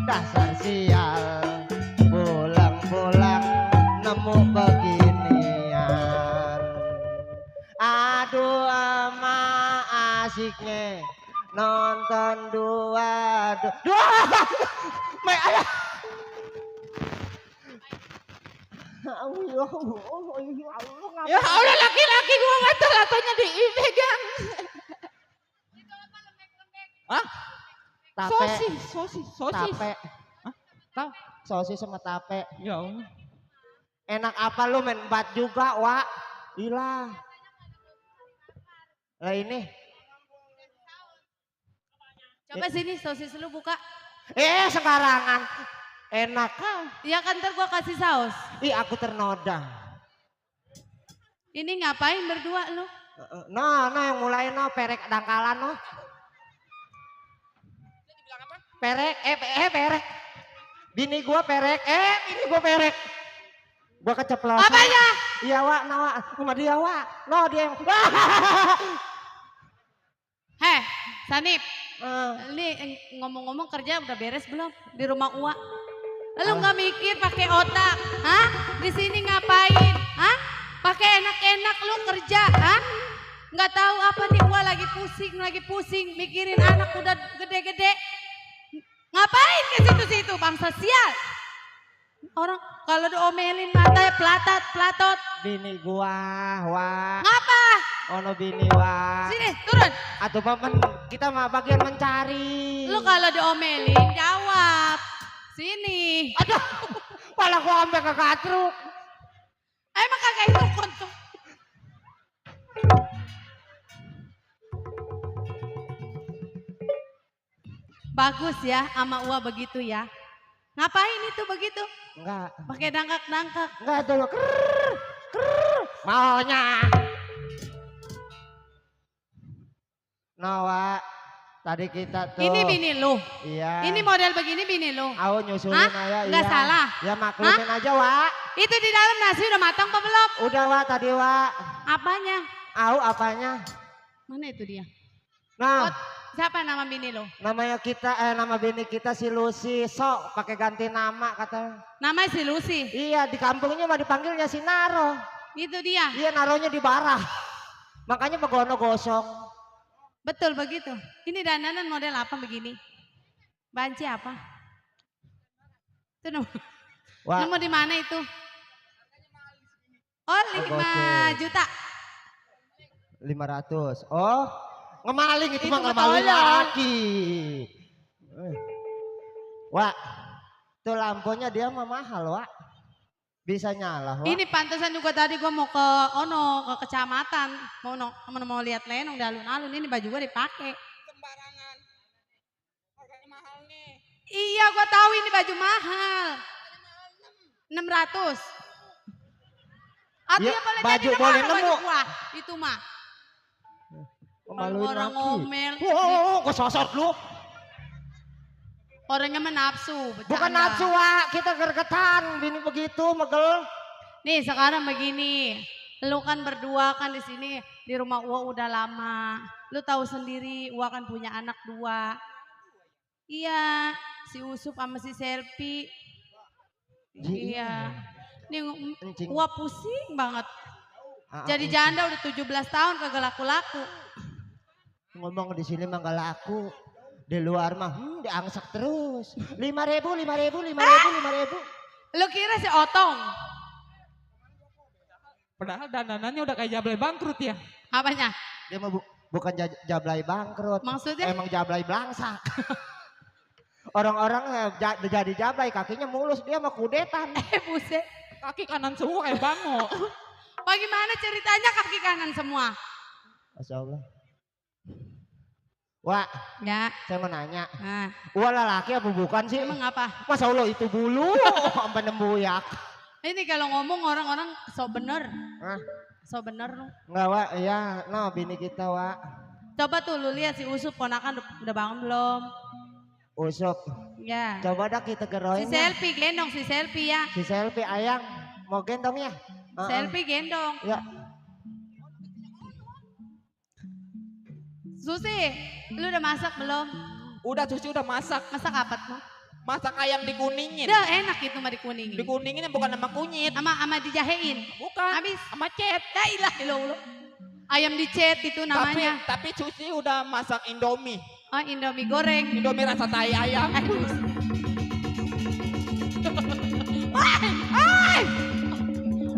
Speaker 9: Dasar sial pulang-pulang nemu beginian. Aduh ama asiknya nonton dua. Mek ayah.
Speaker 11: ya Allah laki-laki gua mata-matanya dipegang. Hah?
Speaker 9: Tape.
Speaker 11: Sosis.
Speaker 9: Tape.
Speaker 11: Tahu?
Speaker 9: Sosis sama tape.
Speaker 11: Ya Allah.
Speaker 9: Enak apa lu main bat juga, Wak? Ilah. Lah ini.
Speaker 8: Coba sini sosis lu buka.
Speaker 9: Sembarangan. Enak kan?
Speaker 8: Ya kan ntar gua kasih saus.
Speaker 9: Ih, aku ternoda.
Speaker 8: Ini ngapain berdua lu?
Speaker 9: Nah yang mulai no perek dangkalan no. Perek, perek. Bini gua perek, bini gua perek. Gua keceplosan.
Speaker 8: Apanya?
Speaker 9: Iya Wak, nah Wak, sama dia Wak. No dia yang.
Speaker 8: Heh, Sanip. Ini ngomong-ngomong kerja udah beres belum di rumah Uwa? Lalu nggak mikir pakai otak, hah? Di sini ngapain? Hah? Pakai enak-enak lu kerja, hah? Nggak tahu apa nih Uwa lagi pusing mikirin anak udah gede-gede. Ngapain ke situ-situ bangsa sial? Orang kalau diomelin matanya pelatot.
Speaker 9: Bini gua, Wak.
Speaker 8: Ngapa?
Speaker 9: Ono bini Wak.
Speaker 8: Sini, turun.
Speaker 9: Atau kita mah bagian mencari.
Speaker 8: Lu kalau diomelin jawab. Sini.
Speaker 9: Aduh, pala gua sampai ke katruk.
Speaker 8: Emang kagak itu kontung. Bagus ya sama Uwa begitu ya. Ngapain itu begitu?
Speaker 9: Enggak.
Speaker 8: Pakai dangkak-dangkak.
Speaker 9: Enggak dulu. Maunya. Nawa, tadi kita tuh.
Speaker 8: Ini bini lu.
Speaker 9: Iya.
Speaker 8: Ini model begini bini lu.
Speaker 9: Aku nyusulin aja.
Speaker 8: Nggak
Speaker 9: iya.
Speaker 8: salah.
Speaker 9: Ya maklumin aja Wak.
Speaker 8: Itu di dalam nasi udah matang apa belum?
Speaker 9: Udah Wak tadi Wak.
Speaker 8: Apanya?
Speaker 9: Apanya?
Speaker 8: Mana itu dia?
Speaker 9: Nah.
Speaker 8: Oh, siapa nama bini lu?
Speaker 9: Nama bini kita si Lucy. Sok pakai ganti nama katanya.
Speaker 8: Namanya si Lucy.
Speaker 9: Iya di kampungnya mah dipanggilnya si Naro.
Speaker 8: Itu dia.
Speaker 9: Iya naronya di barah. Makanya begono gosong.
Speaker 8: Betul begitu. Ini dandanan model apa begini? Banci apa? Itu nemu di mana itu? Oh 5 juta.
Speaker 9: 500. Oh ngemaling itu mah
Speaker 8: Itu
Speaker 9: ngemaling
Speaker 8: betul.
Speaker 9: lagi. Wak, tuh lampunya dia mah mahal Wak. Bisa nyala Wak.
Speaker 8: Ini pantesan juga tadi gua mau ke kecamatan. Mau lihat lenong di alun-alun. Ini baju gua dipakai.
Speaker 11: Sembarangan. Harganya mahal nih.
Speaker 8: Iya gua tahu ini baju mahal. 600. Atau
Speaker 9: Ya,
Speaker 8: ya boleh
Speaker 9: baju
Speaker 8: jadi
Speaker 9: boleh
Speaker 8: baju
Speaker 9: nemu.
Speaker 8: gua. Itu mah.
Speaker 9: Maluin
Speaker 8: Orang
Speaker 9: lagi.
Speaker 8: ngomel.
Speaker 9: Kok sosot lu?
Speaker 8: Orangnya menafsu.
Speaker 9: Bukan nafsu Wak, kita gergetan bini begitu megel.
Speaker 8: Nih sekarang begini, lu kan berdua kan di sini di rumah Uwa udah lama. Lu tahu sendiri Uwa kan punya anak 2. Iya, si Usup sama si Selfie. Iya. Nih Uwa pusing banget. Jadi janda udah 17 tahun kagak laku-laku.
Speaker 9: Ngomong di sini mah gak laku. Di luar mah diangsak terus. 5.000.
Speaker 8: Lu kira si Otong?
Speaker 11: Padahal dandanannya udah kayak Jablay bangkrut ya.
Speaker 8: Apanya?
Speaker 9: Dia mah bukan jablay bangkrut.
Speaker 8: Maksudnya?
Speaker 9: Emang jablay belangsak. Orang-orang jadi jablay kakinya mulus, dia mah kudetan.
Speaker 8: Buset.
Speaker 11: Kaki kanan semua kayak bango.
Speaker 8: Bagaimana ceritanya kaki kanan semua?
Speaker 9: Masya Allah. Wak,
Speaker 8: Ya.
Speaker 9: saya mau nanya.
Speaker 8: Nah,
Speaker 9: Wah lelaki apa bukan sih?
Speaker 8: emang apa?
Speaker 9: Masya Allah itu bulu sampai nembuyak.
Speaker 8: Ini kalau ngomong orang-orang so bener.
Speaker 9: Hah?
Speaker 8: So bener lu.
Speaker 9: Enggak Wak, ya no bini kita Wak.
Speaker 8: Coba tuh lu lihat si Usup ponakan udah bangun belum?
Speaker 9: Usup.
Speaker 8: Ya.
Speaker 9: Coba dah kita
Speaker 8: Si
Speaker 9: geroin.
Speaker 8: Selfie gendong si Selfie ya.
Speaker 9: Si Selfie ayang mau gendong ya?
Speaker 8: Selfie gendong.
Speaker 9: Ya.
Speaker 8: Susi, lu udah masak belum?
Speaker 11: Udah Susi udah masak.
Speaker 8: Masak apa tuh?
Speaker 11: Masak ayam dikuningin.
Speaker 8: Udah enak itu mah dikuningin.
Speaker 11: Dikuningin bukan sama kunyit.
Speaker 8: Sama dijahein.
Speaker 11: Bukan.
Speaker 8: Habis.
Speaker 11: Sama cet.
Speaker 8: Ya ilah ilah. Ayam dicet itu namanya.
Speaker 11: Tapi Susi udah masak Indomie.
Speaker 8: Oh Indomie goreng.
Speaker 11: Indomie rasa tai ayam.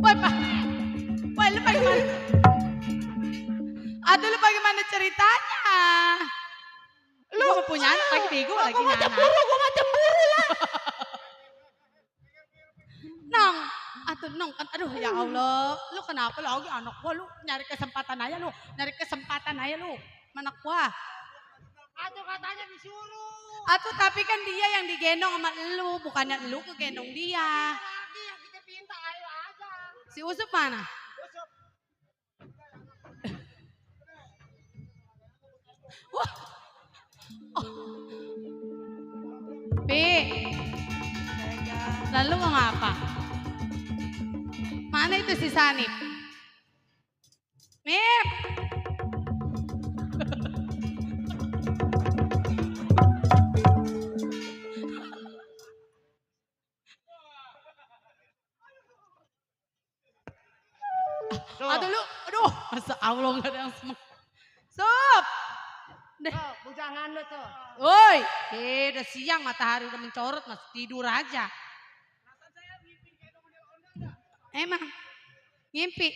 Speaker 8: Woi Pak. Woi lu bagaimana? Aduh lu bagaimana ceritanya? Lu punya anak lagi bego lagi
Speaker 11: Gua
Speaker 8: anak.
Speaker 11: gua mah cemburu lah.
Speaker 8: Nong, nong kan aduh ya Allah, lu kenapa lagi anak gua lu nyari kesempatan aja lu, anak gua.
Speaker 9: Aduh katanya disuruh.
Speaker 8: Atuh tapi kan dia yang digendong sama lu, bukannya lu kegendong dia.
Speaker 9: Lagi yang kita pinta ayo aja.
Speaker 8: Si Usup mana? Wah. Oh. Pi. Lalu mau ngapa? Mana itu si Sanip? Nip. Aduh lu, aduh, masa Allah nggak ada yang semangat. Sup. Deh.
Speaker 9: Bujangan lu tuh.
Speaker 8: Woi, udah siang matahari udah mencorot masih tidur aja. Emang ngimpi.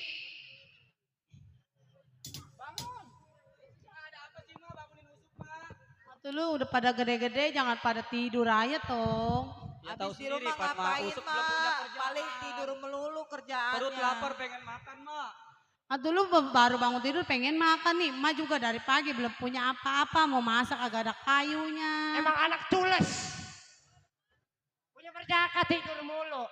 Speaker 8: Tuh lu udah pada gede-gede jangan pada tidur aja tong.
Speaker 10: Ya tahu
Speaker 11: Habis di
Speaker 10: sendiri
Speaker 11: rumah
Speaker 10: pas mah
Speaker 11: ngapain
Speaker 10: Usup belum punya
Speaker 11: mak?
Speaker 10: kerjaan.
Speaker 11: Paling tidur melulu kerjaannya.
Speaker 10: Perut lapar pengen makan mak.
Speaker 8: Aduh lu baru bangun tidur pengen makan nih. Emak juga dari pagi belum punya apa-apa. Mau masak agak ada kayunya.
Speaker 9: Emang anak tules. Punya berjakat tidur mulu.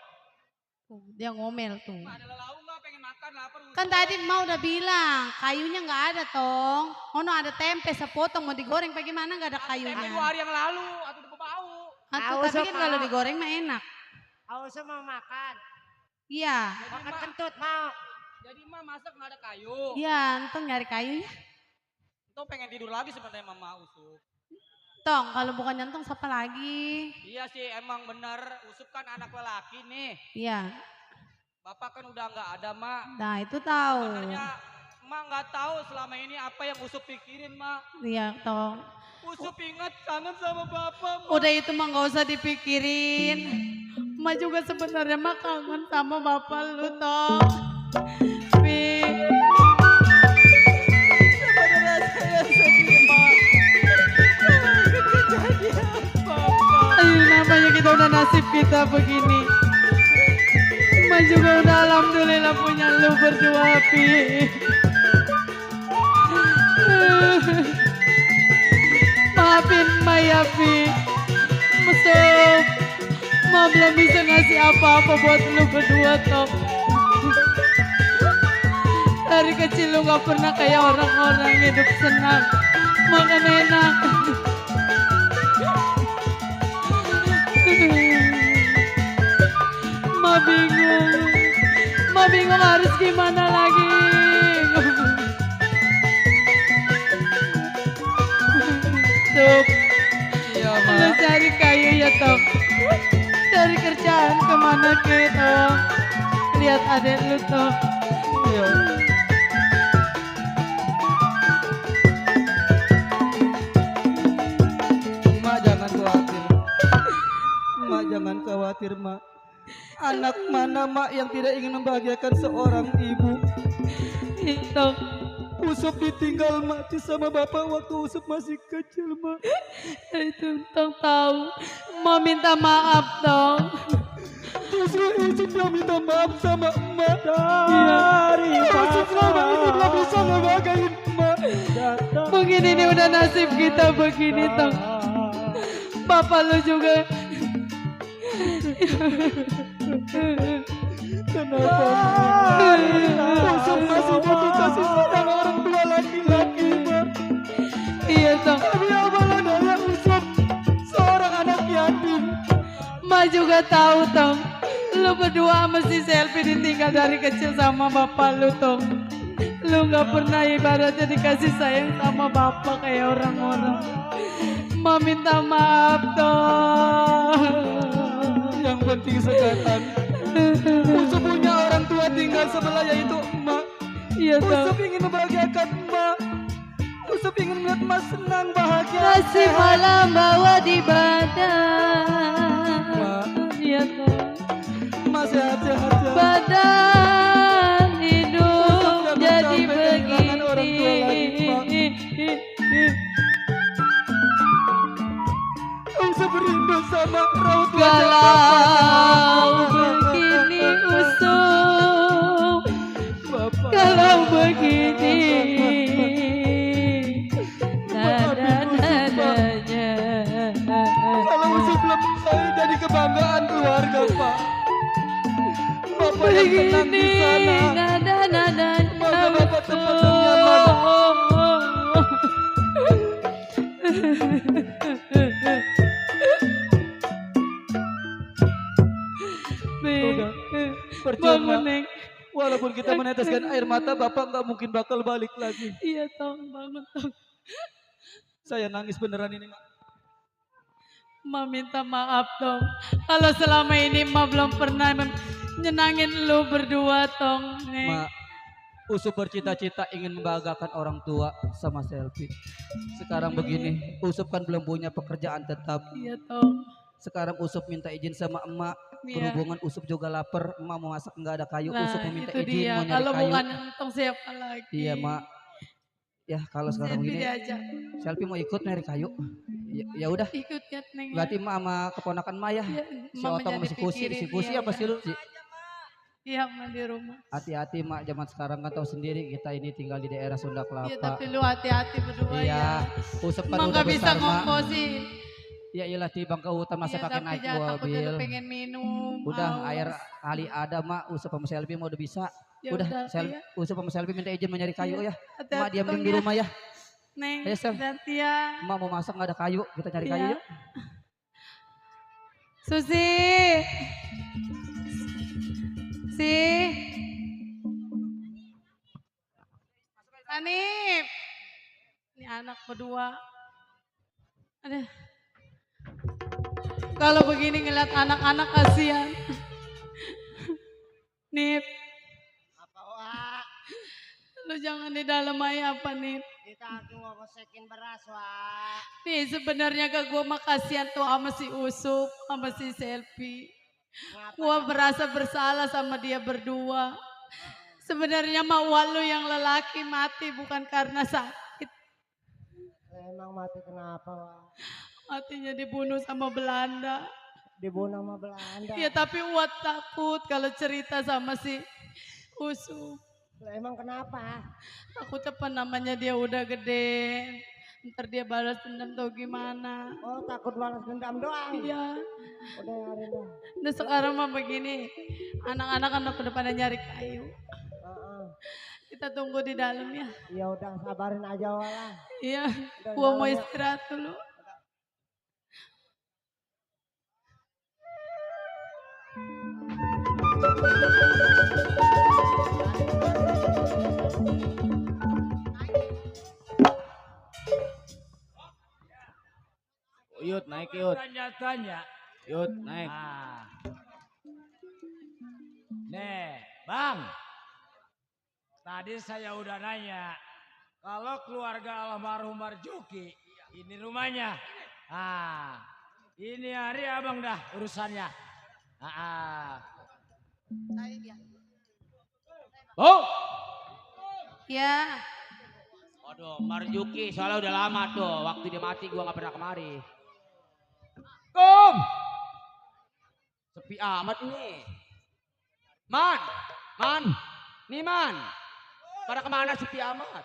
Speaker 8: Tuh, dia ngomel tuh.
Speaker 10: Ada lelau nggak pengen makan lapar.
Speaker 8: Kan tadi emak udah bilang kayunya nggak ada tong. Ono ada tempe sepotong mau digoreng bagaimana nggak ada kayunya.
Speaker 10: Tempe 2 hari yang lalu atau udah bau.
Speaker 8: Atuh,
Speaker 9: Aus,
Speaker 8: tapi kan
Speaker 9: Pak.
Speaker 8: kalau digoreng mah enak.
Speaker 9: Aus mau makan.
Speaker 8: Iya.
Speaker 9: Makan kentut mau.
Speaker 10: Jadi mah masak nggak ada kayu.
Speaker 8: Iya, entong nyari kayunya.
Speaker 10: Itu pengen tidur lagi sebenarnya mama Usup.
Speaker 8: Tong, kalau bukan nyentong siapa lagi?
Speaker 10: Iya sih emang bener Usup kan anak lelaki nih.
Speaker 8: Iya.
Speaker 10: Bapak kan udah nggak ada mak.
Speaker 8: Nah, itu tahu.
Speaker 10: Sebenarnya mak nggak tahu selama ini apa yang Usup pikirin mak.
Speaker 8: Iya, tong.
Speaker 10: Usup ingat kangen sama bapak mak.
Speaker 8: Udah itu mah nggak usah dipikirin. Emak juga sebenarnya mah kangen sama bapak lu, tong. Pi.
Speaker 11: Sebenarnya saya sedih mak. Kejadian bapak.
Speaker 8: Ayo namanya kita udah nasib kita begini. Emak juga udah alhamdulillah punya lu berdua, Pi. Maafin Emak ya, Pi. Mesum. Emak belum bisa ngasih apa-apa buat lu berdua, Tom. Dari kecil lu gak pernah kayak orang-orang hidup senang. Makan enak. Ma bingung. Ma bingung harus gimana lagi. Tuh.
Speaker 1: Iya,
Speaker 8: Lu cari kayu ya, Tom. Cari kerjaan kemana ke, Tom. Lihat adek lu, Tom.
Speaker 1: Iya. Mak jangan khawatir. Mak jangan khawatir, Mak. Anak mana Mak yang tidak ingin membahagiakan seorang ibu?
Speaker 8: Itu.
Speaker 1: Usup ditinggal mati sama bapak waktu Usup masih kecil, Mak.
Speaker 8: Itu Tong tahu. Mau minta maaf, Tong.
Speaker 1: Justru Usup yang minta maaf sama emak. Dari Usup selama ini belum bisa ngebagain emak.
Speaker 8: Mungkin ini udah nasib kita begini, Tong. Bapak lu juga.
Speaker 1: Kenapa? Usup masih butuh kasih sayang orang tua laki-laki, Mak.
Speaker 8: Iya, Tong.
Speaker 1: Tapi apalah daya Usup seorang anak yatim.
Speaker 8: Ma juga tahu, Tong. Lu berdua mesti selfie ditinggal dari kecil sama bapak lu, Tong. Lu gak pernah ibaratnya dikasih sayang sama bapak kayak orang-orang. Ma minta maaf, Tong.
Speaker 1: Yang penting sekarang Usup punya orang tua tinggal sebelah yaitu emak.
Speaker 8: Iya, Tong.
Speaker 1: Usup ingin membahagiakan emak. Usup ingin melihat emak senang bahagia.
Speaker 8: Kasih
Speaker 1: sehat.
Speaker 8: malam bawa di badan.
Speaker 1: Mak,
Speaker 8: Iya, Tong.
Speaker 1: emak sehat-sehat ya.
Speaker 8: Badan hidup
Speaker 1: Usup
Speaker 8: jadi
Speaker 1: sampai kehilangan orang tua lagi, Mak.
Speaker 8: begini.
Speaker 1: Usup rindu sama raut wajah
Speaker 8: Kalau
Speaker 1: bapak.
Speaker 8: begini Usup,
Speaker 1: Bapak.
Speaker 8: kalau begini nadanya.
Speaker 1: Kalau Usup belum saya jadi kebanggaan keluarga, Pak. Bapak yang tenang di
Speaker 8: Begini
Speaker 1: sana.
Speaker 8: nada-nadanya.
Speaker 1: Semoga Bapak tempat ternyaman. Percuma.
Speaker 8: Bangun, Neng.
Speaker 1: Walaupun kita meneteskan air mata, Bapak nggak mungkin bakal balik lagi.
Speaker 8: Iya, Tong. Bangun, Tong.
Speaker 1: Saya nangis beneran ini, Mak.
Speaker 8: Ma minta maaf, Tong. Kalau selama ini Ma belum pernah nyenangin lu berdua, Tong. Neng.
Speaker 1: Mak, Usup bercita-cita ingin membanggakan orang tua sama Selfie. Sekarang begini, Usup kan belum punya pekerjaan tetap.
Speaker 8: Iya, Tong.
Speaker 1: Sekarang Usup minta izin sama emak.
Speaker 8: Iya.
Speaker 1: Berhubungan Usup juga lapar, emak mau masak nggak ada kayu.
Speaker 8: Nah,
Speaker 1: Usup meminta
Speaker 8: itu
Speaker 1: izin
Speaker 8: dia.
Speaker 1: mau nyari
Speaker 8: Kalau
Speaker 1: kayu.
Speaker 8: bukan Tong siapa lagi?
Speaker 1: Iya, Mak. Ya kalau sekarang
Speaker 8: Selfie
Speaker 1: begini,
Speaker 8: diajak.
Speaker 1: Selfie mau ikut nyari kayu. Ya udah.
Speaker 8: Ikut ya, Neng.
Speaker 1: Berarti emak sama keponakan Maya.
Speaker 8: Iya,
Speaker 1: Si
Speaker 8: Mama
Speaker 1: Otong sama
Speaker 8: jadi
Speaker 1: si Kusi.
Speaker 8: pikirin,
Speaker 1: Si Kusi
Speaker 8: iya,
Speaker 1: apa sih lu?
Speaker 8: Iya, Ma di rumah.
Speaker 1: Hati-hati Mak, zaman sekarang kan tahu sendiri kita ini tinggal di daerah Sunda Kelapa.
Speaker 8: Iya, tapi lu hati-hati berdua
Speaker 1: Iya,
Speaker 8: ya.
Speaker 1: Usup kan
Speaker 8: Emang
Speaker 1: udah
Speaker 8: gak bisa
Speaker 1: besar Mak.
Speaker 8: ngomposin.
Speaker 1: Ya iyalah di bangka hutan masa
Speaker 8: Iya,
Speaker 1: pakai
Speaker 8: tapi
Speaker 1: naik
Speaker 8: jangan takut
Speaker 1: mobil.
Speaker 8: lu pengen minum.
Speaker 1: Udah
Speaker 8: haus.
Speaker 1: air kali ada Mak, Usup sama Selvi mau udah bisa.
Speaker 8: Ya
Speaker 1: udah,
Speaker 8: udah, iya.
Speaker 1: Usup sama Selvi minta izin mencari kayu ya.
Speaker 8: Hati-hati
Speaker 1: Mak diam
Speaker 8: dong
Speaker 1: di
Speaker 8: ya.
Speaker 1: rumah ya.
Speaker 8: Neng,
Speaker 1: Ayo, Sel.
Speaker 8: hati ya.
Speaker 1: Mak mau masak nggak ada kayu, kita cari kayu
Speaker 8: Iya.
Speaker 1: yuk.
Speaker 8: Susi. Si. Hanif. Ini anak berdua. Aduh. Kalau begini ngeliat anak-anak kasihan. Nip.
Speaker 9: Apa Wak?
Speaker 8: Lu jangan di dalam aja apa Nip.
Speaker 9: Kita lagi ngosekin beras Wak.
Speaker 8: Nih sebenarnya ke gue mah kasihan tuh sama si Usup, sama si Selfie. Gue berasa bersalah sama dia berdua. Sebenarnya mah walu yang lelaki mati bukan karena sakit.
Speaker 9: Emang mati kenapa Wak?
Speaker 8: Matinya dibunuh sama Belanda.
Speaker 9: Dibunuh sama Belanda.
Speaker 8: Ya tapi Uat takut kalau cerita sama si Usup.
Speaker 9: Lah, emang kenapa?
Speaker 8: Takutnya apa namanya dia udah gede. Ntar dia balas dendam tuh gimana.
Speaker 9: Oh takut balas dendam doang?
Speaker 8: Iya.
Speaker 9: Udah nyari dah.
Speaker 8: Nah sekarang mah begini. Anak-anak kan udah pada nyari kayu. Kita tunggu di dalam ya.
Speaker 9: Ya udah sabarin aja Wak.
Speaker 8: Iya.
Speaker 9: Udah,
Speaker 8: Gua mau
Speaker 9: dalam ya.
Speaker 8: istirahat dulu.
Speaker 6: Yud naik Yud.
Speaker 2: Tanya-tanya.
Speaker 6: Yud naik.
Speaker 2: Ah. Nih, Bang. Tadi saya udah nanya. Kalau keluarga almarhum Marjuki, ini rumahnya. Ah, ini hari abang dah urusannya.
Speaker 11: Oh,
Speaker 8: Ya.
Speaker 11: waduh, Marjuki soalnya udah lama tuh. Waktu dia mati gua nggak pernah kemari. Sepi amat ini. Man, nih Man. Pada kemana sepi amat?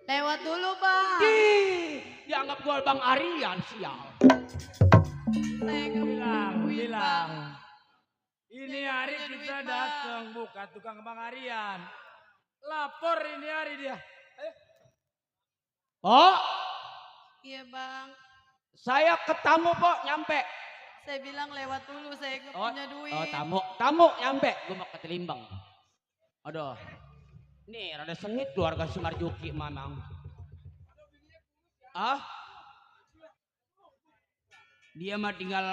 Speaker 8: Lewat dulu bang.
Speaker 11: Dianggap gua Bang Aryan sial.
Speaker 8: Saya nggak
Speaker 2: Bilang,
Speaker 8: duit,
Speaker 2: bilang.
Speaker 8: Bang.
Speaker 2: Ini hari
Speaker 8: punya
Speaker 2: kita
Speaker 8: duit, Bang.
Speaker 2: datang bukan tukang Bang Arian. Lapor ini hari dia.
Speaker 11: Oh,
Speaker 8: Iya bang.
Speaker 11: saya ketamu kok nyampe.
Speaker 8: Saya bilang lewat dulu. Saya nggak punya duit.
Speaker 11: Oh, tamu nyampe. Gua mau ke Telimbang. Aduh. Nih rada sengit keluarga si Marjuki mamang. Ah? Dia mah tinggal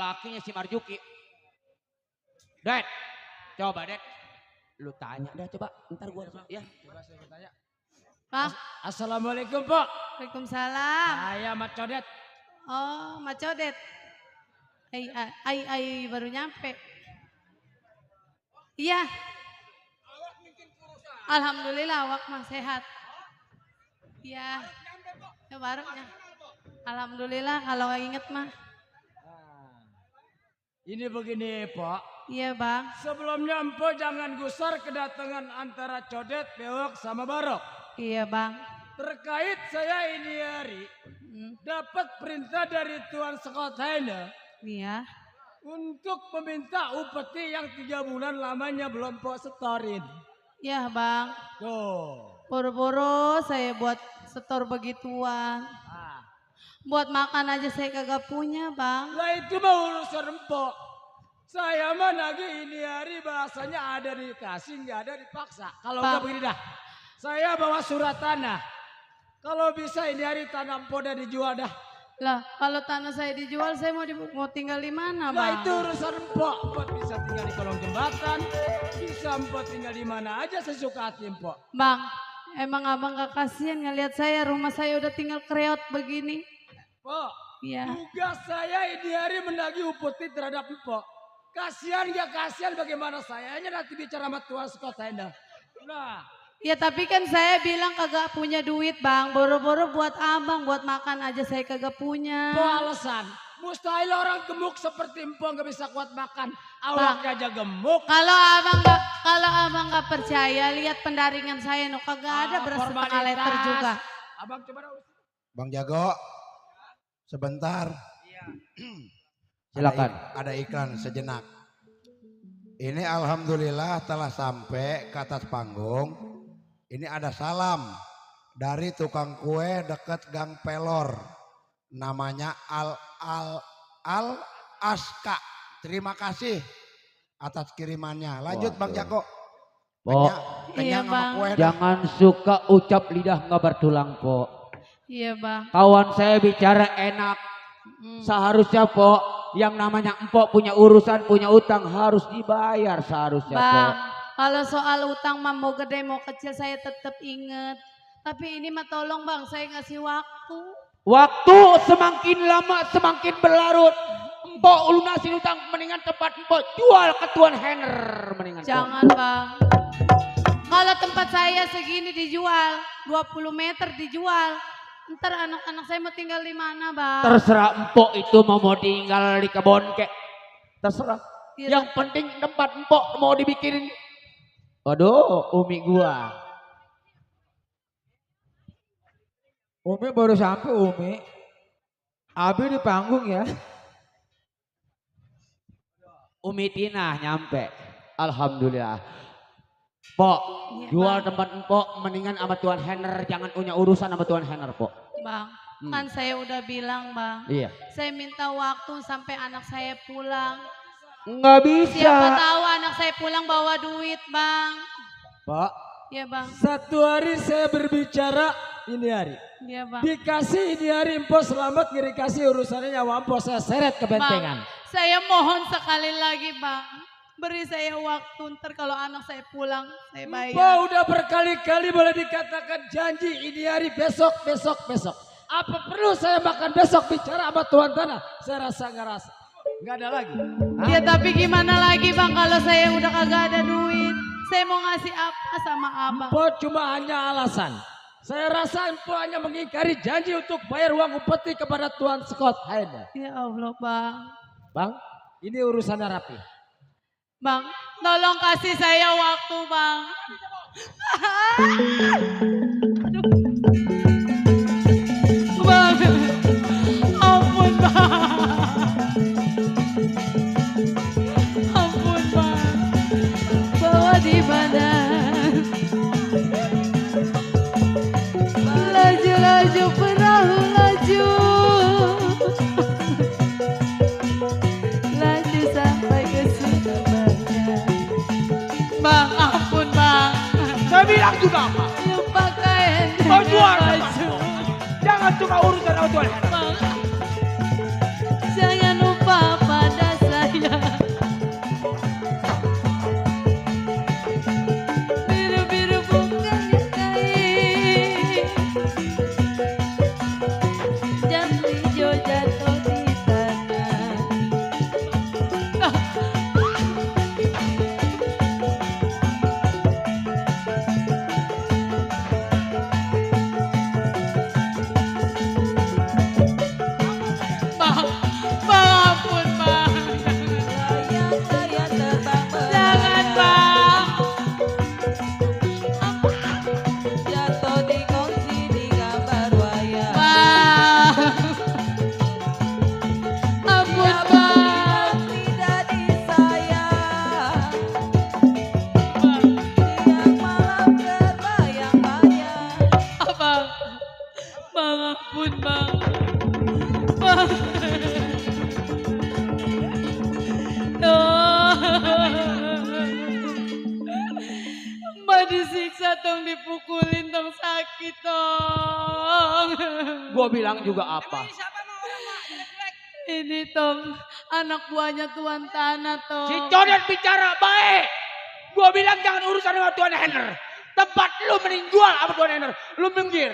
Speaker 11: lakinya si Marjuki. Dad, coba Dad. Lu tanya dah coba. Ntar gua ya.
Speaker 2: Coba saya tanya.
Speaker 8: Bang.
Speaker 2: Assalamualaikum Pak.
Speaker 8: Waalaikumsalam.
Speaker 2: Saya Mat Codet.
Speaker 8: Oh, Mak Codet. Ai baru nyampe. Iya. Alhamdulillah awak mah sehat. Iya. Ya barunya. Alhamdulillah kalau inget mah.
Speaker 2: Ini begini Pak.
Speaker 8: Iya bang.
Speaker 2: Sebelumnya Empo jangan gusar kedatangan antara Codet, Bewok sama Barok.
Speaker 8: Iya bang.
Speaker 2: Terkait saya ini hari dapat perintah dari Tuan Sekothaine.
Speaker 8: Iya.
Speaker 2: Untuk meminta upeti yang 3 bulan lamanya belum Pok setorin.
Speaker 8: Iya bang.
Speaker 2: Tuh.
Speaker 8: Boro-boro saya buat setor begituan. Buat makan aja saya kagak punya bang.
Speaker 2: Lah itu mah urusan Empok.
Speaker 4: Saya mah nagih ini hari bahasanya ada dikasih, nggak ada dipaksa. Kalau nggak begini dah, saya bawa surat tanah. Kalau bisa ini hari tanah empo dan dijual dah.
Speaker 8: Lah, kalau tanah saya dijual, saya mau tinggal di mana,
Speaker 4: Nah
Speaker 8: Bang?
Speaker 4: itu urusan empok. Empok bisa tinggal di kolong jembatan, bisa empok tinggal di mana aja sesuka hati empok.
Speaker 8: Bang, emang abang gak kasihan ngelihat saya, rumah saya udah tinggal kreot begini?
Speaker 4: Empok,
Speaker 8: Iya.
Speaker 4: tugas saya ini hari menagih upeti terhadap empok. Kasihan gak kasihan bagaimana sayanya nanti bicara sama tuan sekota Enda. Nah,
Speaker 8: Ya tapi kan saya bilang kagak punya duit, Bang. Boro-boro buat abang, buat makan aja saya kagak punya.
Speaker 4: empok alasan. Mustahil orang gemuk seperti empok gak bisa kuat makan. Awaknya aja gemuk.
Speaker 8: Kalau abang nggak percaya, lihat pendaringan saya, no kagak ada beras setengah liter juga.
Speaker 4: Abang coba dah.
Speaker 5: Bang Jago, sebentar.
Speaker 1: Silakan.
Speaker 5: Ada iklan sejenak. Ini alhamdulillah telah sampai ke atas panggung. Ini ada salam dari tukang kue dekat Gang Pelor. Namanya Al Aska. Terima kasih atas kirimannya. Lanjut Bang Jago.
Speaker 1: Pok,
Speaker 8: Iya, Bang.
Speaker 1: jangan suka ucap lidah nggak bertulang, Pok.
Speaker 8: Iya, Bang.
Speaker 1: Kawan saya bicara enak. Seharusnya, Pok, yang namanya empok punya urusan, punya utang harus dibayar seharusnya, Pok.
Speaker 8: Bang, kalau soal utang mah mau gede mau kecil saya tetap inget. Tapi ini mah tolong Bang, saya ngasih waktu.
Speaker 1: Waktu semakin lama semakin berlarut. Empok lunasin utang, mendingan tempat empok jual ke Tuan Henner mendingan. Pok.
Speaker 8: Jangan Bang. Kalau tempat saya segini dijual, 20 meter dijual. Ntar anak-anak saya mau tinggal di mana, Bang?
Speaker 1: Terserah empok itu mau tinggal di kebon kek. Terserah.
Speaker 8: Iya,
Speaker 1: Yang penting tempat empok mau dibikinin. Waduh, Umi gua.
Speaker 6: Umi baru sampai Umi. Abi di panggung ya.
Speaker 1: Umi Tina nyampe. Alhamdulillah. Pok,
Speaker 8: Iya,
Speaker 1: jual
Speaker 8: Bang.
Speaker 1: tempat empok mendingan sama Tuan Henner, jangan punya urusan sama Tuan Henner, Pok.
Speaker 8: Bang, kan saya udah bilang Bang.
Speaker 1: Iya.
Speaker 8: Saya minta waktu sampai anak saya pulang.
Speaker 1: Nggak bisa.
Speaker 8: Siapa tahu anak saya pulang bawa duit, Bang.
Speaker 4: Pak,
Speaker 8: Iya, Bang.
Speaker 4: satu hari saya berbicara ini hari.
Speaker 8: Iya, Bang.
Speaker 4: Dikasih ini hari empok selamat, dikasih urusannya nyawa empok saya seret ke bentengan.
Speaker 8: Bang, saya mohon sekali lagi, Bang. Beri saya waktu, ntar kalau anak saya pulang, saya bayar.
Speaker 4: Empok udah berkali-kali boleh dikatakan janji ini hari besok. Apa perlu saya makan besok bicara sama Tuan Tanah? Saya rasa nggak rasa. Nggak ada lagi.
Speaker 8: Ya tapi gimana lagi Bang kalau saya udah kagak ada duit. Saya mau ngasih apa sama abang?
Speaker 4: Empok cuma hanya alasan. Saya rasa empok hanya mengingkari janji untuk bayar uang upeti kepada Tuan Scott Hayden.
Speaker 8: Ya Allah Bang.
Speaker 4: Bang, ini urusannya rapi.
Speaker 8: Bang, tolong kasih saya waktu Bang. Bang, ampun Bang. Ampun Bang. Bawa di badan. Laju-laju perahu laju. Laju sampai ke Surabaya. Bang, ampun Bang.
Speaker 7: Saya bilang juga apa?
Speaker 8: Pakaian
Speaker 7: Kau jual
Speaker 8: baju.
Speaker 7: tempat. Jangan cuma urusan sama Tuan Henner.
Speaker 8: Bang, jangan lupa pada saya. Biru-biru bukannya kain, jatuh hijau jatuh di tanah. tong sakit tong.
Speaker 4: Gua bilang juga apa?
Speaker 8: Ini tong anak buahnya Tuan Tanah tong.
Speaker 4: Si Codet bicara baik. Gua bilang jangan urusan sama Tuan Henner. Tempat lu mending jual sama Tuan Henner. Lu minggir.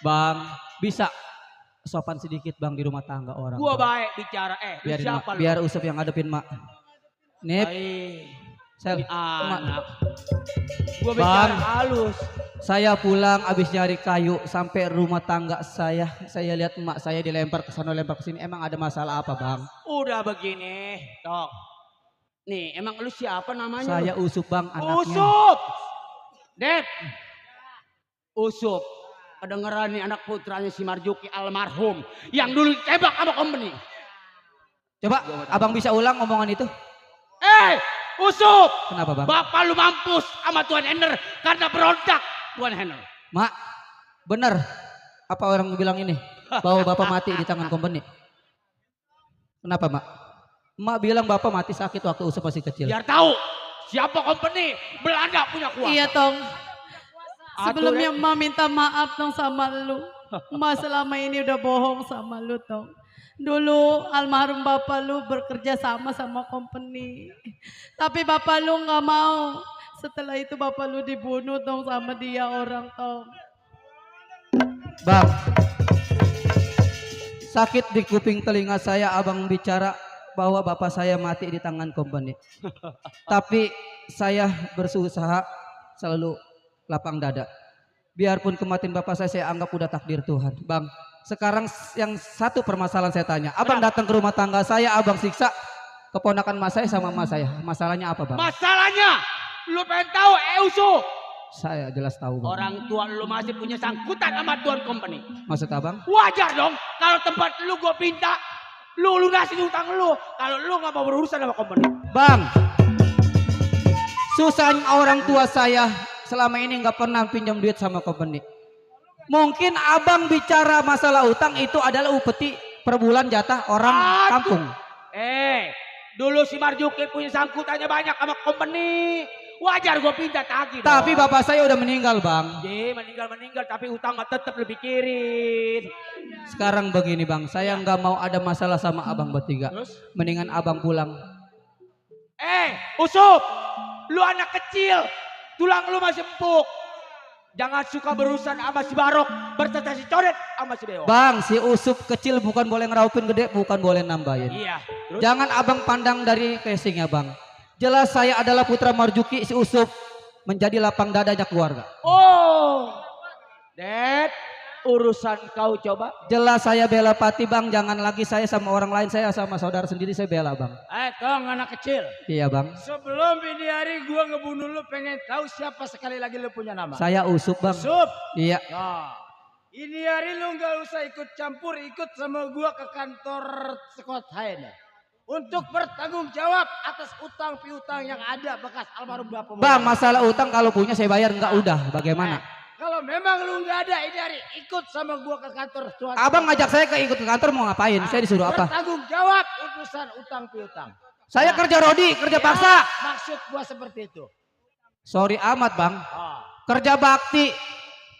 Speaker 12: Bang, bisa sopan sedikit bang di rumah tangga orang.
Speaker 4: Gua
Speaker 12: Bang.
Speaker 4: baik bicara.
Speaker 12: Biar,
Speaker 4: siapa lu?
Speaker 12: biar Usep yang ngadepin mak. Nip, saya,
Speaker 4: anak. Gua
Speaker 12: Bang.
Speaker 4: bicara halus.
Speaker 12: Saya pulang abis nyari kayu sampai rumah tangga saya lihat emak saya dilempar ke sana lempar ke sini. Emang ada masalah apa bang?
Speaker 4: Udah begini, Tok. Nih, emang lu siapa namanya?
Speaker 12: Saya Usup bang, anaknya.
Speaker 4: Usup. Dep. Usup. Kedengeran nih anak putranya si Marjuki almarhum yang dulu tembak sama company.
Speaker 12: Coba abang bisa ulang omongan itu?
Speaker 4: Usup.
Speaker 12: Kenapa bang?
Speaker 4: Bapak lu mampus sama Tuan Henner karena berontak Tuan Henner.
Speaker 12: Mak, benar apa orang bilang ini bahwa bapak mati di tangan company? Kenapa mak? Mak bilang bapak mati sakit waktu Usup masih kecil.
Speaker 4: Biar tahu siapa company Belanda punya kuasa.
Speaker 8: Iya tong. Sebelumnya emak minta maaf tong sama lu. Emak selama ini udah bohong sama lu tong. Dulu almarhum bapak lu bekerja sama company. Tapi bapak lu nggak mau. Setelah itu bapak lu dibunuh tong sama dia orang tong.
Speaker 12: Bang, sakit di kuping telinga saya abang bicara bahwa bapak saya mati di tangan company. Tapi saya berusaha selalu lapang dada. Biarpun kematian bapak saya anggap udah takdir Tuhan. Bang, sekarang yang satu permasalahan saya tanya. Abang datang ke rumah tangga saya, abang siksa keponakan mas saya sama mas saya. Masalahnya apa bang?
Speaker 4: Masalahnya, lu pengen tahu Usup?
Speaker 12: Saya jelas tahu bang.
Speaker 4: Orang tua lu masih punya sangkutan sama Tuan company.
Speaker 12: Maksud abang?
Speaker 4: Wajar dong kalau tempat lu gua pinta, lu lunasin utang lu. Kalau lu gak mau berurusan sama company.
Speaker 12: Bang, susahnya orang tua saya selama ini nggak pernah pinjam duit sama company. Mungkin abang bicara masalah utang itu adalah upeti per bulan jatah orang kampung.
Speaker 4: Dulu si Marjuki punya sangkutannya banyak sama company. Wajar gue pinta tagih.
Speaker 12: Tapi bapak saya udah meninggal bang.
Speaker 4: Meninggal tapi utang tetap lebih pikirin.
Speaker 12: Sekarang begini bang, saya nggak mau ada masalah sama abang bertiga. Mendingan abang pulang.
Speaker 4: Usup, lu anak kecil, tulang lu masih empuk. Jangan suka berurusan sama si Barok, berserta si Codet sama si Beo.
Speaker 12: Bang, si Usup kecil bukan boleh ngeraupin gede, bukan boleh nambahin.
Speaker 4: Iya. Terus?
Speaker 12: Jangan abang pandang dari casingnya bang. Jelas saya adalah putra Marjuki, si Usup menjadi lapang dadanya keluarga.
Speaker 4: Dad, urusan kau coba.
Speaker 12: Jelas saya bela Pati bang, jangan lagi saya sama orang lain, saya sama saudara sendiri saya bela bang.
Speaker 4: Tong anak kecil.
Speaker 12: Iya bang.
Speaker 4: Sebelum ini hari gua ngebunuh lu pengen tahu siapa sekali lagi lu punya nama.
Speaker 12: Saya Usup bang.
Speaker 4: Usup?
Speaker 12: Iya.
Speaker 4: Nah, ini hari lu gak usah ikut campur, ikut sama gua ke kantor Scott Hain. Untuk bertanggung jawab atas utang piutang yang ada bekas almarhum bapak.
Speaker 12: Bang, masalah utang kalau punya saya bayar, enggak udah bagaimana?
Speaker 4: Kalau memang lu nggak ada ini hari ikut sama gua ke kantor.
Speaker 12: Abang ngajak saya ikut ke kantor mau ngapain? Saya disuruh apa?
Speaker 4: Bertanggung jawab urusan utang piutang.
Speaker 12: Saya kerja rodi, kerja paksa.
Speaker 4: Maksud gua seperti itu.
Speaker 12: Sorry amat bang. Kerja bakti,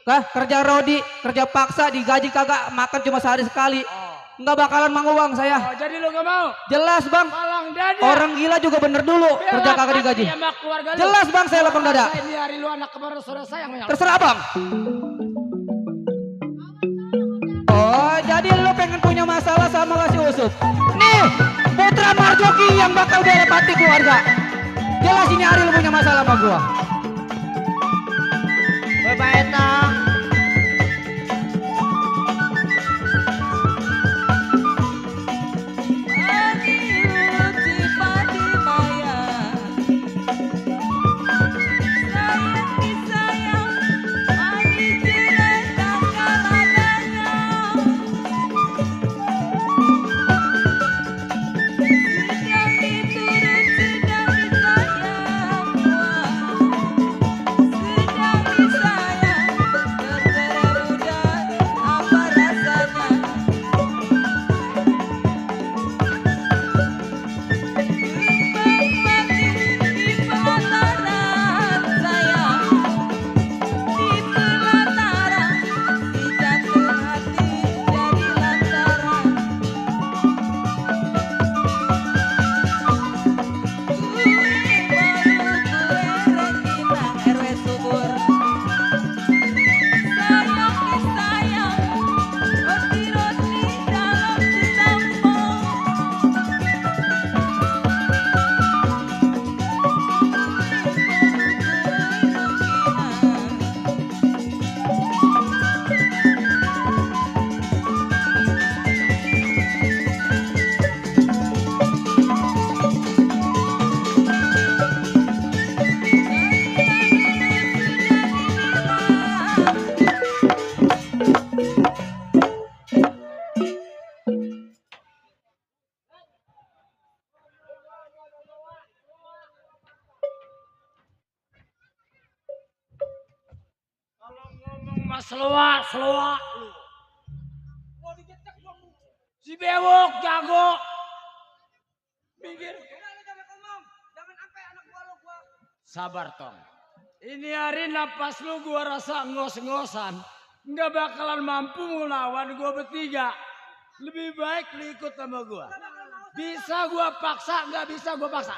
Speaker 12: kerja rodi, kerja paksa digaji kagak, makan cuma sehari sekali. Nggak bakalan mau uang saya.
Speaker 4: Jadi lu nggak mau?
Speaker 12: Jelas bang. Orang gila juga bener dulu kerja kagak digaji. Jelas bang saya lapang dada.
Speaker 4: Ini hari lu anak kembar saudara sayang.
Speaker 12: Terserah bang. Oh jadi lu pengen punya masalah sama si Usup. Nih putra Marjuki yang bakal bela Pati keluarga. Jelas ini hari lu punya masalah sama gua.
Speaker 9: Bye-bye Tang.
Speaker 2: Selua. Si bewok jago. Minggir. Sabar Tong. Ini hari napas lu gua rasa ngos-ngosan. Nggak bakalan mampu ngelawan gua bertiga. Lebih baik lu ikut sama gua. Bisa gua paksa, nggak bisa gua paksa.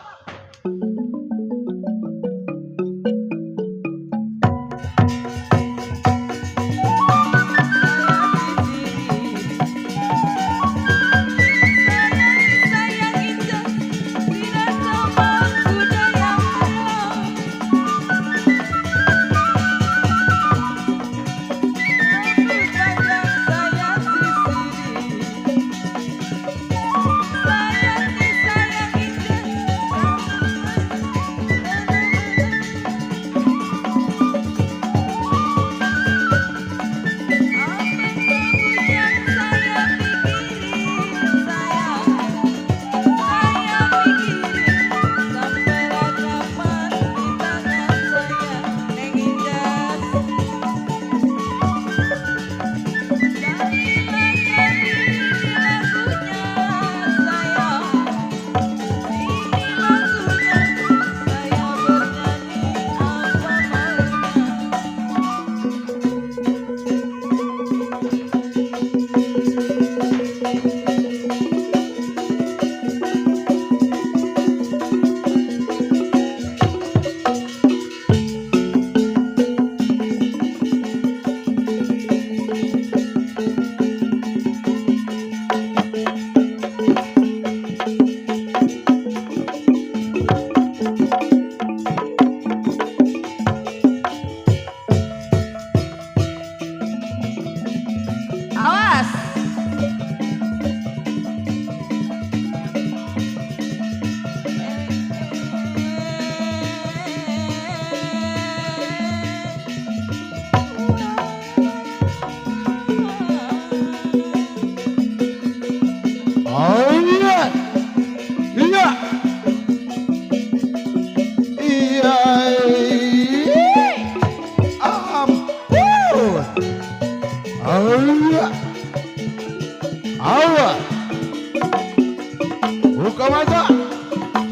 Speaker 5: Buka mata.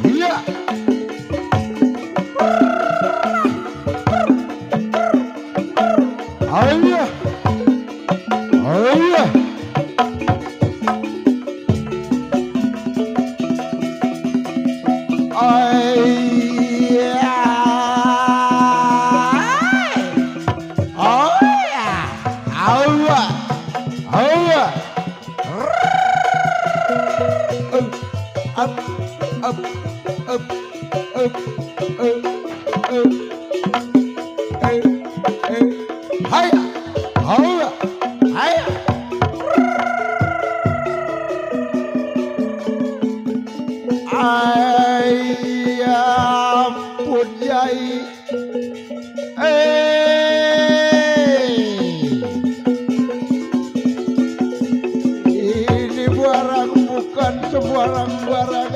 Speaker 5: Iya. Iya. Iya. Ini barang bukan sembarang-barang.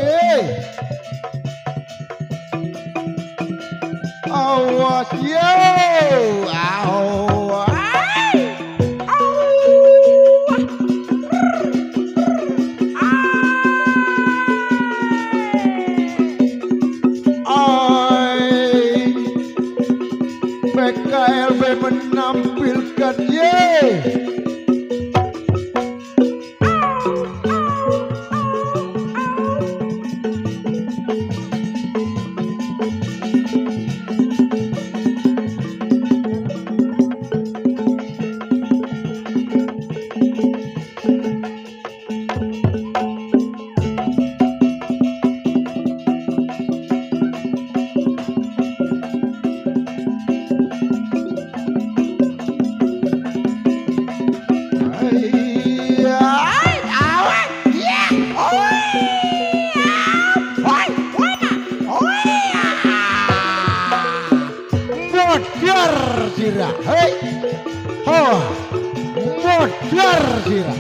Speaker 5: Awas yo, PKLB menampilkan modar sirah, hei, oh, modar sirah,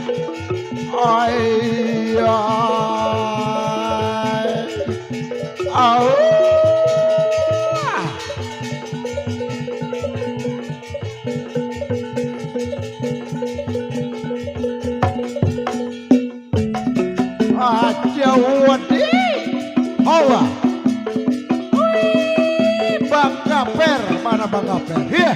Speaker 5: aja wadi hawa Bangga Per, mana Bangga Per? Iya.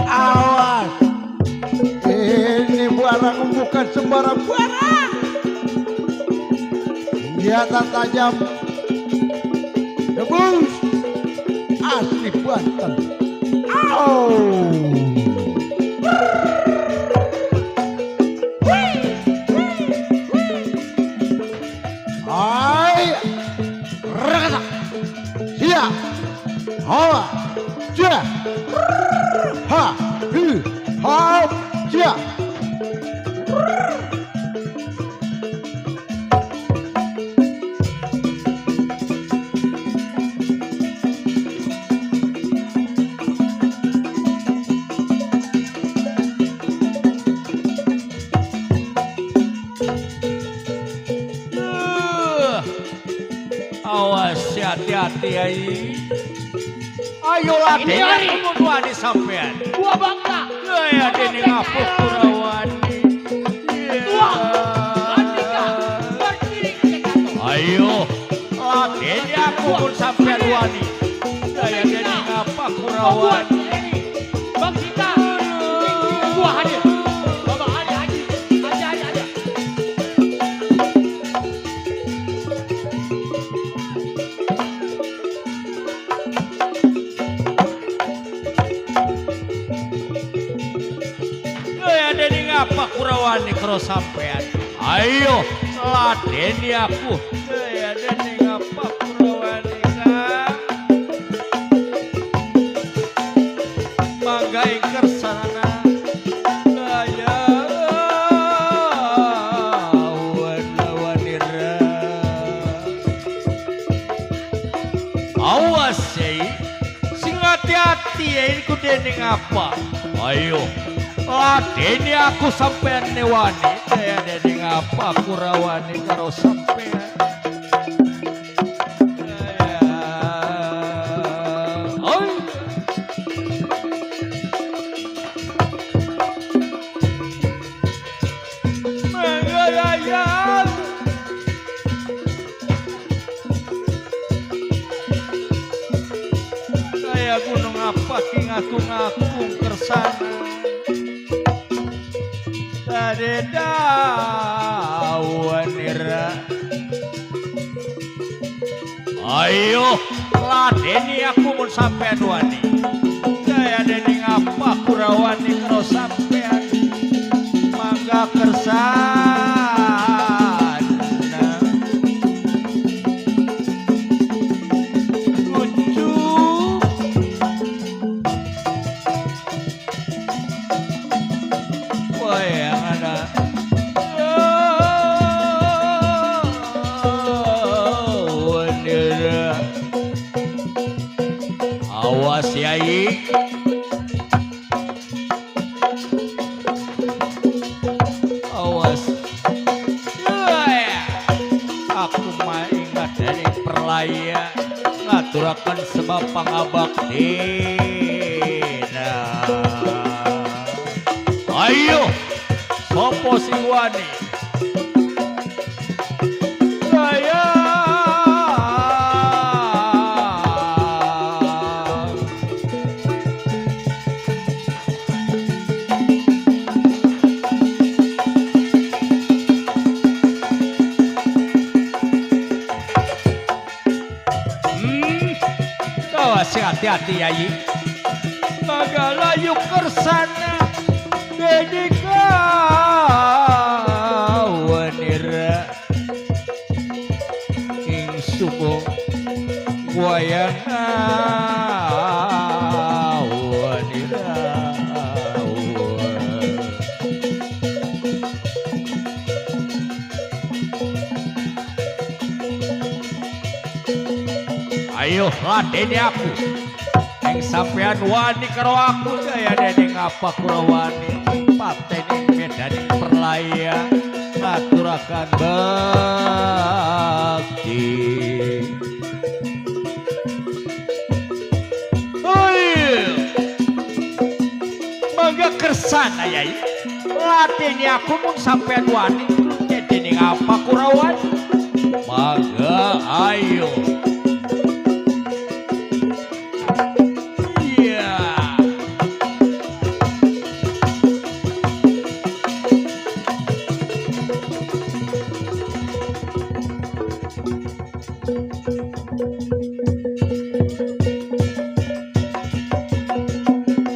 Speaker 5: Awas, ini barang bukan sembarang barang. Senjata tajam, debus, asli Banten. Hai, rakasa, siap, hawa, cia, ha, cia.
Speaker 3: Awas hati-hati ai. Ayolah
Speaker 2: Ini hari.
Speaker 3: kemudian sampean.
Speaker 2: Gua bangga.
Speaker 3: Ya dene ngapuk Kurawani.
Speaker 2: Tua, Andika, berdiri ke
Speaker 3: Ayo, latih aku pun sampean wani. Saya dene ngapa Kurawani.
Speaker 2: Bang Sita, gua hadir. Bapak hadir. Aja.
Speaker 3: Ya dene ngapa Kurawani karo sampean. Ayo, latih aku. Ya dene ngapa Kurawani kang. Mangga ing kersana. Daya wana-wanira. Awas sing hati-hati ya ini kudene ngapa. Ayo, ladeni aku sampean newani. Daya dene ngapa Kurawani karo sampean. Kayak gunung apa ki ngaku-ngaku kersana. Dadedawanira. Ayo, ladeni aku mun sampean wani. Daya dene ngapa Kurawani karo sampean. Mangga kersana. Awas yai. Awas. Aku mah ingat dari perlaya ngaturakan sebab pangabaktina. Ayo, sopo sing wani. Saya hati-hati yai. Magalayu kersana dedika wanira ing sumo wayana wanira. Ayo ladeni aku. Yang sampean wani karo aku daya dene ngapa Kurawani pateni medani akan bakti. Mangga kersana yai. Latini aku mun sampean wani jadi ning apa Kurawan? Mangga ayo. Iya.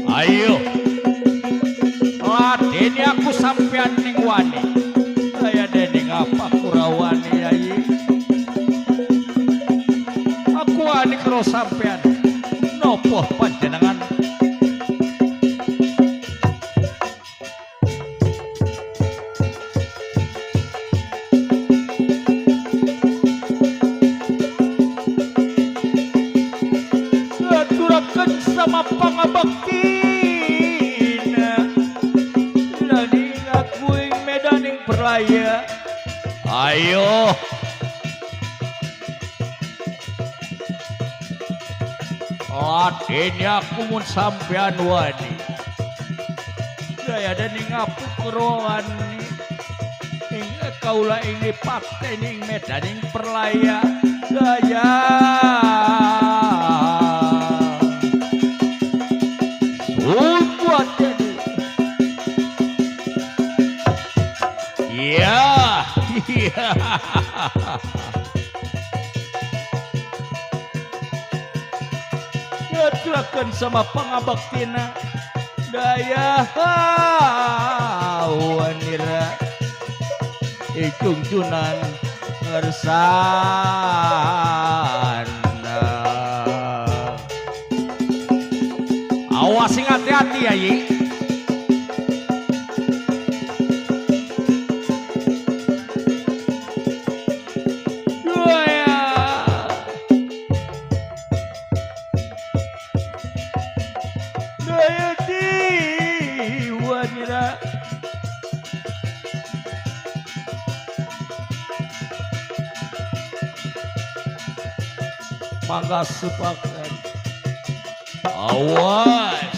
Speaker 3: Ayo. Latini aku sampean ning wani. Saya dening apa Kurawani yai. Aku wani karo sampean. Nopo panjenengan? Aturakeun sama pangabaktina. Lani ngakuing medaning perlaya. Ayo. Latini aku mun sampean wani. Gaya dening ngapu kerowani. Ing kaula ing dipakte ning medaning perlaya. Gaya. Buat jadi. Iya. Iya. Aturakeun sama pangabaktina. Daya wanira icungcunan ngersana. Awas sing hati-hati ya Yi. Daya di wanira mangga sepakat. Awas.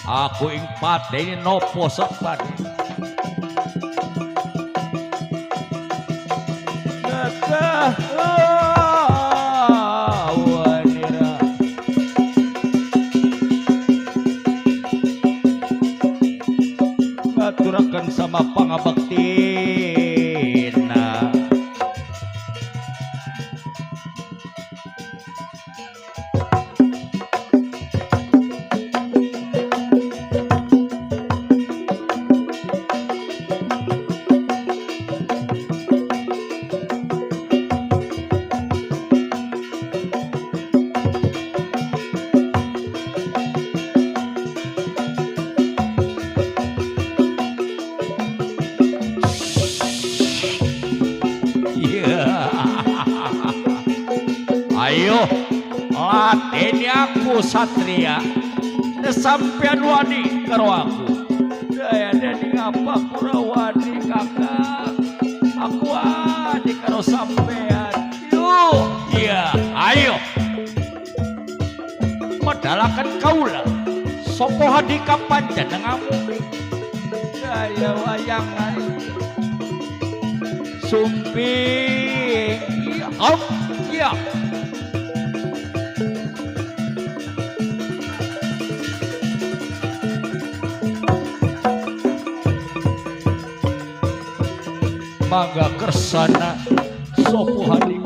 Speaker 3: Aku ing pateni nopo sepane. Nakah wanira. Ngaturaken sama pangabaktina. Ayo, latini aku satria. Sampean wani karo aku. Daya dening apa Kurawani kakak. Aku wani karo sampean. Yuk, iya, ayo. Medalakan kaula. Sopo hadika panjenengamu. Daya wayangan. Sumping. Iya. Mangga kersana sopo hadi.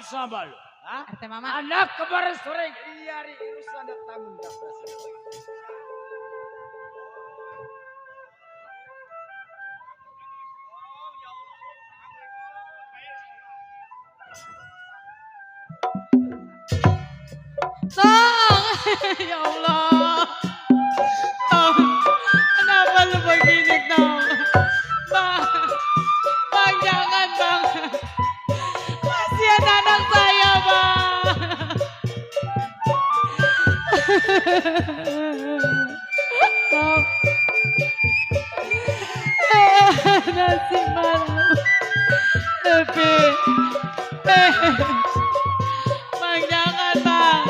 Speaker 2: sama lu.
Speaker 8: RT Mama.
Speaker 2: Anak kemarin sore liari urusan ada tanggung jawab.
Speaker 8: Tong, ya Allah. Tong, kenapa lu begini, Tong? Bang, jangan, Bang. Kasihan anak saya, Bang. Tong. Nasi malam. Tapi, Bang, jangan, Bang.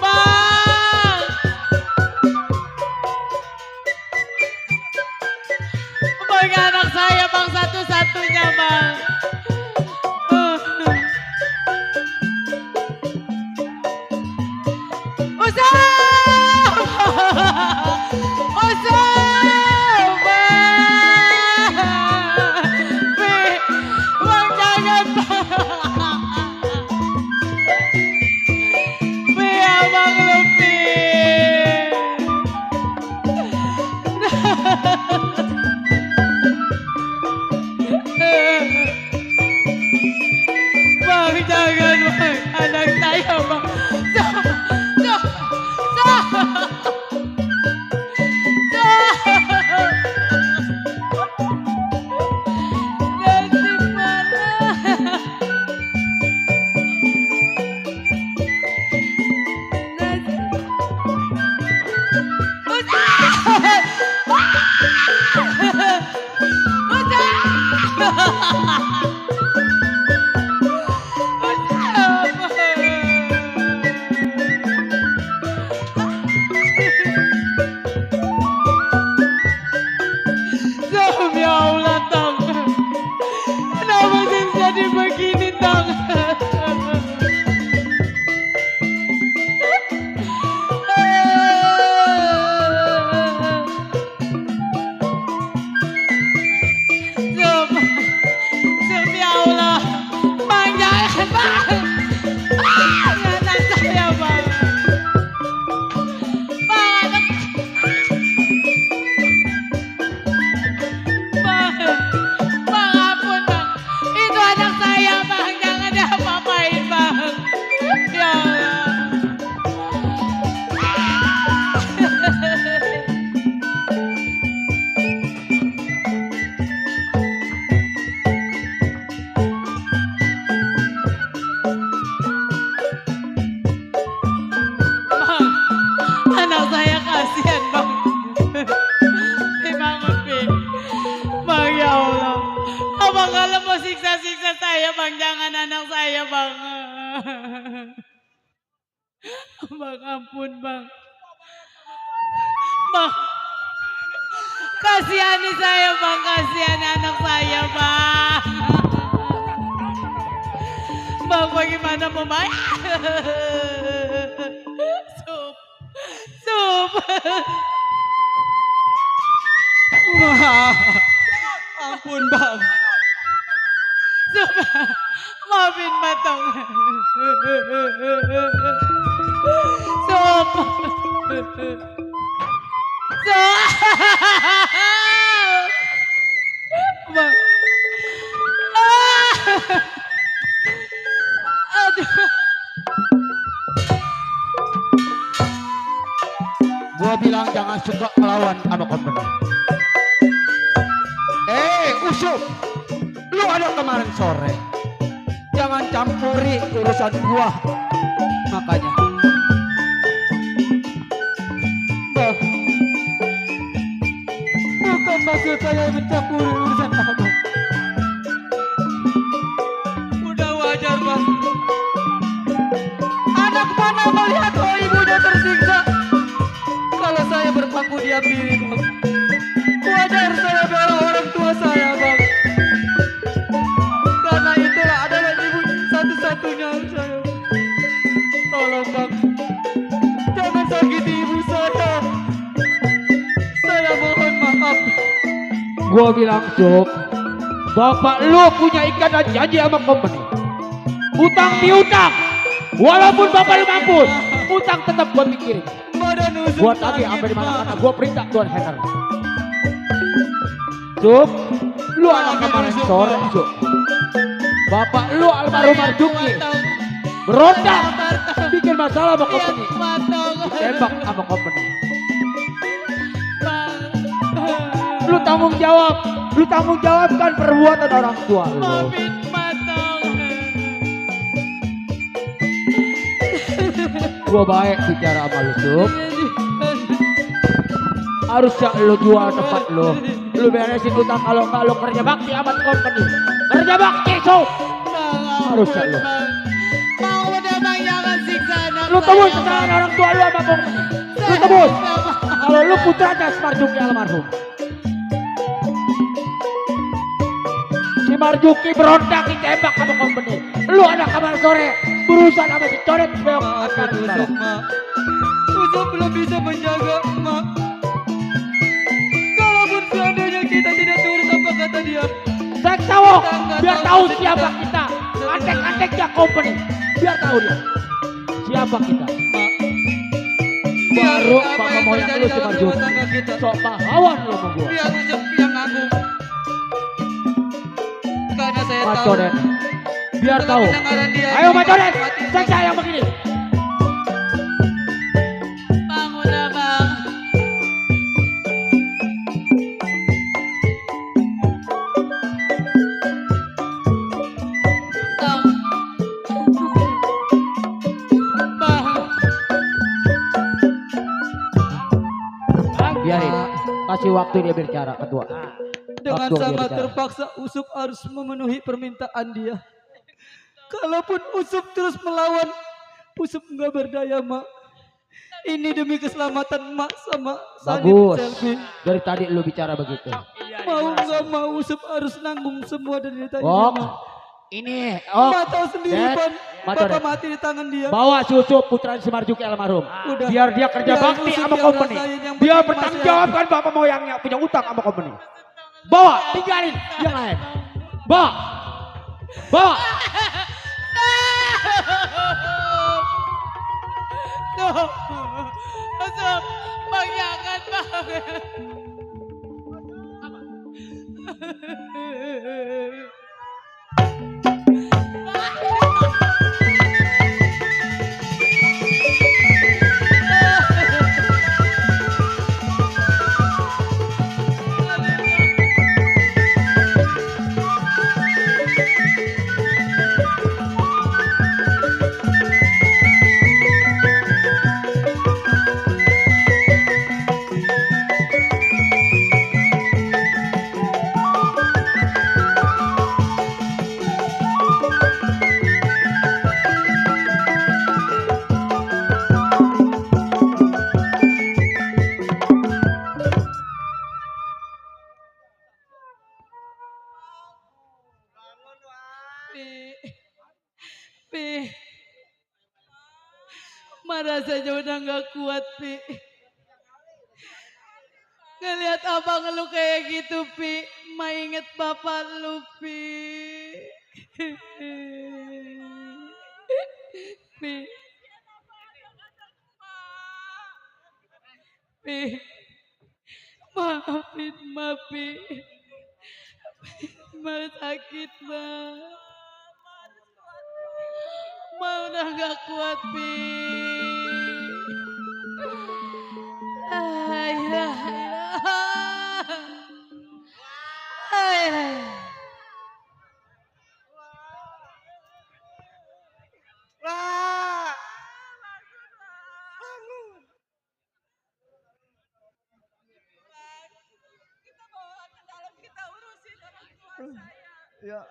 Speaker 8: Bang. Bang, anak saya, Bang, satu-satunya, Bang. Usap! Usap! Bang! Bang, jangan, Bang. Abang Lupi. Bang, jangan, Bang. Anak saya, Bang. Nasib mana? Ya Allah, Tong. Kenapa sih jadi begini, Tong? Ya Allah. Bang, jangan, Bang. Anak saya, Bang. Bang, anak. Bang, ampun, Bang. Itu anak saya, Bang. Jangan diapa-apain, Bang. Ya Allah. Bang, anak saya kasihan, Bang. Bangun, Pi. Bang, ya Allah. Abang kalau mau siksa-siksa saya, Bang, jangan anak saya, Bang. Bang, ampun, Bang. Bang, kasihani saya, Bang. Kasihan anak saya, Bang. Bang, bagaimana mau main? Sup.
Speaker 6: Wah, ampun, Bang.
Speaker 8: Sup. Maafin, Batong. Sup. Bang. Aduh.
Speaker 5: Gua bilang jangan suka melawan sama company. Usup, lu ada kemarin sore. Jangan campuri urusan gua. Makanya.
Speaker 6: Bang, bukan maksud saya mencampuri urusan Abang. Udah wajar, Bang. Anak mana melihat kalau ibunya tersiksa? Kalau saya berpaku diam diri, Bang. Wajar saya bela orang tua saya, Bang. Karena itulah adalah ibu satu-satunya saya. Tolong, Bang. Jangan sakiti ibu saya. Saya mohon maaf.
Speaker 4: Gua bilang, Sup, bapak lu punya ikatan janji sama company. Utang piutang. Walaupun bapak lu mampus, utang tetap gua pikirin. Gua tagih sampai di mana-mana. Gua perintah Tuan Hacker. Sup, lu anak kemarin sore, Sup. Bapak lu almarhum Marjuki berontak, bikin masalah sama company. Tembak sama company. Lu tanggung jawabkan perbuatan orang tua lu. Gua baik bicara sama lu, Sup. Harusnya lu jual tempat lu. Lu beresin utang, kalau enggak lu kerja bakti sama company. Kerja bakti, Sup. Harusnya lu.
Speaker 8: Bang, udah bang, jangan siksa anak
Speaker 4: Lu tebus kesalahan orang tua lu sama company. Lu tebus. Kalau lu putranya si Marjuki almarhum. Si Marjuki berontak ditembak sama company. Lu anak kamar sore berusaha sama si coret beok.
Speaker 12: Maafin Usop, Mak. Usop belum bisa menjaga, Mak. Kalaupun seandainya kita tidak turut apa kata dia,
Speaker 4: Seksawo, biar tahu siapa kita. Antek-anteknya company. Biar tahu dia siapa kita. Baru bapak moyang lu si Marjuki. Sok pahlawan lu sama gua.
Speaker 12: biar Usop yang nanggung. Karena saya tahu.
Speaker 4: Macodet, biar tahu.
Speaker 12: Pendengaran dia
Speaker 4: Ayo Macodet, seksa yang begini.
Speaker 8: Bang, udah bang. Bang. Bang.
Speaker 4: Biarin, kasih waktu dia bicara ketua.
Speaker 12: Dengan
Speaker 4: Waktu dia
Speaker 12: sangat
Speaker 4: bicara.
Speaker 12: terpaksa Usop harus memenuhi permintaan dia. Kalaupun Usop terus melawan, Usop nggak berdaya, Mak. Ini demi keselamatan Mak sama Sanip
Speaker 4: Bagus.
Speaker 12: Selvi.
Speaker 4: Dari tadi lu bicara begitu.
Speaker 12: Mau nggak mau Usop harus nanggung semua derita
Speaker 4: Ok,
Speaker 12: ini.
Speaker 4: ini,
Speaker 12: Mak tahu sendiri,
Speaker 4: Dad,
Speaker 12: Pan.
Speaker 4: Macodet.
Speaker 12: Bapak mati di tangan dia.
Speaker 4: Bawa susu putra si Marjuki almarhum.
Speaker 12: Udah.
Speaker 4: Biar dia kerja
Speaker 12: Biar
Speaker 4: bakti
Speaker 12: Usop
Speaker 4: sama
Speaker 12: yang
Speaker 4: company.
Speaker 12: rasain yang
Speaker 4: Dia
Speaker 12: penting
Speaker 4: bertanggung
Speaker 12: masih
Speaker 4: jawabkan bapak moyangnya punya utang sama company. Bawa, tinggalin yang lain. Bawa, bawa.
Speaker 8: Tuh. Usop, bang jangan bang. Pi, Ma rasanya udah gak kuat, Pi. Ngeliat abang lu kayak gitu, Pi. Ma inget bapak lu, Pi. Pi. Pi. Maafin Ma, Pi. Ma sakit, Ma. Ma udah gak kuat, Pi.
Speaker 5: Ya.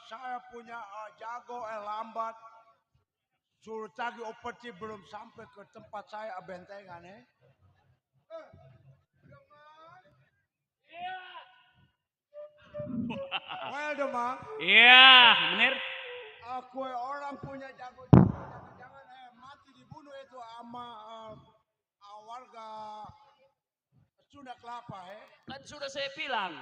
Speaker 5: Saya punya jago lambat. Suruh cari opeti belum sampai ke tempat saya bentengan Well, Demang.
Speaker 7: Iya, bener.
Speaker 5: Aku orang punya jago. Jangan mati dibunuh itu sama warga Sunda Kelapa
Speaker 7: Kan sudah saya bilang.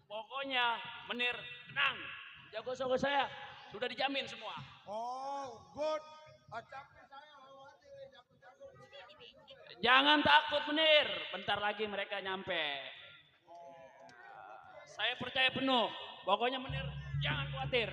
Speaker 7: Pokoknya menir tenang. Jago-jago saya sudah dijamin semua.
Speaker 5: Oh, good. Tapi saya khawatir jago-jago.
Speaker 7: Jangan takut menir. Bentar lagi mereka nyampe. Saya percaya penuh. Pokoknya menir jangan khawatir.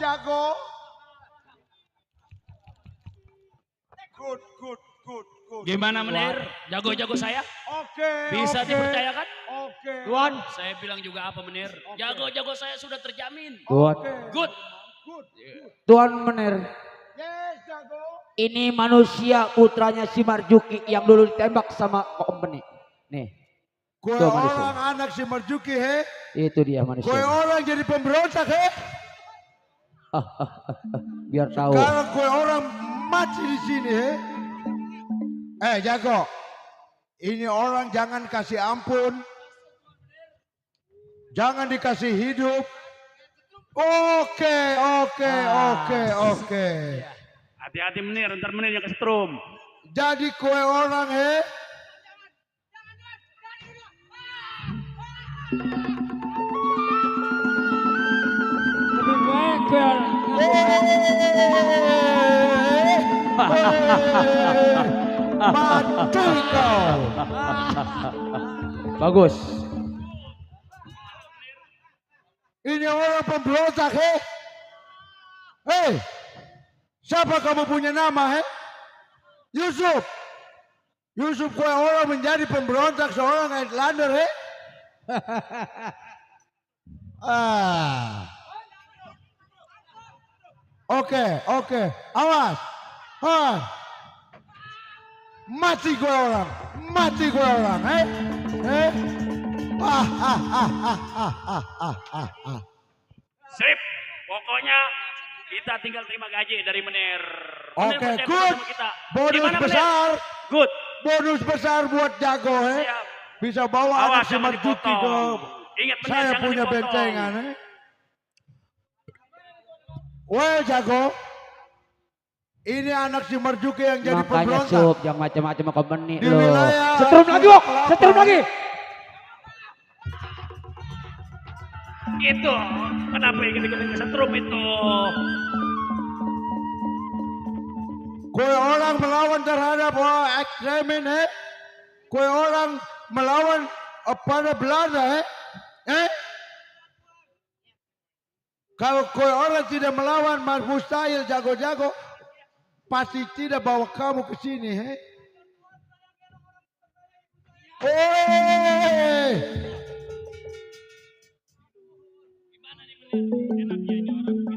Speaker 5: Jago. Good.
Speaker 7: Gimana menir? Jago-jago saya?
Speaker 5: Oke.
Speaker 7: Bisa dipercayakan?
Speaker 5: Oke.
Speaker 7: Tuan. Saya bilang juga apa menir? Jago-jago saya sudah terjamin.
Speaker 4: Tuan.
Speaker 7: Good.
Speaker 4: Tuan Menir.
Speaker 5: Yes, jago.
Speaker 4: Ini manusia putranya si Marjuki yang dulu ditembak sama company. Nih.
Speaker 5: Kue orang anak si Marjuki
Speaker 4: Itu dia manusia.
Speaker 5: Kue orang jadi pemberontak
Speaker 4: Biar tahu.
Speaker 5: Sekarang kue orang mati di sini jago. Ini orang jangan kasih ampun. Jangan dikasih hidup. Oke.
Speaker 7: Hati-hati menir, ntar menir yang kesetrum.
Speaker 5: Jadi kue orang
Speaker 2: Lebih baik kue
Speaker 5: mati kau.
Speaker 4: Bagus.
Speaker 5: Ini orang pemberontak siapa kamu punya nama Yusuf. Yusuf kue orang menjadi pemberontak seorang Outlander Oke. Awas. Mati gue orang.
Speaker 7: Sip. Pokoknya kita tinggal terima gaji dari menir.
Speaker 5: Oke, good. Bonus besar.
Speaker 7: Good.
Speaker 5: Bonus besar buat jago
Speaker 7: Siap.
Speaker 5: Bisa bawa anak si Marjuki ke
Speaker 7: Ingat menir,
Speaker 5: saya
Speaker 7: jangan
Speaker 5: punya
Speaker 7: dipotong.
Speaker 5: bentengan Well jago, ini anak si Marjuki yang jadi
Speaker 4: Makanya
Speaker 5: pemberontak.
Speaker 4: Sup, jangan macam-macam sama company
Speaker 5: Di
Speaker 4: lo.
Speaker 5: wilayah
Speaker 4: Setrum lagi, Wok. Setrum lagi.
Speaker 7: Itu. Kenapa yang kesetrum itu?
Speaker 5: Kue orang melawan terhadap ekstremin Kue orang melawan pada Belanda Kalau kue orang tidak melawan mustahil jago-jago pasti tidak bawa kamu ke sini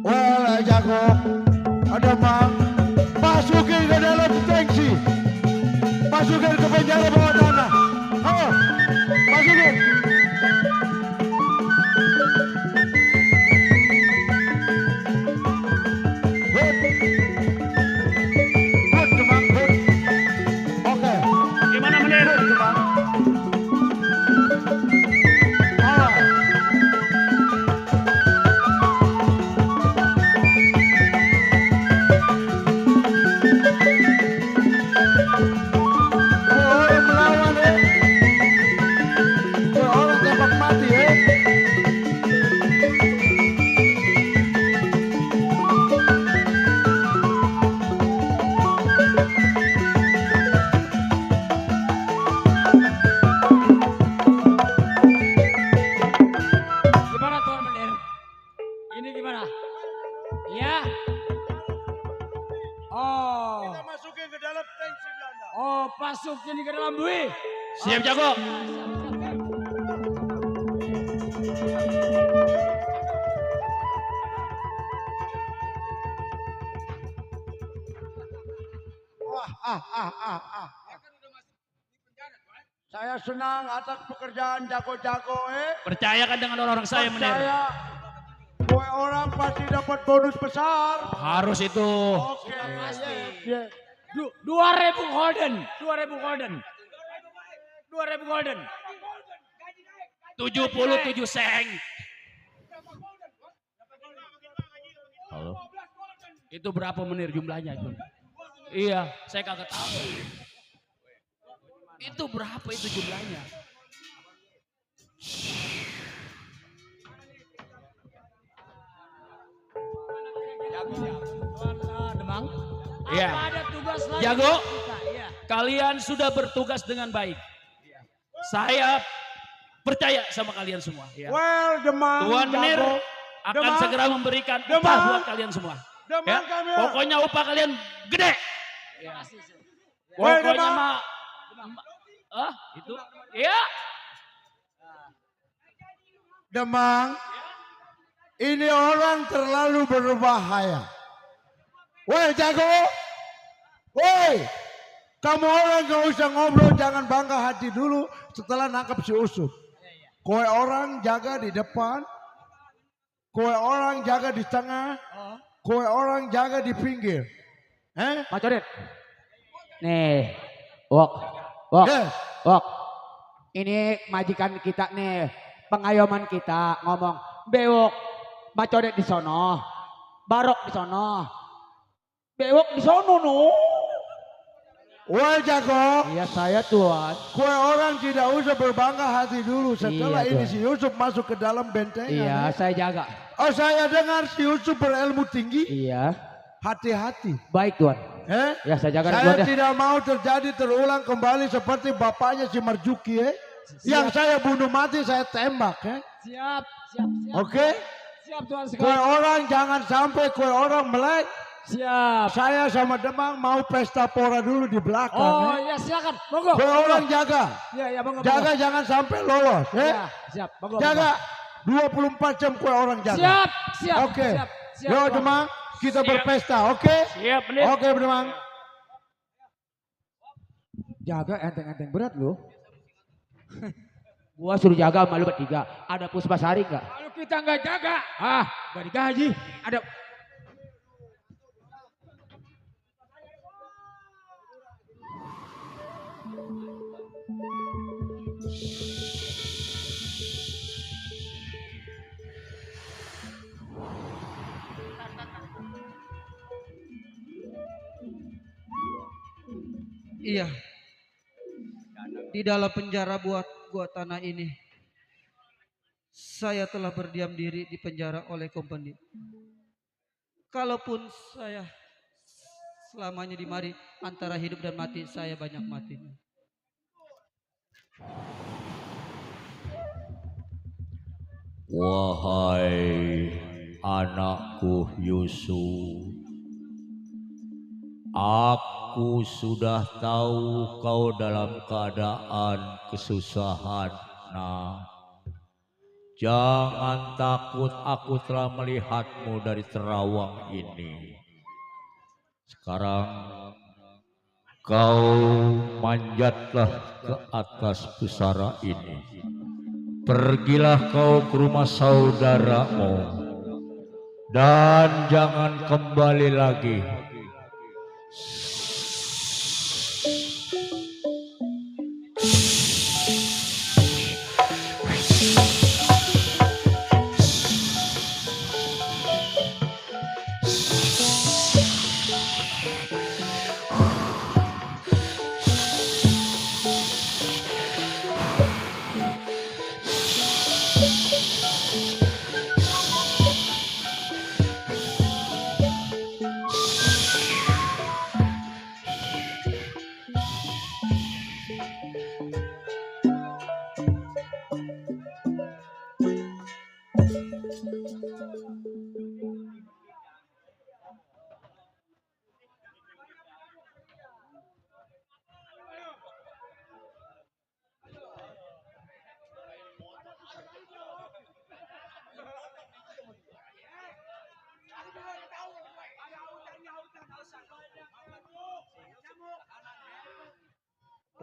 Speaker 5: Wah jago ada bang masukin ke dalam deteksi masukin ke penjara bawah tanah masukin
Speaker 7: Gimana menir?
Speaker 4: Iya. Oh.
Speaker 5: Kita masukin ke dalam tank si Belanda.
Speaker 4: Oh, masukin ke dalam bui.
Speaker 7: Siap jago.
Speaker 5: Saya senang atas pekerjaan jago-jago
Speaker 7: Percayakan dengan orang-orang saya menir.
Speaker 5: Percaya gue orang pasti dapat bonus besar.
Speaker 7: Harus itu.
Speaker 5: Oke. Yes.
Speaker 4: 2.000 golden. 2.000 golden. 2.000 golden.
Speaker 7: 77 seng. Halo. Itu berapa menir jumlahnya itu? Iya, saya kagak tahu. Itu berapa itu jumlahnya?
Speaker 4: Demang.
Speaker 7: Iya.
Speaker 4: Apa ada tugas lagi?
Speaker 7: Jago.
Speaker 4: Kita? Iya.
Speaker 7: Kalian sudah bertugas dengan baik. Saya percaya sama kalian semua. Ya.
Speaker 5: Well, Demang.
Speaker 7: Tuan Menir
Speaker 5: Jago.
Speaker 7: akan
Speaker 5: Demang.
Speaker 7: segera memberikan upah
Speaker 5: Demang.
Speaker 7: buat kalian semua.
Speaker 5: Demang
Speaker 7: Ya.
Speaker 5: kami.
Speaker 7: Pokoknya upah kalian gede. Ya.
Speaker 5: Well,
Speaker 7: Pokoknya
Speaker 5: Demang.
Speaker 7: mah. Itu. Iya.
Speaker 5: Demang. Ini orang terlalu berbahaya. Woi jago. Woi. Kamu orang gak usah ngobrol, jangan bangga hati dulu setelah nangkap si Usup. Kowe orang jaga di depan. Kowe orang jaga di tengah. Kowe orang jaga di pinggir.
Speaker 4: Pak Codet. Nih. Wok. Wok.
Speaker 5: Yes.
Speaker 4: Wok. Ini majikan kita nih. Pengayoman kita ngomong. Bewok. Pak Codet di sono. Barok di sono. Bewok di sono no.
Speaker 5: Woi jago.
Speaker 4: Iya saya tuan.
Speaker 5: Kowe orang tidak usah berbangga hati dulu setelah
Speaker 4: Iya,
Speaker 5: ini
Speaker 4: Tuan.
Speaker 5: si Yusuf masuk ke dalam bentengan.
Speaker 4: Iya saya jaga.
Speaker 5: Oh saya dengar si Yusuf berilmu tinggi.
Speaker 4: Iya.
Speaker 5: Hati-hati.
Speaker 4: Baik tuan. Ya saya jaga
Speaker 5: Saya
Speaker 4: tuan ya.
Speaker 5: tidak mau terjadi terulang kembali seperti bapaknya si Marjuki Yang saya bunuh mati saya tembak
Speaker 4: Siap. Siap. Siap.
Speaker 5: Oke?
Speaker 4: Siap tuan
Speaker 5: Kowe orang jangan sampai kowe orang melek.
Speaker 4: Siap.
Speaker 5: Saya sama Demang mau pesta pora dulu di belakang.
Speaker 4: Oh iya silakan. Monggo.
Speaker 5: Kowe orang jaga.
Speaker 4: Iya iya monggo.
Speaker 5: Jaga jangan sampai lolos.
Speaker 4: Iya, siap. Monggo.
Speaker 5: Jaga 24 jam kowe orang jaga.
Speaker 4: Siap. Siap.
Speaker 5: Oke.
Speaker 4: Siap. Siap,
Speaker 5: Yo
Speaker 4: Tuan.
Speaker 5: Demang, kita
Speaker 7: Siap.
Speaker 5: berpesta, oke?
Speaker 7: Siap menir.
Speaker 5: Oke Demang.
Speaker 4: Jaga enteng-enteng berat loh. Gua suruh jaga sama lu bertiga. Ada Puspasari enggak? Kalau kita enggak jaga, enggak digaji. Ada
Speaker 12: Iya. Di dalam penjara buat gua tanah ini. Saya telah berdiam diri di penjara oleh company. Kalaupun saya selamanya di mari antara hidup dan mati, saya banyak matinya.
Speaker 3: Wahai anakku Yusuf, aku sudah tahu kau dalam keadaan kesusahan. Nah, jangan takut, aku telah melihatmu dari terawang ini. Sekarang kau manjatlah ke atas pusara ini. Pergilah kau ke rumah saudaramu dan jangan kembali lagi.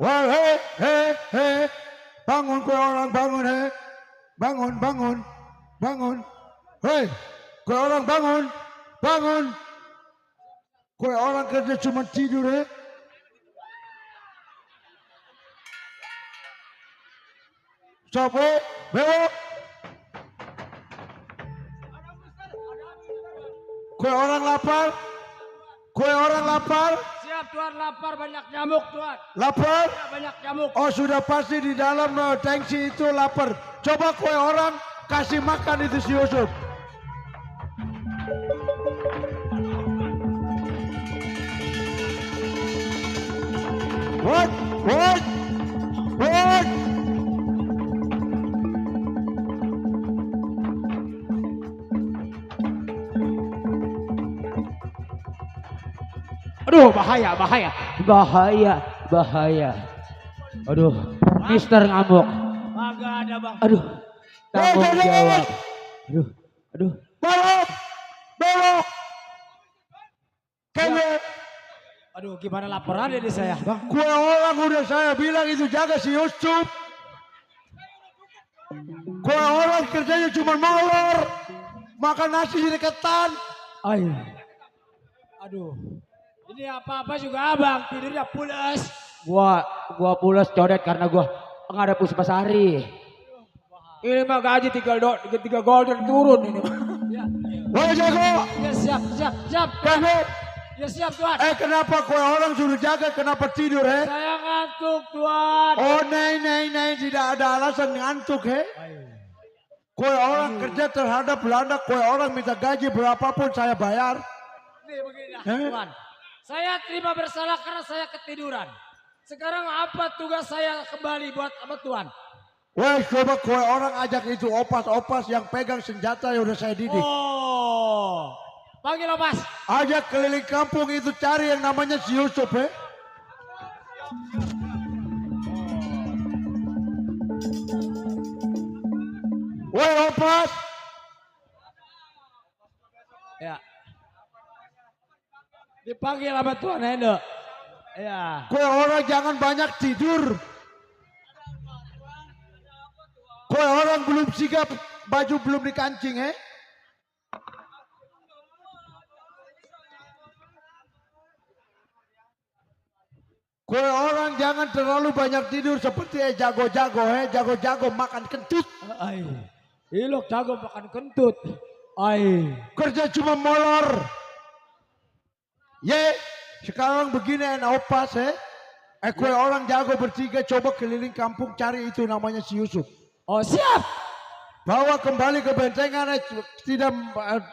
Speaker 5: Wah, hei, bangun kue orang bangun, hei, bangun, hei, kue orang bangun, kue orang kerja cuma tidur, hei. Capek, bewok. Kue orang lapar.
Speaker 4: Siap Tuan, lapar banyak nyamuk Tuan.
Speaker 5: Lapar?
Speaker 4: Ya, banyak nyamuk.
Speaker 5: Oh sudah pasti di dalam tangsi itu lapar. Coba kue orang kasih makan itu si Yusuf. What?
Speaker 4: Aduh, bahaya. Aduh, Mister Ngamuk.
Speaker 2: Kagak ada bang.
Speaker 4: Aduh, tanggung jawab. Aduh.
Speaker 5: Belok. Kayak
Speaker 2: Aduh, gimana laporan ini saya bang?
Speaker 5: kue orang udah saya bilang itu jaga si Yusuf. Kue orang kerjanya cuma molor. Makan nasi di deketan.
Speaker 2: Aduh. Ini apa-apa juga abang, tidurnya pulas.
Speaker 4: Gua pulas codet karena gua nggak ada Puspasari. Ini mah gaji 3 golden turun ini.
Speaker 5: Woi jago.
Speaker 2: Ya siap.
Speaker 5: Jago.
Speaker 2: Ya siap Tuan.
Speaker 5: Kenapa kue orang suruh jaga? Kenapa tidur, he?
Speaker 2: Saya ngantuk Tuan.
Speaker 5: Oh, nei, tidak ada alasan ngantuk, he? Kue orang kerja terhadap Belanda, kue orang minta gaji berapapun saya bayar.
Speaker 2: Nih begini dah Tuan. Saya terima bersalah karena saya ketiduran. Sekarang apa tugas saya kembali buat apa Tuan?
Speaker 5: Weh, coba kue orang ajak itu opas yang pegang senjata yang udah saya didik.
Speaker 2: Oh, panggil opas.
Speaker 5: Ajak keliling kampung itu cari yang namanya si Yusuf, he? Weh, opas.
Speaker 2: Ya. Dipanggil sama Tuan Hendo. Ya.
Speaker 5: Kue orang jangan banyak tidur. Kue orang belum sigap, baju belum dikancing, he? Kue orang jangan terlalu banyak tidur seperti jago-jago, he? Jago-jago makan kentut.
Speaker 2: Ilok jago makan kentut.
Speaker 5: Kerja cuma molor. Sekarang begini opas, he? Kue orang jago bertiga coba keliling kampung cari itu namanya si Yusuf.
Speaker 2: Oh siap.
Speaker 5: Bawa kembali ke bentengan,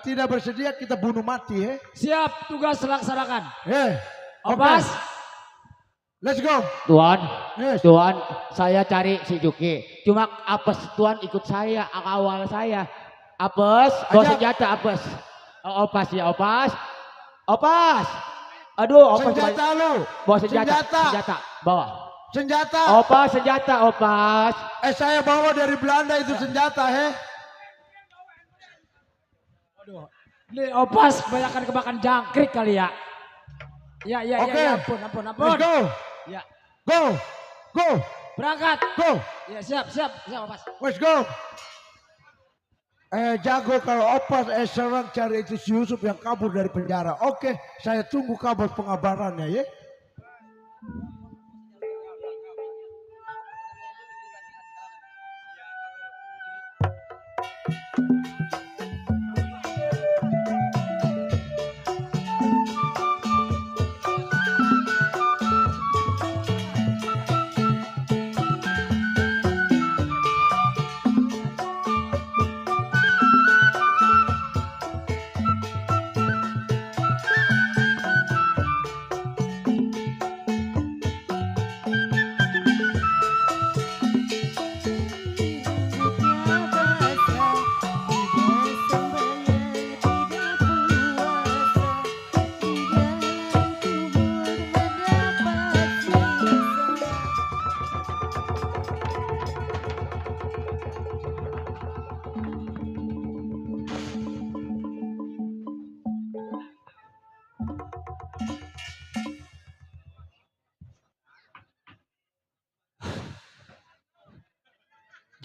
Speaker 5: tidak bersedia kita bunuh mati, he?
Speaker 2: Siap, tugas laksanakan.
Speaker 5: Opas. Let's go.
Speaker 4: Tuan,
Speaker 5: Yes.
Speaker 4: Tuan, saya cari si Juki. Cuma apes Tuan ikut saya, awal saya. Apes, bawa senjata apes. Opas ya, opas. Aduh, opas.
Speaker 5: Senjata lu.
Speaker 4: Bawa senjata. Bawa.
Speaker 5: Senjata.
Speaker 4: Opas, senjata, opas.
Speaker 5: Saya bawa dari Belanda itu senjata, he?
Speaker 2: Aduh. Ini opas kebanyakan kemakan jangkrik kali ya. Ya,
Speaker 5: Oke.
Speaker 2: ampun.
Speaker 5: Let's go.
Speaker 2: Ya.
Speaker 5: Go.
Speaker 2: Berangkat.
Speaker 5: Go.
Speaker 2: Ya, siap opas.
Speaker 5: Let's go. Jago kalau opas serang cari itu si Yusuf yang kabur dari penjara. Oke, saya tunggu kabar pengabarannya, ya.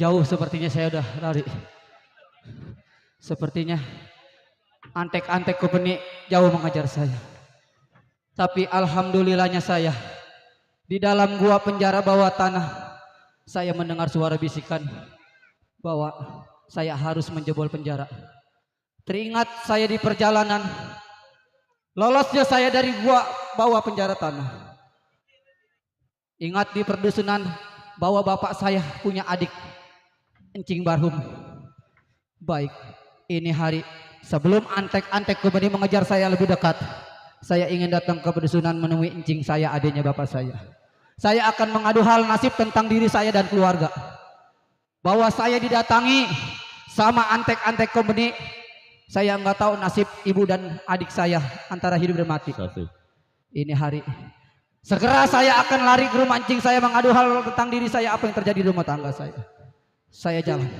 Speaker 12: Jauh sepertinya saya udah lari. Sepertinya antek-antek Kompeni jauh mengejar saya. Tapi alhamdulillahnya saya di dalam gua penjara bawah tanah saya mendengar suara bisikan bahwa saya harus menjebol penjara. Teringat saya di perjalanan lolosnya saya dari gua bawah penjara tanah. Ingat di perdusunan bahwa bapak saya punya adik Encing Barhum. Baik, ini hari sebelum antek-antek Kompeni mengejar saya lebih dekat, saya ingin datang ke perdusunan menemui Encing saya, adiknya bapak saya. Saya akan mengadu hal nasib tentang diri saya dan keluarga. Bahwa saya didatangi sama antek-antek Kompeni. Saya nggak tahu nasib ibu dan adik saya antara hidup dan mati. Ini hari segera saya akan lari ke rumah Encing saya mengadu hal tentang diri saya, apa yang terjadi di rumah tangga saya. Saya jalan.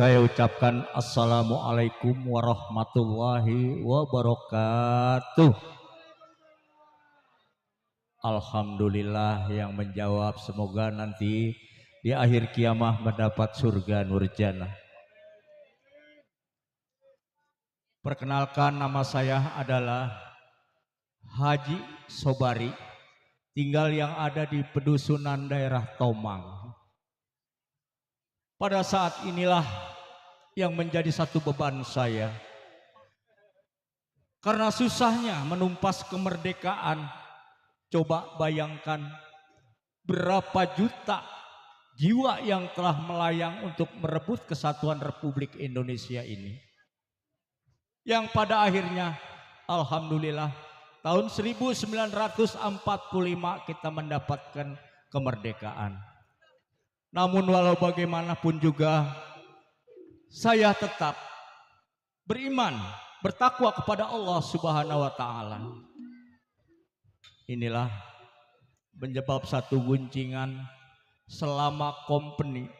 Speaker 3: Saya ucapkan Assalamualaikum warahmatullahi wabarakatuh. Alhamdulillah yang menjawab, semoga nanti di akhir kiamah mendapat surga nurjana. Perkenalkan, nama saya adalah Haji Sobari, tinggal yang ada di pedusunan daerah Tomang. Pada saat inilah yang menjadi satu beban saya. Karena susahnya menumpas kemerdekaan, coba bayangkan berapa juta jiwa yang telah melayang untuk merebut kesatuan Republik Indonesia ini. Yang pada akhirnya, alhamdulillah, tahun 1945 kita mendapatkan kemerdekaan. Namun walau bagaimanapun juga saya tetap beriman, bertakwa kepada Allah Subhanahu wa taala. Inilah menyebab satu guncingan selama Kompeni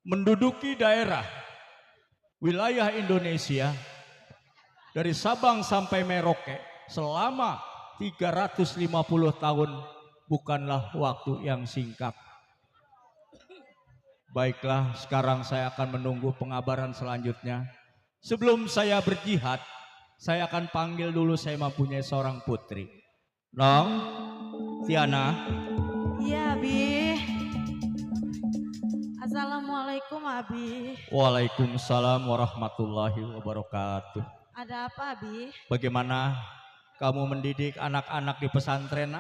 Speaker 3: menduduki daerah wilayah Indonesia dari Sabang sampai Merauke selama 350 tahun bukanlah waktu yang singkat. Baiklah, sekarang saya akan menunggu pengabaran selanjutnya. Sebelum saya berjihad, saya akan panggil dulu, saya mempunyai seorang putri. Nong, Tiana.
Speaker 8: Iya, Abi. Assalamualaikum, Abi.
Speaker 3: Waalaikumsalam warahmatullahi wabarakatuh.
Speaker 8: Ada apa, Abi?
Speaker 3: Bagaimana kamu mendidik anak-anak di pesantren?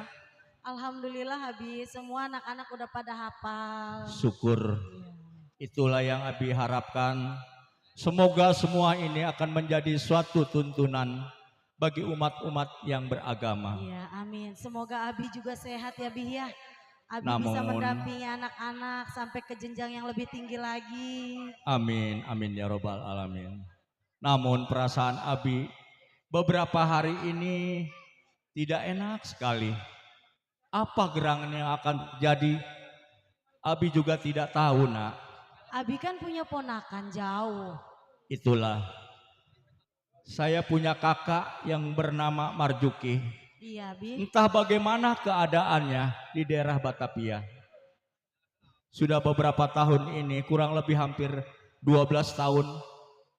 Speaker 8: Alhamdulillah, Abi, semua anak-anak udah pada hafal.
Speaker 3: Syukur. Itulah yang Abi harapkan. Semoga semua ini akan menjadi suatu tuntunan bagi umat-umat yang beragama.
Speaker 8: Iya, amin. Semoga Abi juga sehat ya, Bi ya. Abi
Speaker 3: Namun,
Speaker 8: bisa mendampingi anak-anak sampai ke jenjang yang lebih tinggi lagi.
Speaker 3: Amin, amin ya robbal alamin. Namun perasaan Abi beberapa hari ini tidak enak sekali. Apa gerangan yang akan terjadi, Abi juga tidak tahu, nak.
Speaker 8: Abi kan punya ponakan jauh.
Speaker 3: Itulah, saya punya kakak yang bernama Marjuki.
Speaker 8: Iya, Bi.
Speaker 3: Entah bagaimana keadaannya di daerah Batavia. Sudah beberapa tahun ini, kurang lebih hampir 12 tahun,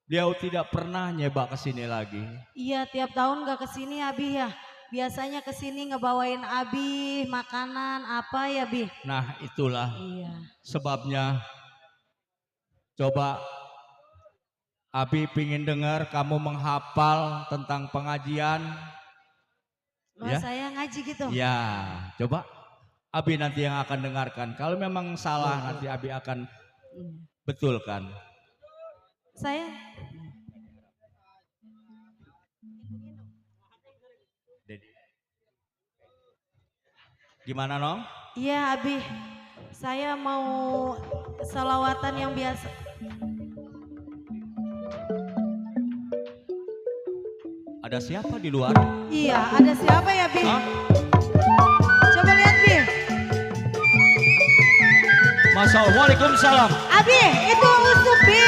Speaker 3: beliau tidak pernah nyebak ke sini lagi.
Speaker 8: Iya, tiap tahun gak kesini ya, Bi ya. Biasanya kesini ngebawain Abi makanan apa ya, Bi?
Speaker 3: Nah, itulah
Speaker 8: iya.
Speaker 3: Sebabnya. Coba Abi pingin dengar kamu menghafal tentang pengajian.
Speaker 8: Loh,
Speaker 3: Ya?
Speaker 8: saya ngaji gitu.
Speaker 3: Ya, coba Abi nanti yang akan dengarkan. Kalau memang salah nanti Abi akan betulkan.
Speaker 8: Saya
Speaker 3: Gimana Nong?
Speaker 8: iya Abi. Saya mau selawatan yang biasa.
Speaker 3: Ada siapa di luar?
Speaker 8: Iya, ada siapa ya, Bi?
Speaker 3: Hah?
Speaker 8: Coba lihat, Bi.
Speaker 3: Masya Allah, Waalaikumsalam.
Speaker 8: Abi, itu Usup, Bi.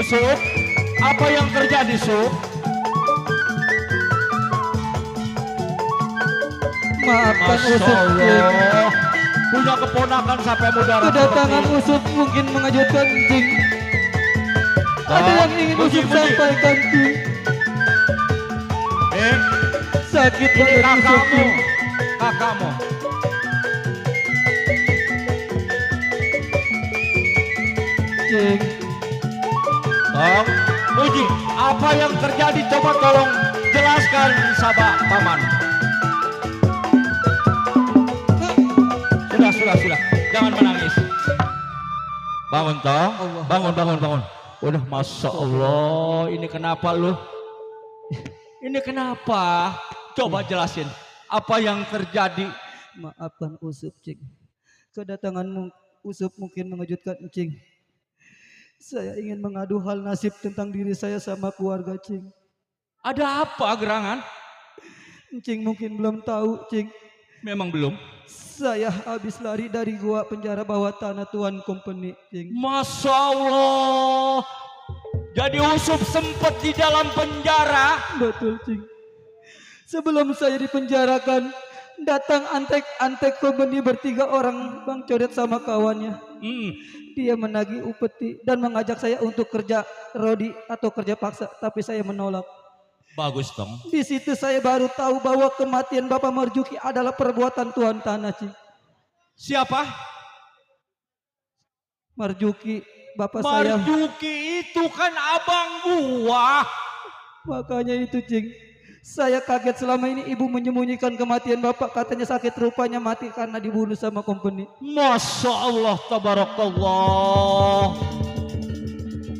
Speaker 3: Usup, apa yang terjadi, Sup?
Speaker 12: Maafkan
Speaker 3: Masya
Speaker 12: Usup, Cing.
Speaker 3: Allah, punya keponakan sampai mudarat.
Speaker 12: Kedatangan Usup mungkin mengejutkan Cing. Ada yang ingin Usup sampaikan, Cing. Sakit
Speaker 3: Ini
Speaker 12: banget Usup,
Speaker 3: kakakmu,
Speaker 12: Cing.
Speaker 3: kakakmu.
Speaker 12: Cing.
Speaker 3: Tong, Uji, apa yang terjadi? Coba tolong jelaskan sahabat paman. Sudah, jangan menangis. Bangun Tong, bangun. Udah, Masya Allah, ini kenapa lu? Ini kenapa? Coba jelasin, apa yang terjadi?
Speaker 12: Maafkan Usup, Cing. Kedatanganmu Usup mungkin mengejutkan Cing. Saya ingin mengadu hal nasib tentang diri saya sama keluarga Cing.
Speaker 3: Ada apa gerangan?
Speaker 12: Cing mungkin belum tahu, Cing.
Speaker 3: Memang belum.
Speaker 12: Saya habis lari dari gua penjara bawah tanah Tuan Company, Cing.
Speaker 3: Masya Allah. Jadi Usup sempat di dalam penjara.
Speaker 12: Betul, Cing. Sebelum saya dipenjarakan, datang antek company bertiga orang, Bang Codet sama kawannya. Dia menagih upeti dan mengajak saya untuk kerja rodi atau kerja paksa, tapi saya menolak.
Speaker 3: Bagus Tong.
Speaker 12: Di situ saya baru tahu bahwa kematian Bapak Marjuki adalah perbuatan Tuan Tanah, Cing.
Speaker 3: Siapa?
Speaker 12: Marjuki, bapak saya.
Speaker 3: Marjuki itu kan abang gua.
Speaker 12: Makanya itu, Cing. Saya kaget selama ini ibu menyembunyikan kematian bapak, katanya sakit, rupanya mati karena dibunuh sama company.
Speaker 3: Masya Allah, tabarakallah.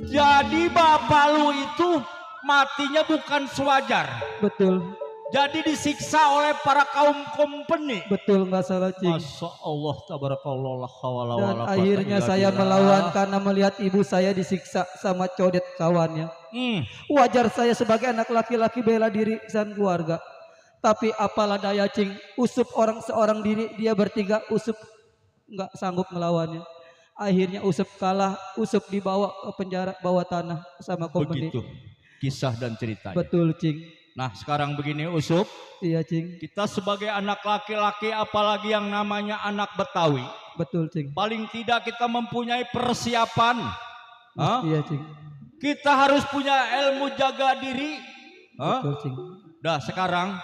Speaker 3: Jadi bapak lu itu matinya bukan sewajar.
Speaker 12: Betul.
Speaker 3: Jadi disiksa oleh para kaum company.
Speaker 12: Betul, nggak salah, Cing.
Speaker 3: Masya Allah, tabarakallah. La hawla
Speaker 12: Dan
Speaker 3: wala quwwata
Speaker 12: akhirnya
Speaker 3: illa
Speaker 12: saya
Speaker 3: billah.
Speaker 12: melawan karena melihat ibu saya disiksa sama Codet kawannya. Wajar saya sebagai anak laki-laki bela diri dan keluarga. Tapi apalah daya, Cing. Usup orang seorang diri, dia bertiga, Usup nggak sanggup melawannya. Akhirnya Usup kalah, Usup dibawa ke penjara bawah tanah sama company.
Speaker 3: Begitu kisah dan ceritanya.
Speaker 12: Betul, Cing.
Speaker 3: Nah sekarang begini Usup.
Speaker 12: Iya, Cing.
Speaker 3: Kita sebagai anak laki-laki, apalagi yang namanya anak Betawi.
Speaker 12: Betul, Cing.
Speaker 3: Paling tidak kita mempunyai persiapan.
Speaker 12: Iya, Cing.
Speaker 3: Kita harus punya ilmu jaga diri.
Speaker 12: Betul, Cing.
Speaker 3: Dah sekarang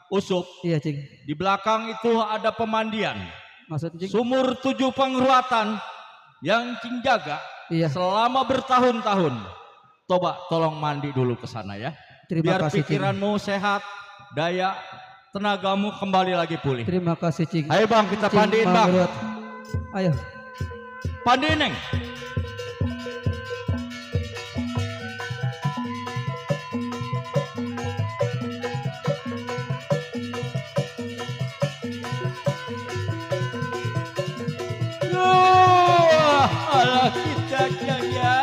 Speaker 3: Usup.
Speaker 12: Iya, Cing.
Speaker 3: Di belakang itu ada pemandian.
Speaker 12: Maksud, Cing?
Speaker 3: Sumur 7 penghruatan yang Cing jaga selama bertahun-tahun. Coba tolong mandi dulu ke sana ya.
Speaker 12: Terima
Speaker 3: Biar
Speaker 12: kasih,
Speaker 3: pikiranmu sehat, daya tenagamu kembali lagi pulih.
Speaker 12: Terima kasih, Cing.
Speaker 3: Ayo Bang, kita
Speaker 12: Cing
Speaker 3: pandiin Bang.
Speaker 12: Mangrot. Ayo.
Speaker 3: Pandiin Neng. Alah kita jaya.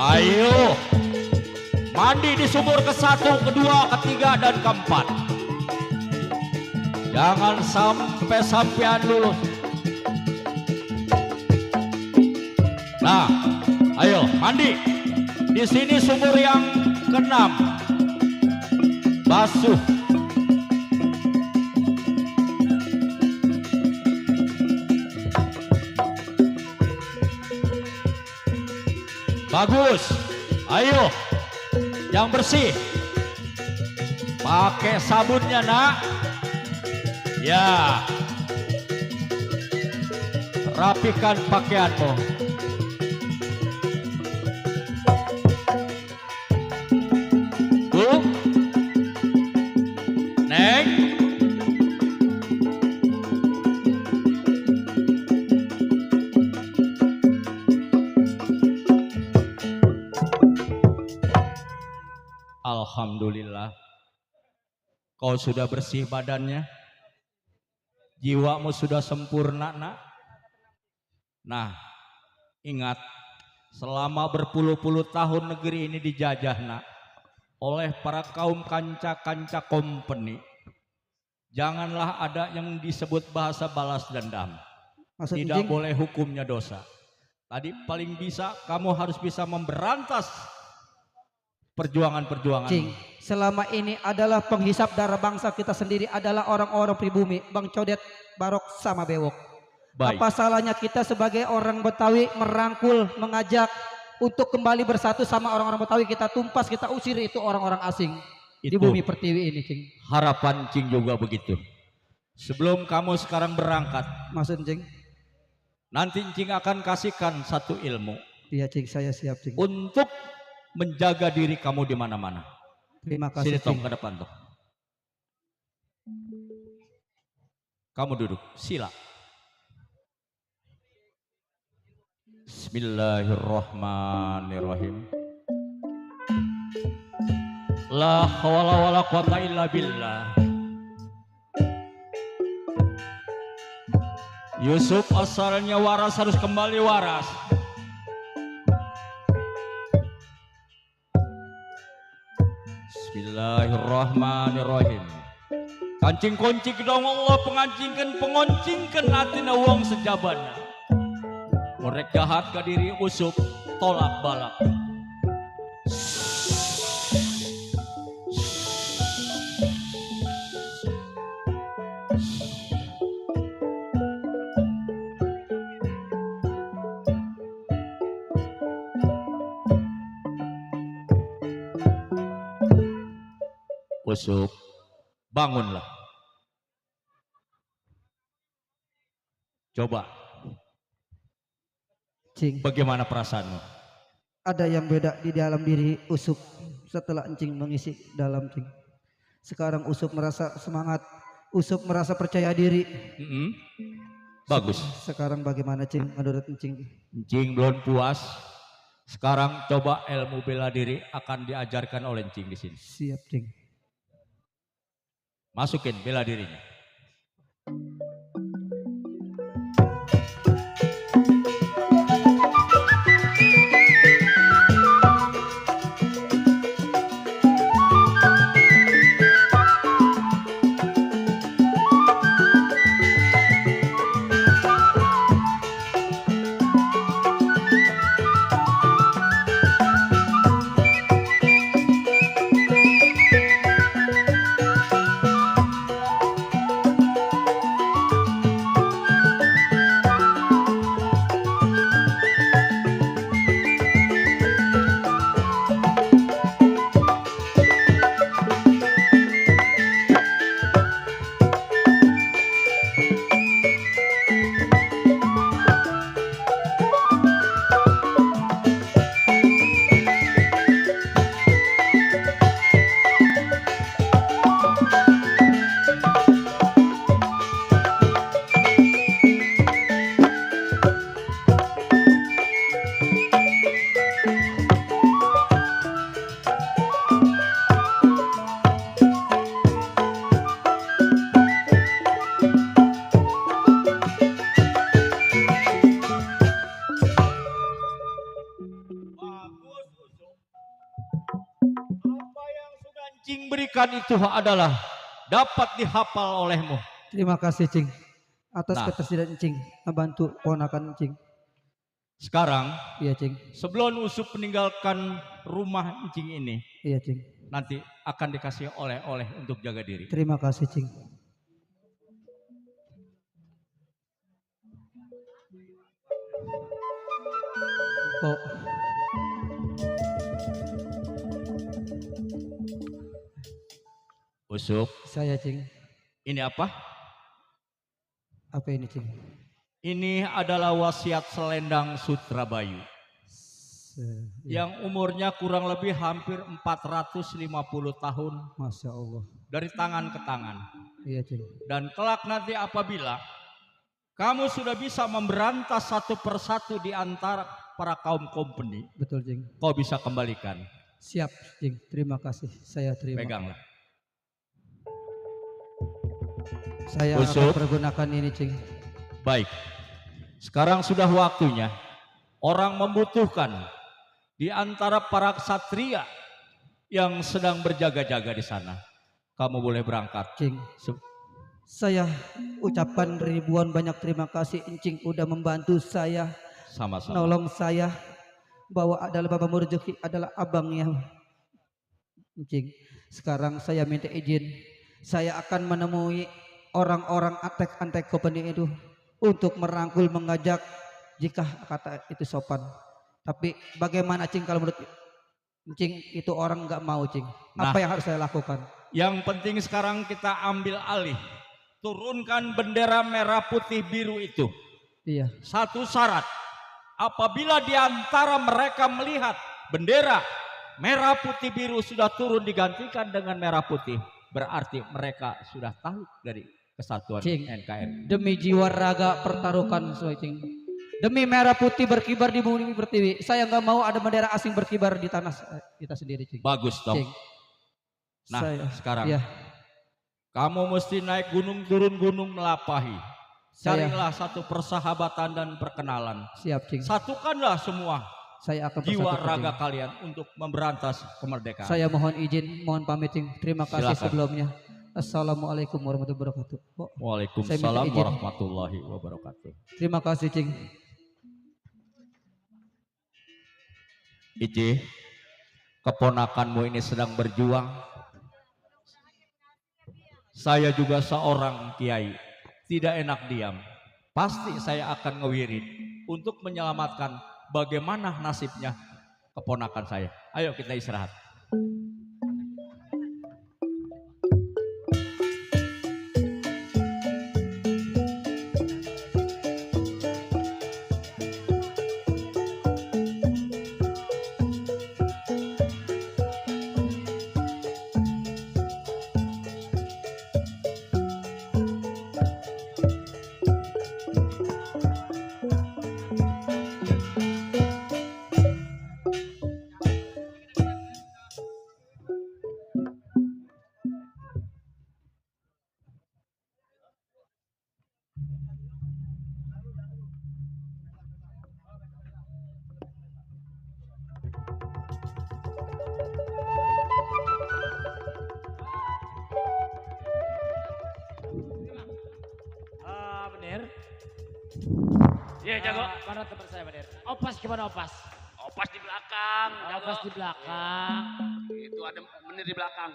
Speaker 3: Ayo, mandi di sumur ke-1, ke-2, ke-3, dan ke-4. Jangan sampai sampean lulus. Nah, ayo mandi. Di sini sumur yang ke-6. Basuh. Bagus. Ayo. Yang bersih. Pakai sabunnya, Nak. Ya. Rapikan pakaianmu. Bu. Neng. Alhamdulillah. Kau sudah bersih badannya. Jiwamu sudah sempurna, Nak. Nah, ingat, selama berpuluh-puluh tahun negeri ini dijajah, Nak, oleh para kaum kanca-kanca company. Janganlah ada yang disebut bahasa balas dendam. Tidak boleh, hukumnya dosa. Tadi paling bisa kamu harus bisa memberantas perjuangan-perjuangan.
Speaker 12: Cing, selama ini adalah penghisap darah bangsa kita sendiri adalah orang-orang pribumi, Bang Codet, Barok sama Bewok.
Speaker 3: Baik.
Speaker 12: Apa salahnya kita sebagai orang Betawi merangkul, mengajak untuk kembali bersatu sama orang-orang Betawi, kita tumpas, kita usir itu orang-orang asing di bumi pertiwi ini, Cing.
Speaker 3: Harapan Cing juga begitu. Sebelum kamu sekarang berangkat,
Speaker 12: maksud Cing?
Speaker 3: Nanti Cing akan kasihkan satu ilmu.
Speaker 12: Iya, Cing, saya siap, Cing.
Speaker 3: Untuk menjaga diri kamu di mana-mana.
Speaker 12: Terima kasih,
Speaker 3: Sini Tom,
Speaker 12: Cing.
Speaker 3: ke depan Tom. Kamu duduk, sila. Bismillahirrahmanirrahim. La hawla wala quwata illa billah. Yusuf asalnya waras harus kembali waras. Bismillahirrahmanirrahim. Kancing koncing dong Allah pengoncingkan hatina wong sejabana. Murek jahat ke diri Usuf tolak balak. Usuf, bangunlah. Coba.
Speaker 12: Cing,
Speaker 3: bagaimana perasaanmu?
Speaker 12: Ada yang beda di dalam diri Usuf setelah Encing mengisi dalam, Cing. Sekarang Usuf merasa semangat, Usuf merasa percaya diri.
Speaker 3: Bagus.
Speaker 12: Sekarang bagaimana, Cing, menurut Encing?
Speaker 3: Encing belum puas. Sekarang coba ilmu bela diri akan diajarkan oleh Encing di sini.
Speaker 12: Siap, Cing.
Speaker 3: Masukin bela dirinya. Itu adalah dapat dihafal olehmu.
Speaker 12: Terima kasih, Cing, atas ketersediaan Cing membantu ponakan Cing.
Speaker 3: Sekarang,
Speaker 12: iya, Cing.
Speaker 3: Sebelum Usuf meninggalkan rumah Cing ini,
Speaker 12: iya, Cing,
Speaker 3: nanti akan dikasih oleh-oleh untuk jaga diri.
Speaker 12: Terima kasih, Cing. Kok
Speaker 3: Usuk.
Speaker 12: Saya, Cing.
Speaker 3: Ini apa?
Speaker 12: Apa ini, Cing?
Speaker 3: Ini adalah wasiat Selendang Sutrabayu. Yang umurnya kurang lebih hampir 450 tahun.
Speaker 12: Masya Allah.
Speaker 3: Dari tangan ke tangan.
Speaker 12: Iya, Cing.
Speaker 3: Dan kelak nanti apabila kamu sudah bisa memberantas satu persatu di antara para kaum company.
Speaker 12: Betul, Cing.
Speaker 3: Kau bisa kembalikan.
Speaker 12: Siap, Cing. Terima kasih. Saya terima.
Speaker 3: Peganglah.
Speaker 12: Saya akan pergunakan ini, Cing.
Speaker 3: Baik. Sekarang sudah waktunya orang membutuhkan di antara para ksatria yang sedang berjaga-jaga di sana. Kamu boleh berangkat.
Speaker 12: Cing. Saya ucapkan ribuan banyak terima kasih Encing udah membantu saya.
Speaker 3: Sama-sama.
Speaker 12: Nolong saya. Bahwa adalah Bapak Murjuki adalah abangnya Encing. Sekarang saya minta izin. Saya akan menemui orang-orang antek-antek company itu untuk merangkul, mengajak jika kata itu sopan. Tapi bagaimana, Cing, kalau menurut Cing itu orang nggak mau, Cing? Apa yang harus saya lakukan?
Speaker 3: Yang penting sekarang kita ambil alih. Turunkan bendera merah putih biru itu.
Speaker 12: Iya.
Speaker 3: Satu syarat. Apabila di antara mereka melihat bendera merah putih biru sudah turun digantikan dengan merah putih, berarti mereka sudah tahu dari kesatuan
Speaker 12: Cing,
Speaker 3: NKRI.
Speaker 12: demi jiwa raga pertaruhkan, Cing. Demi merah putih berkibar di bumi pertiwi. Saya nggak mau ada bendera asing berkibar di tanah kita sendiri, Cing.
Speaker 3: Bagus dong.
Speaker 12: Cing.
Speaker 3: Nah, sekarang
Speaker 12: iya.
Speaker 3: kamu mesti naik gunung turun gunung melapahi. Carilah satu persahabatan dan perkenalan.
Speaker 12: Siap, Cing.
Speaker 3: Satukanlah semua
Speaker 12: saya akan
Speaker 3: jiwa
Speaker 12: persatukan,
Speaker 3: raga
Speaker 12: Cing.
Speaker 3: kalian untuk memberantas kemerdekaan.
Speaker 12: Saya mohon izin, mohon pamit, Cing. Terima kasih
Speaker 3: Silakan.
Speaker 12: sebelumnya. Assalamualaikum warahmatullahi wabarakatuh.
Speaker 3: Waalaikumsalam warahmatullahi wabarakatuh.
Speaker 12: Terima kasih, Cing.
Speaker 3: Ici, keponakanmu ini sedang berjuang. Saya juga seorang kiai, tidak enak diam. Pasti saya akan ngewirid untuk menyelamatkan bagaimana nasibnya keponakan saya. Ayo kita istirahat.
Speaker 2: Bener.
Speaker 7: Iya, jago.
Speaker 2: Mana teman saya, Bener? Opas gimana Opas?
Speaker 7: Opas di belakang, jago.
Speaker 2: Opas di belakang.
Speaker 7: Itu ada menir di belakang.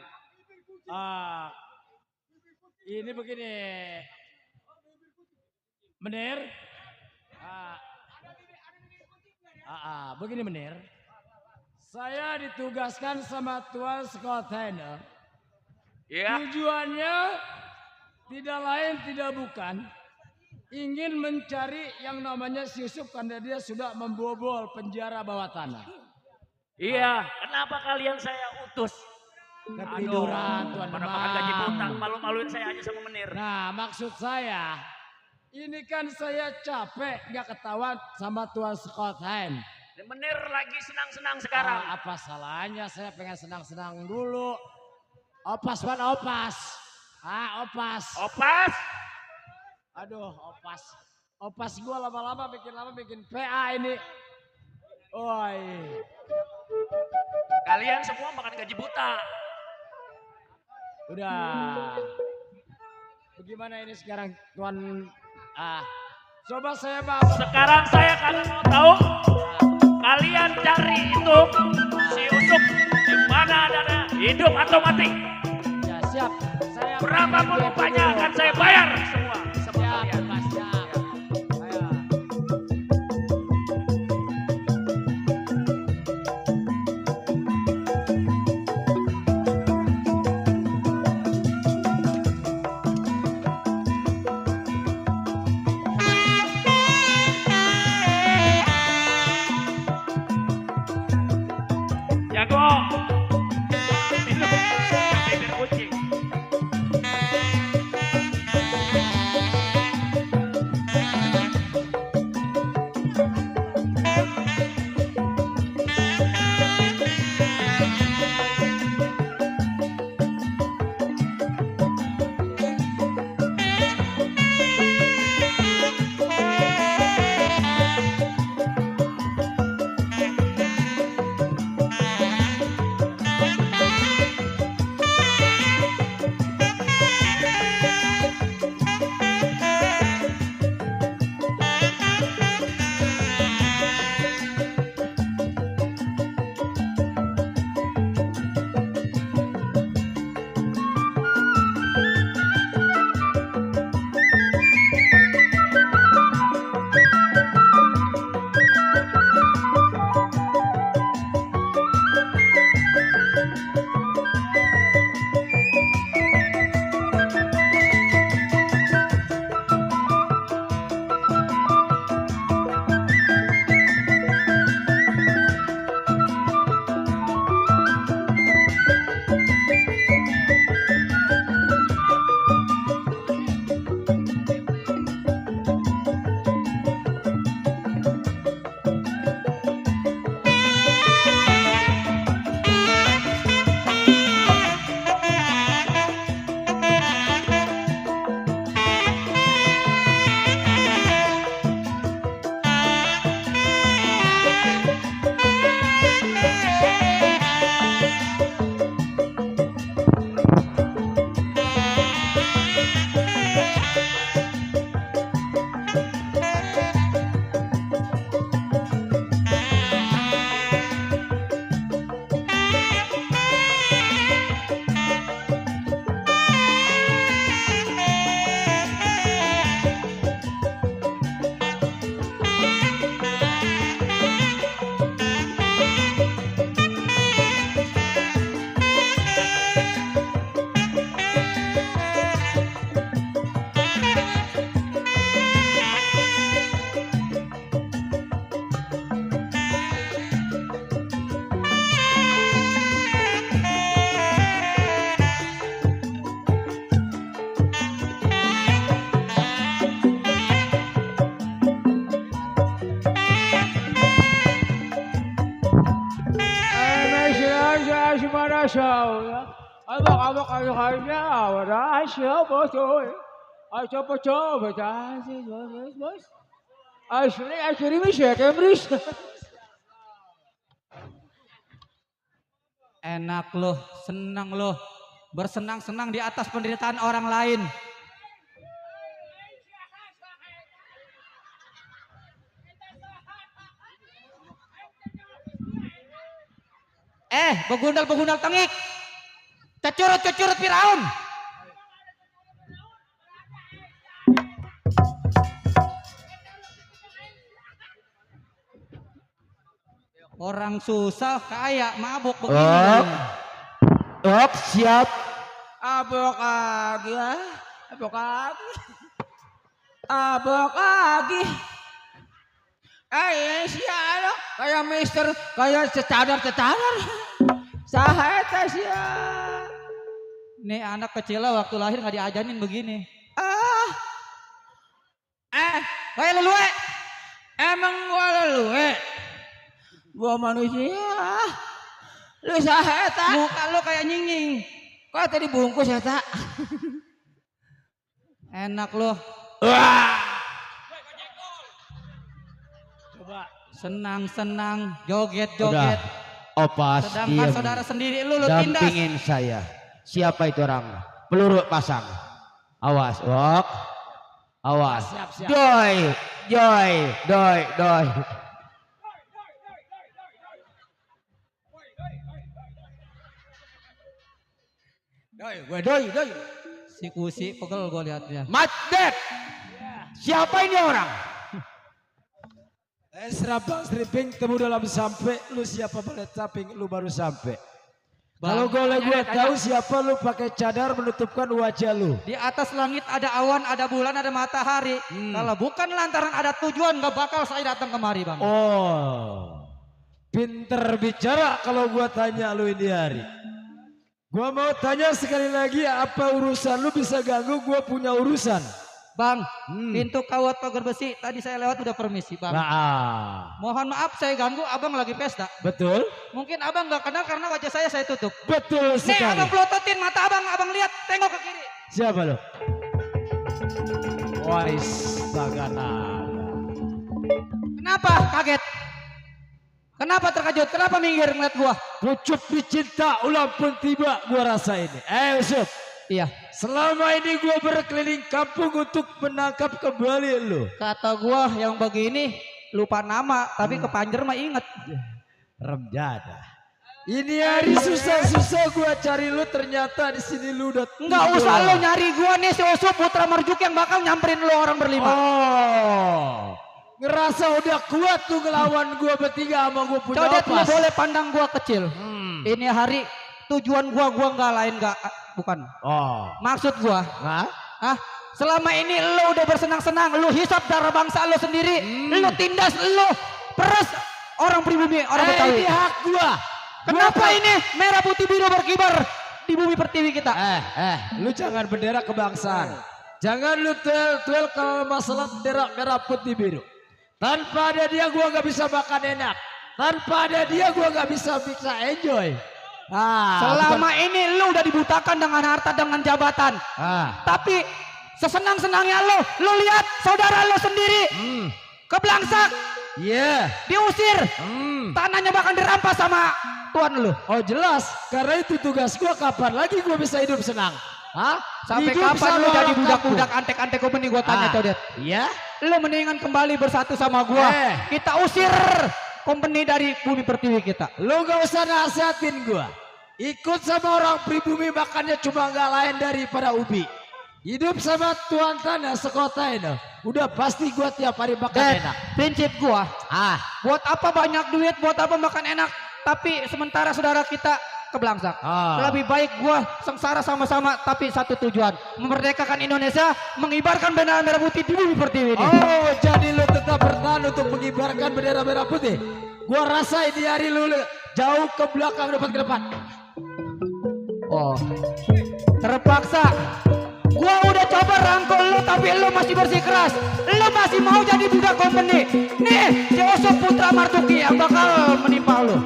Speaker 2: Ini begini. Menir. Begini Menir. Saya ditugaskan sama Tuan Scott Hanna.
Speaker 7: Iya.
Speaker 2: Tujuannya tidak lain tidak bukan ingin mencari yang namanya si Yusuf karena dia sudah membobol penjara bawah tanah.
Speaker 7: Iya, kenapa kalian saya utus?
Speaker 2: Ketiduran Tuan
Speaker 7: Pada
Speaker 2: Demang.
Speaker 7: makan gaji butang, malu-maluin saya aja sama Menir.
Speaker 2: Nah, maksud saya, ini kan saya capek nggak ketahuan sama Tuan Scott Hand.
Speaker 7: Menir lagi senang-senang sekarang.
Speaker 2: Apa salahnya saya pengen senang-senang dulu. Opas pan opas. Opas.
Speaker 7: Opas.
Speaker 2: Aduh, opas. Opas gua lama-lama bikin PA ini. Woi.
Speaker 7: Kalian semua makan gaji buta.
Speaker 2: Udah. Bagaimana ini sekarang Tuan? Coba saya mau.
Speaker 7: Sekarang saya kagak mau tahu. Kalian cari itu si Usuk di mana adanya, hidup atau mati.
Speaker 2: Ya siap. Saya
Speaker 7: berapapun upahnya akan saya bayar semua.
Speaker 2: Siap, Mas. Siap. Ayo.
Speaker 4: Allah. Abang kayaknya ada siapa tuh? Siapa coba bos. Asli misya kemris.
Speaker 12: Enak loh, senang loh. Bersenang-senang di atas penderitaan orang lain. Begundal tengik. Cecurut Firaun. Orang susah kaya mabuk begini.
Speaker 5: Siap.
Speaker 4: Abok lagi. Siapa? Kayak mister, kayak cetadar. Saheta sia.
Speaker 12: Nih anak kecil lah waktu lahir nggak diajarin begini.
Speaker 4: Kayak lelue. Emang gua lelue. Gua manusia. Lu saheta.
Speaker 12: Muka lu kayak nying.
Speaker 4: Kok tadi bungkus ya tak?
Speaker 12: Enak loh.
Speaker 2: Coba.
Speaker 12: Senang, joget.
Speaker 5: Udah. Opas,
Speaker 12: Sedangkan
Speaker 5: diem.
Speaker 12: saudara sendiri lu tindas.
Speaker 5: Dampingin saya. Siapa itu orang? Peluru pasang. Awas, Wok. Awas.
Speaker 2: Siap.
Speaker 5: Doi.
Speaker 4: Doi.
Speaker 12: Si Kusi pegel gue liatnya.
Speaker 5: Macet. Siapa ini orang?
Speaker 1: Serabang seriping temu dalam sampai, lu siapa boleh taping, lu baru sampai. Kalau gue tahu siapa lu pakai cadar menutupkan wajah lu.
Speaker 12: Di atas langit ada awan, ada bulan, ada matahari. Kalau bukan lantaran ada tujuan gak bakal saya datang kemari bang.
Speaker 1: Oh, pinter bicara kalau gue tanya lu ini hari. Gue mau tanya sekali lagi, apa urusan lu bisa ganggu gue punya urusan.
Speaker 12: Bang, pintu kawat pagar besi tadi saya lewat udah permisi bang. Mohon maaf saya ganggu, abang lagi pesta.
Speaker 1: Betul.
Speaker 12: Mungkin abang nggak kenal karena wajah saya tutup.
Speaker 1: Betul sekali.
Speaker 12: Nih abang pelototin mata abang lihat, tengok ke kiri.
Speaker 1: Siapa lo? Waris Bagana.
Speaker 12: Kenapa kaget? Kenapa terkejut? Kenapa minggir ngeliat gua?
Speaker 1: Pucuk dicinta ulang pun tiba gua rasa ini. Yusuf.
Speaker 12: Iya.
Speaker 1: Selama ini gue berkeliling kampung untuk menangkap kembali lu.
Speaker 12: Kata gue yang begini lupa nama, tapi kepanjer mah inget.
Speaker 1: Remjada. Ini hari susah-susah gue cari lu, ternyata di sini lu udah.
Speaker 12: Nggak usah lu nyari gue nih, si Usup Putra Marjuk yang bakal nyamperin lu orang berlima.
Speaker 1: Oh, ngerasa udah kuat tuh ngelawan gue bertiga sama gue punya
Speaker 12: Codet, lu
Speaker 1: opas.
Speaker 12: boleh pandang gue kecil. Ini hari tujuan gua nggak lain bukan.
Speaker 1: Oh.
Speaker 12: Maksud gua. Selama ini lu udah bersenang-senang, lu hisap darah bangsa lu sendiri, lu tindas, lu peres orang pribumi, orang Betawi.
Speaker 1: Ini hak gua.
Speaker 12: Kenapa ini merah putih biru berkibar di bumi pertiwi kita?
Speaker 1: Lu jangan bendera kebangsaan. Jangan lu tel kalau masalah bendera merah putih biru. Tanpa ada dia gua nggak bisa makan enak. Tanpa ada dia gua nggak bisa enjoy.
Speaker 12: Selama ini lu udah dibutakan dengan harta, dengan jabatan. Tapi sesenang-senangnya lu lihat saudara lu sendiri keblangsak. Diusir. Tanahnya bahkan dirampas sama tuan lu.
Speaker 1: Oh jelas, karena itu tugas gua. Kapan lagi gua bisa hidup senang?
Speaker 12: Sampai
Speaker 1: hidup
Speaker 12: kapan lu jadi
Speaker 1: orang
Speaker 12: budak-budak antek-antek company gua tanya Codet.
Speaker 1: Iya?
Speaker 12: Lu mendingan kembali bersatu sama gua. Kita usir company dari bumi pertiwi kita.
Speaker 1: Lu gak usah nasihatin gua. Ikut sama orang pribumi makannya cuma gak lain daripada ubi. Hidup sama tuan tanah sekota ini. Udah pasti gua tiap hari makan enak.
Speaker 12: Prinsip gua, buat apa banyak duit, buat apa makan enak, tapi sementara saudara kita keblangsak. Lebih baik gua sengsara sama-sama, tapi satu tujuan, memerdekakan Indonesia, mengibarkan bendera merah putih di bumi pertiwi ini.
Speaker 1: Oh, jadi lu tetap bertahan untuk mengibarkan bendera merah putih. Gua rasa ini hari lu jauh ke belakang, depan ke depan.
Speaker 12: Oh, terpaksa. Gua udah coba rangkul lu, tapi lu masih bersikeras. Lu masih mau jadi budak company. Nih, si Usup Putra Martuki yang bakal menimpa lu.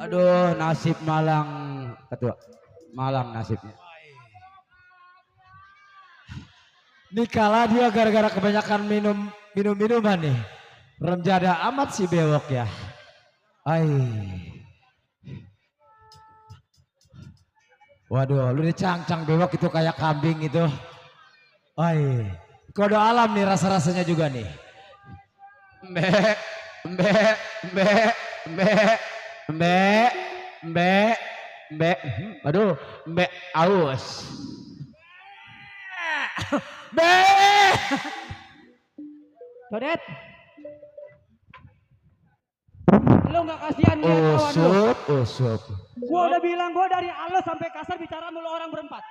Speaker 1: Aduh, nasib Malang, ketua. Malang nasibnya. Ini kalah dia gara-gara kebanyakan minuman nih. Remjada amat si bewok ya. Ay. Waduh, lu dicangcang bewok itu kayak kambing itu. Ay. Kode alam nih rasa-rasanya juga nih. Mbek, mbek, mbek, mbek. Mbek, aduh, mbek aus. Mbek.
Speaker 4: Dodet. Lu gak kasihan lihat kawan lu.
Speaker 1: Usup.
Speaker 4: Gua udah bilang gua dari halus sampai kasar bicara mulu orang berempat.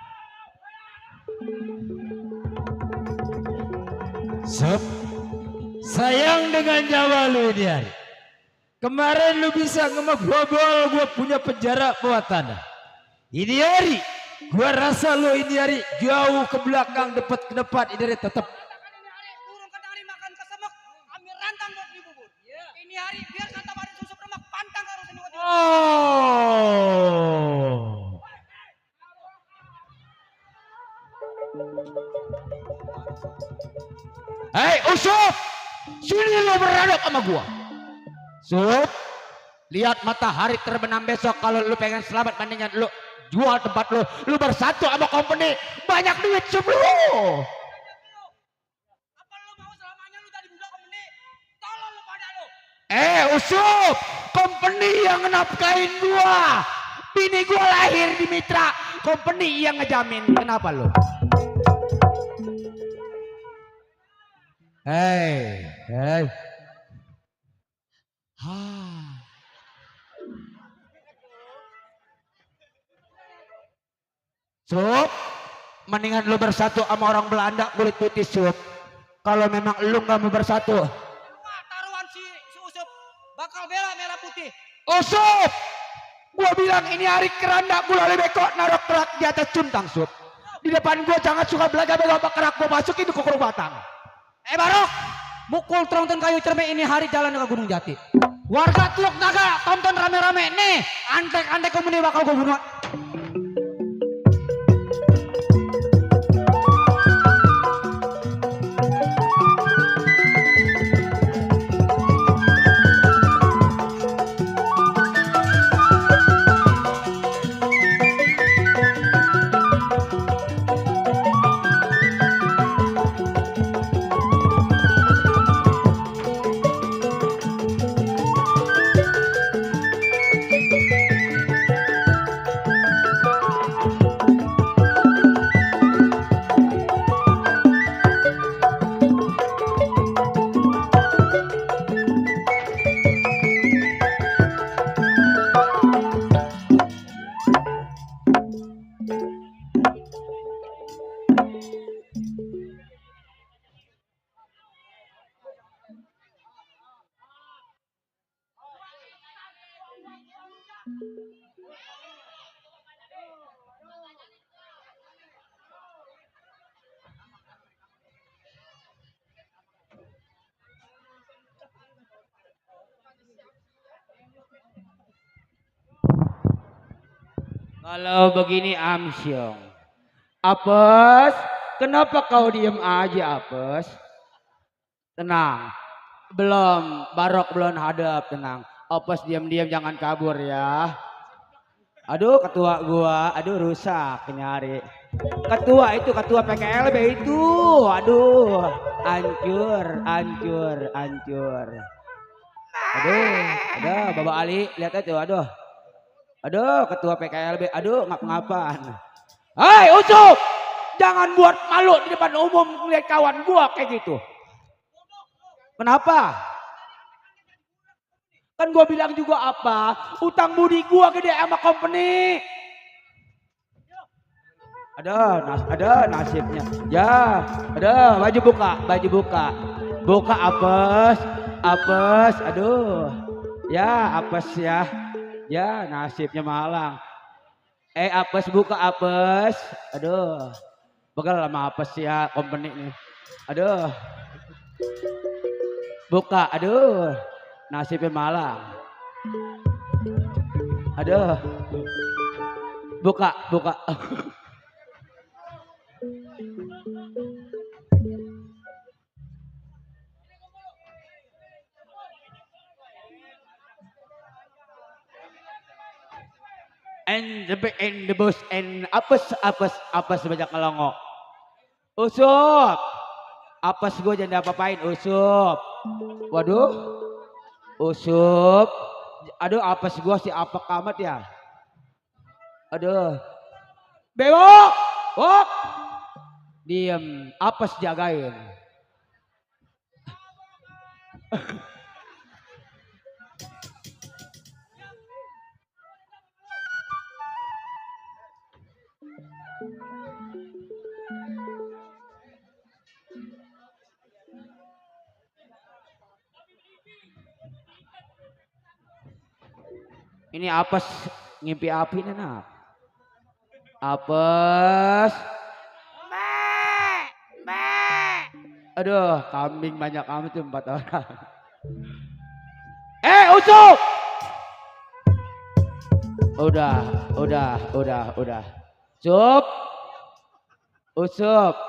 Speaker 1: Sup. Sayang dengan nyawa lu ini hari. Kemarin lu bisa ngemegbobol gue punya penjara bawah tanah. Ini hari gue rasa lu ini hari jauh ke belakang ke depan ini hari tetap.
Speaker 10: Burung kadang-kadang makan kesemek, ambil rantang buat dibubur. Ini hari biar kata badan susu remak pantang harus ini.
Speaker 1: Oh. Hei Usup, sini lu beradab sama gua. Sup, lihat matahari terbenam besok. Kalau lu pengen selamat mendingan lu jual tempat lu bersatu sama company. Banyak duit Sup lu.
Speaker 10: Apa lu mau selamanya lu jadi budak company? Tolong lu pada lu.
Speaker 1: Usup, company yang nafkahin gua. Bini gua lahir di Mitra, company yang ngejamin. Kenapa lu? Hei. Sup, mendingan lu bersatu sama orang Belanda kulit putih Sup. Kalau memang lu nggak mau bersatu.
Speaker 10: Wah, taruhan si Usup bakal bela merah putih.
Speaker 1: Usup, gua bilang ini hari keranda gula lebeko naruh kerak di atas cuntang Sup. Di depan gua jangan suka belaga-belaga apa kerak gua masukin ke kurung batang.
Speaker 12: Barok, mukul tronton kayu cermek ini hari jalan ke Gunung Jati. Warga Teluk Naga tonton rame-rame nih, antek-antek komuni bakal gue bunuh.
Speaker 13: Kalau begini Amsyong. Apes, kenapa kau diem aja Apes? Tenang, Barok belum hadap, tenang. Apes diam-diam jangan kabur ya. Aduh ketua gua, aduh rusak ini hari. Ketua itu, ketua PKLB itu, aduh hancur. Aduh, Bapak Ali, lihat aja, aduh ketua PKLB, aduh ngap-ngapan. Hai Ucup, jangan buat malu di depan umum ngeliat kawan gua kayak gitu. Kenapa? Kan gue bilang juga apa? Utang budi gue gede sama company. Ada nasibnya. Ya, ada baju buka. Buka apes. Aduh. Ya, apes ya. Ya, nasibnya malang. Apes buka apes. Aduh. Begal lama apes ya company nih. Aduh. Buka, aduh. Nasibnya malang. Aduh. Buka. And the bus and apes banyak ngelongo. Usup. Apes gue jangan apa-apain, usup. Waduh. Usup. Aduh, apes gue si apek amat ya. Aduh. Bewok. Wok. Diem, apes jagain. Ini apes ngimpi api nih nak. Apes. Aduh, kambing banyak amat tuh 4 orang. Usup. Udah. Sup. Usup.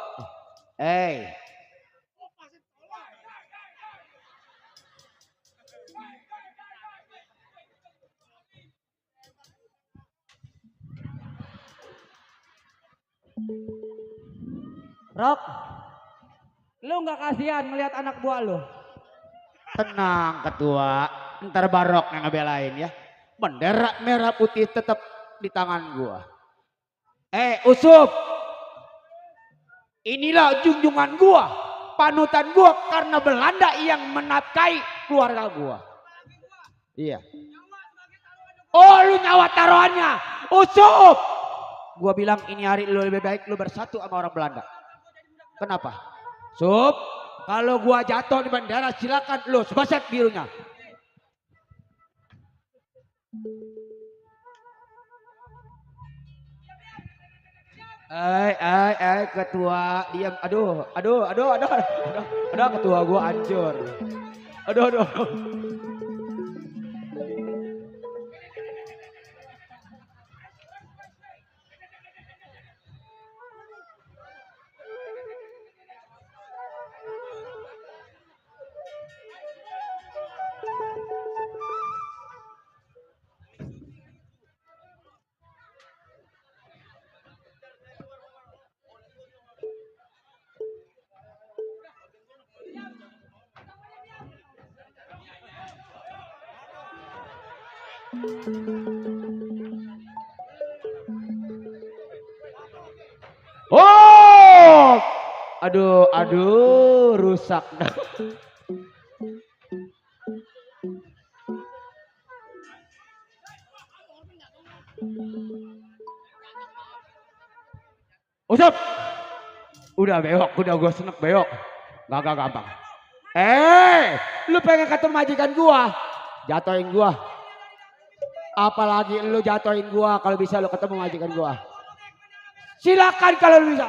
Speaker 12: Rok, lu nggak kasihan ngelihat anak buah lu?
Speaker 13: Tenang ketua, ntar Barok yang ngebelain ya. Bendera merah putih tetap di tangan gua. Usup. Inilah junjungan gua, panutan gua karena Belanda yang menafkahi keluarga gua. Iya. Oh, lu nyawa taruhannya. Usup. Gua bilang ini hari lu lebih baik lu bersatu sama orang Belanda. Kenapa? Sup, kalau gua jatuh di bandara silakan lu sebaset birunya. Ketua diam. Aduh, ketua gua hancur. Aduh. Oh, aduh, rusak dah. Usap, udah bewok, udah gua senep bewok, gak gampang. Lu pengen ketemu majikan gua, jatuhin gua. Apalagi lu jatuhin gua, kalau bisa lu ketemu majikan gua. Silakan kalau lu bisa.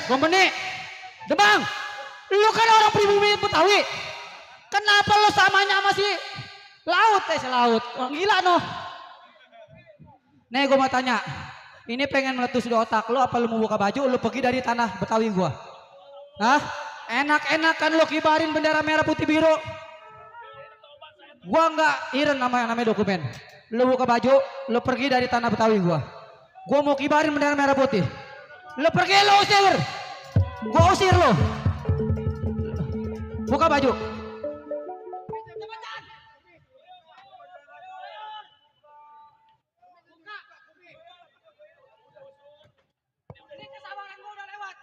Speaker 12: Kompeni, Demang, lu kan orang pribumi Betawi. Kenapa lu samanya sama si Laut, Selaut? Orang gila noh. Nih gue mau tanya, ini pengen meletus di otak lu, apa lu mau buka baju, lu pergi dari tanah Betawi gua? Hah? Enak-enakan lu kibarin bendera merah putih biru. Gua nggak iren namanya dokumen. Lu buka baju, lu pergi dari tanah Betawi gua. Gua mau kibarin bendera merah putih. Lu pergi, lu usir. Gua usir lu. Buka baju.
Speaker 10: Ini kesabaran gua udah lewat.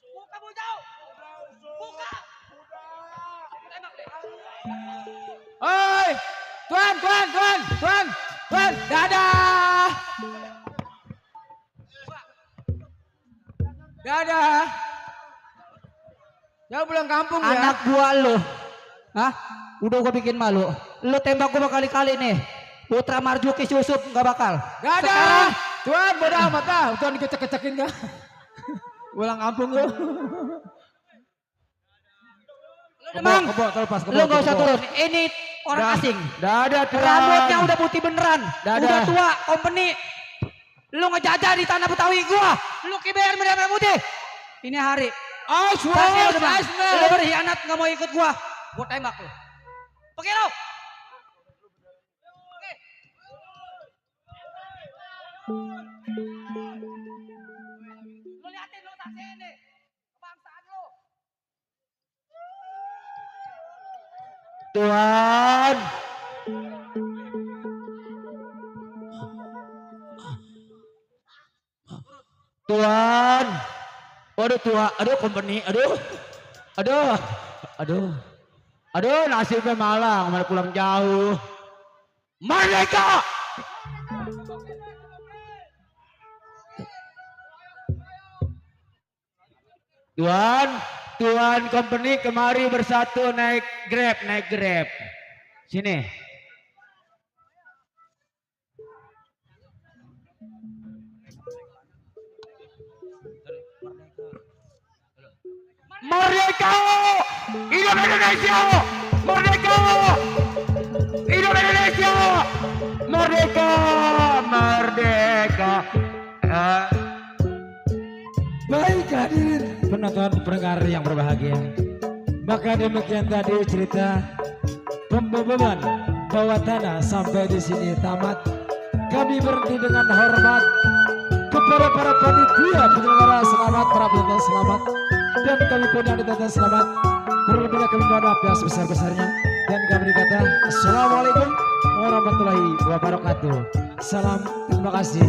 Speaker 10: Buka bujau. Buka. Tembak deh.
Speaker 4: Oi, Tuan, dadah. Dadah. Jauh pulang kampung ya.
Speaker 12: Anak gua lu. Hah? Udah gua bikin malu. Lu tembak gua berkali-kali nih. Putra Marjuki Susup nggak bakal.
Speaker 4: Dadah.
Speaker 12: Sekarang
Speaker 4: Tuan, bodo amat ah. Tuan dikecek-kecekin kah? Pulang kampung lu.
Speaker 12: Demang,
Speaker 4: Terlepas,
Speaker 12: lu gak usah turun. Ini orang asing.
Speaker 4: Dadah, Tuan.
Speaker 12: Rambutnya udah putih beneran.
Speaker 4: Dadah.
Speaker 12: Udah tua, kompeni. Lu ngejajah di tanah Betawi gua. Lu kiber bendera putih. Ini hari.
Speaker 4: Oh,
Speaker 12: Tasnya udah bang. Lu berkhianat gak mau ikut gua. Gua tembak lu. Pergi lu.
Speaker 10: Lu liatin lu tasnya ini. Kebangsaan lu.
Speaker 5: Tuan. Tuan. Waduh tua, aduh kompeni, aduh nasibnya malang, malah pulang jauh. Merdeka! Tuan company kemari bersatu naik grab. Sini. Merdeka! Hidup Indonesia! Merdeka! Hidup Indonesia! Merdeka!
Speaker 1: Baik hadirin penonton pendengar yang berbahagia. Maka demikian tadi cerita pembobolan bawah tanah sampai di sini tamat. Kami berhenti dengan hormat kepada para panitia penyelenggara selamat, para penonton selamat, dan kami pun yang ditonton selamat. Kurang lebihnya kami mohon maaf yang sebesar-besarnya, dan kami berkata Assalamualaikum warahmatullahi wabarakatuh. Salam, terima kasih.